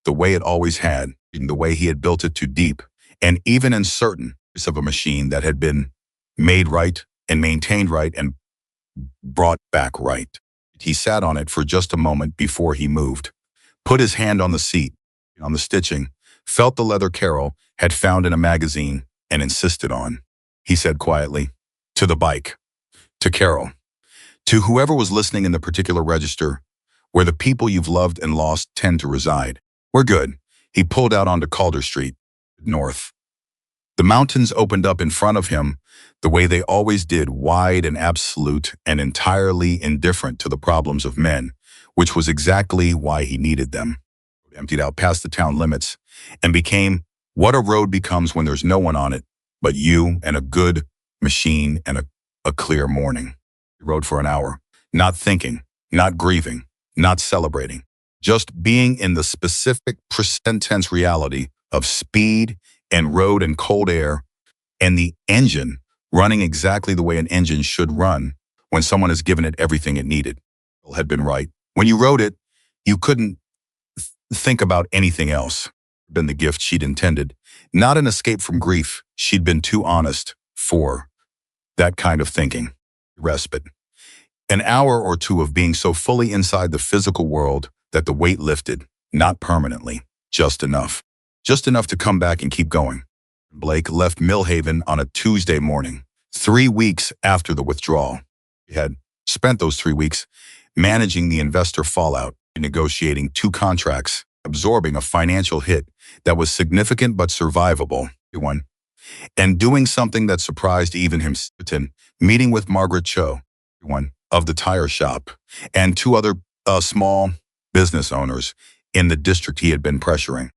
the way it always had, the way he had built it too deep, and even uncertain of a machine that had been made right and maintained right and brought back right. He sat on it for just a moment before he moved, put his hand on the seat, on the stitching, felt the leather Carol had found in a magazine and insisted on. He said quietly, to the bike, to Carol, to whoever was listening in the particular register where the people you've loved and lost tend to reside. We're good. He pulled out onto Calder Street, north. The mountains opened up in front of him the way they always did, wide and absolute and entirely indifferent to the problems of men, which was exactly why he needed them. Emptied out past the town limits and became what a road becomes when there's no one on it but you and a good machine and a clear morning. He rode for an hour, not thinking, not grieving, not celebrating, just being in the specific present tense reality of speed and road and cold air and the engine running exactly the way an engine should run when someone has given it everything it needed. It had been right. When you wrote it, you couldn't think about anything else. Been the gift she'd intended, not an escape from grief. She'd been too honest for that kind of thinking. Respite. An hour or two of being so fully inside the physical world that the weight lifted, not permanently, just enough. Just enough to come back and keep going. Blake left Millhaven on a Tuesday morning, 3 weeks after the withdrawal. He had spent those 3 weeks managing the investor fallout, negotiating 2 contracts, absorbing a financial hit that was significant but survivable, and doing something that surprised even him, meeting with Margaret Cho, of the tire shop, and 2 other small business owners in the district he had been pressuring.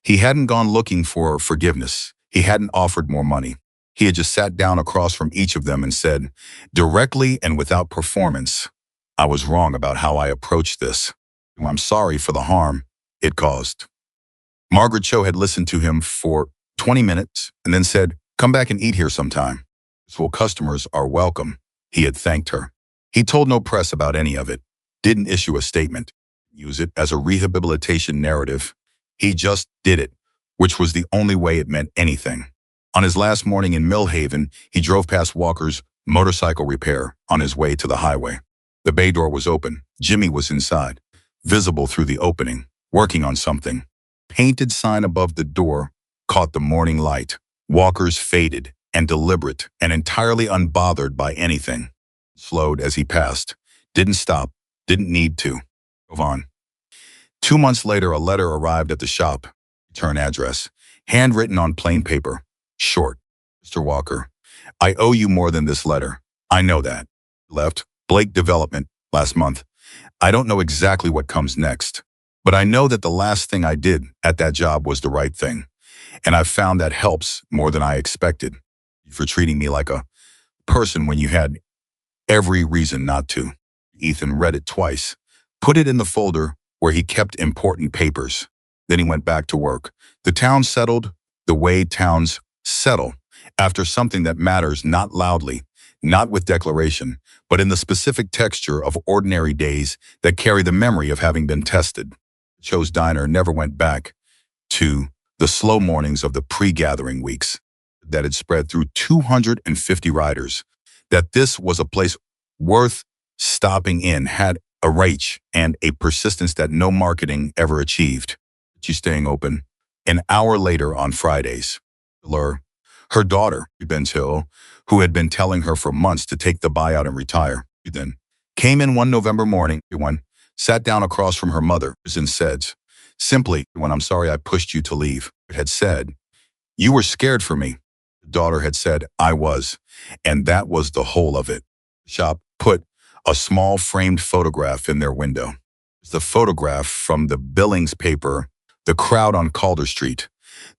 He hadn't gone looking for forgiveness. He hadn't offered more money. He had just sat down across from each of them and said, directly and without performance, I was wrong about how I approached this. I'm sorry for the harm it caused. Margaret Cho had listened to him for 20 minutes and then said, come back and eat here sometime. Well, customers are welcome. He had thanked her. He told no press about any of it, didn't issue a statement, use it as a rehabilitation narrative. He just did it, which was the only way it meant anything. On his last morning in Millhaven, he drove past Walker's motorcycle repair on his way to the highway. The bay door was open. Jimmy was inside, visible through the opening, working on something. Painted sign above the door caught the morning light. Walker's faded and deliberate and entirely unbothered by anything. Slowed as he passed. Didn't stop. Didn't need to. Drove on. 2 months later, a letter arrived at the shop. Return address. Handwritten on plain paper. Short. Mr. Walker, I owe you more than this letter. I know that. Left Blake Development last month. I don't know exactly what comes next, but I know that the last thing I did at that job was the right thing. And I've found that helps more than I expected. For treating me like a person when you had every reason not to. Ethan read it twice, put it in the folder where he kept important papers. Then he went back to work. The town settled the way towns settle, after something that matters not loudly, not with declaration, but in the specific texture of ordinary days that carry the memory of having been tested. Cho's Diner never went back to the slow mornings of the pre-gathering weeks that had spread through 250 riders. That this was a place worth stopping in had a reach and a persistence that no marketing ever achieved. She's staying open. An hour later on Fridays, her daughter, Ben Hill, who had been telling her for months to take the buyout and retire, then came in one November morning, sat down across from her mother, and said, simply, when I'm sorry I pushed you to leave, had said, you were scared for me. The daughter had said, I was, and that was the whole of it. The shop put a small framed photograph in their window. The photograph from the Billings paper, the crowd on Calder Street,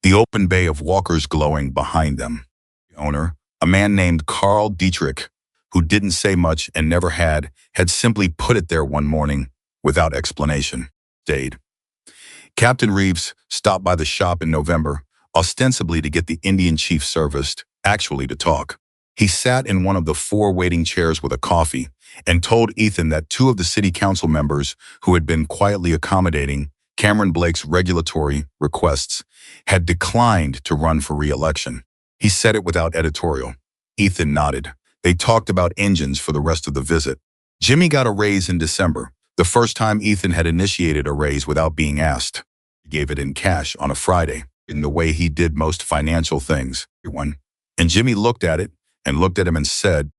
the open bay of walkers glowing behind them. The owner, a man named Carl Dietrich, who didn't say much and never had simply put it there one morning without explanation. Stayed. Captain Reeves stopped by the shop in November, ostensibly to get the Indian chief serviced, actually to talk. He sat in one of the 4 waiting chairs with a coffee and told Ethan that 2 of the city council members who had been quietly accommodating Cameron Blake's regulatory requests had declined to run for re-election. He said it without editorial. Ethan nodded. They talked about engines for the rest of the visit. Jimmy got a raise in December, the first time Ethan had initiated a raise without being asked. He gave it in cash on a Friday, in the way he did most financial things. And Jimmy looked at it and looked at him and said,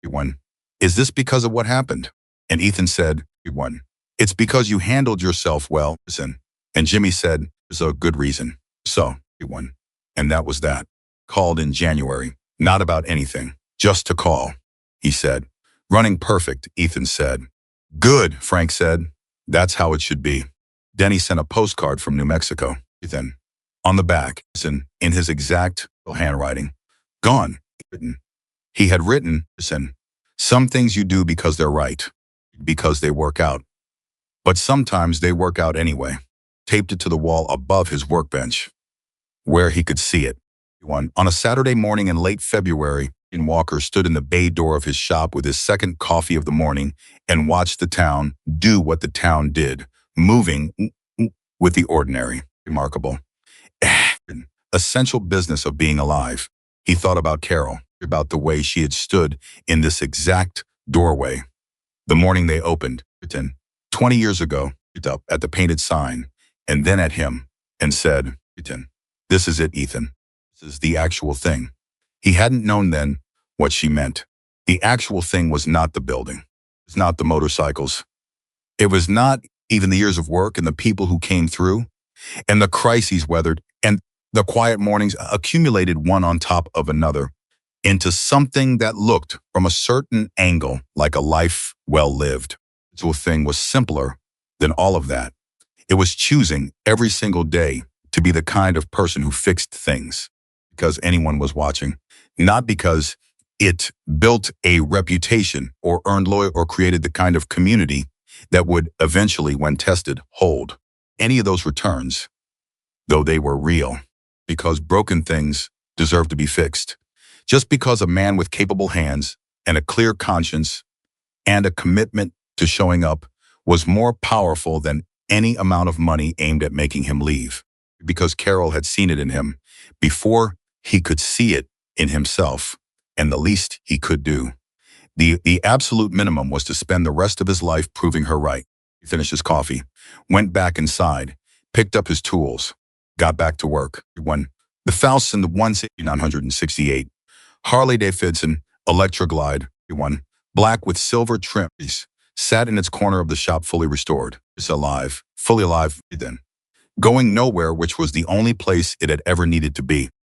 is this because of what happened? And Ethan said, it's because you handled yourself well. And Jimmy said, there's a good reason. So, and that was that. Called in January, not about anything, just to call, he said. Running perfect, Ethan said. Good, Frank said. That's how it should be. Denny sent a postcard from New Mexico. Ethan, on the back, in his exact handwriting. Gone. He had written, some things you do because they're right, because they work out. But sometimes they work out anyway. Taped it to the wall above his workbench, where he could see it. On a Saturday morning in late February, Walker stood in the bay door of his shop with his second coffee of the morning and watched the town do what the town did, moving with the ordinary. Remarkable. Essential business of being alive. He thought about Carol, about the way she had stood in this exact doorway. The morning they opened, 20 years ago, up at the painted sign, and then at him, and said, this is it, Ethan. This is the actual thing. He hadn't known then what she meant. The actual thing was not the building. It was not the motorcycles. It was not even the years of work and the people who came through, and the crises weathered, and the quiet mornings accumulated one on top of another into something that looked from a certain angle like a life well lived. The actual thing was simpler than all of that. It was choosing every single day to be the kind of person who fixed things because anyone was watching, not because it built a reputation or earned loyalty or created the kind of community that would eventually, when tested, hold any of those returns, though they were real, because broken things deserve to be fixed. Just because a man with capable hands and a clear conscience and a commitment to showing up was more powerful than any amount of money aimed at making him leave. Because Carol had seen it in him before he could see it in himself, and the least he could do. The absolute minimum was to spend the rest of his life proving her right. He finished his coffee, went back inside, picked up his tools, got back to work. When the Faust and the 1968 Harley Davidson Electra Glide, black with silver trims, sat in its corner of the shop fully restored. It's alive, fully alive then. Going nowhere, which was the only place it had ever needed to be.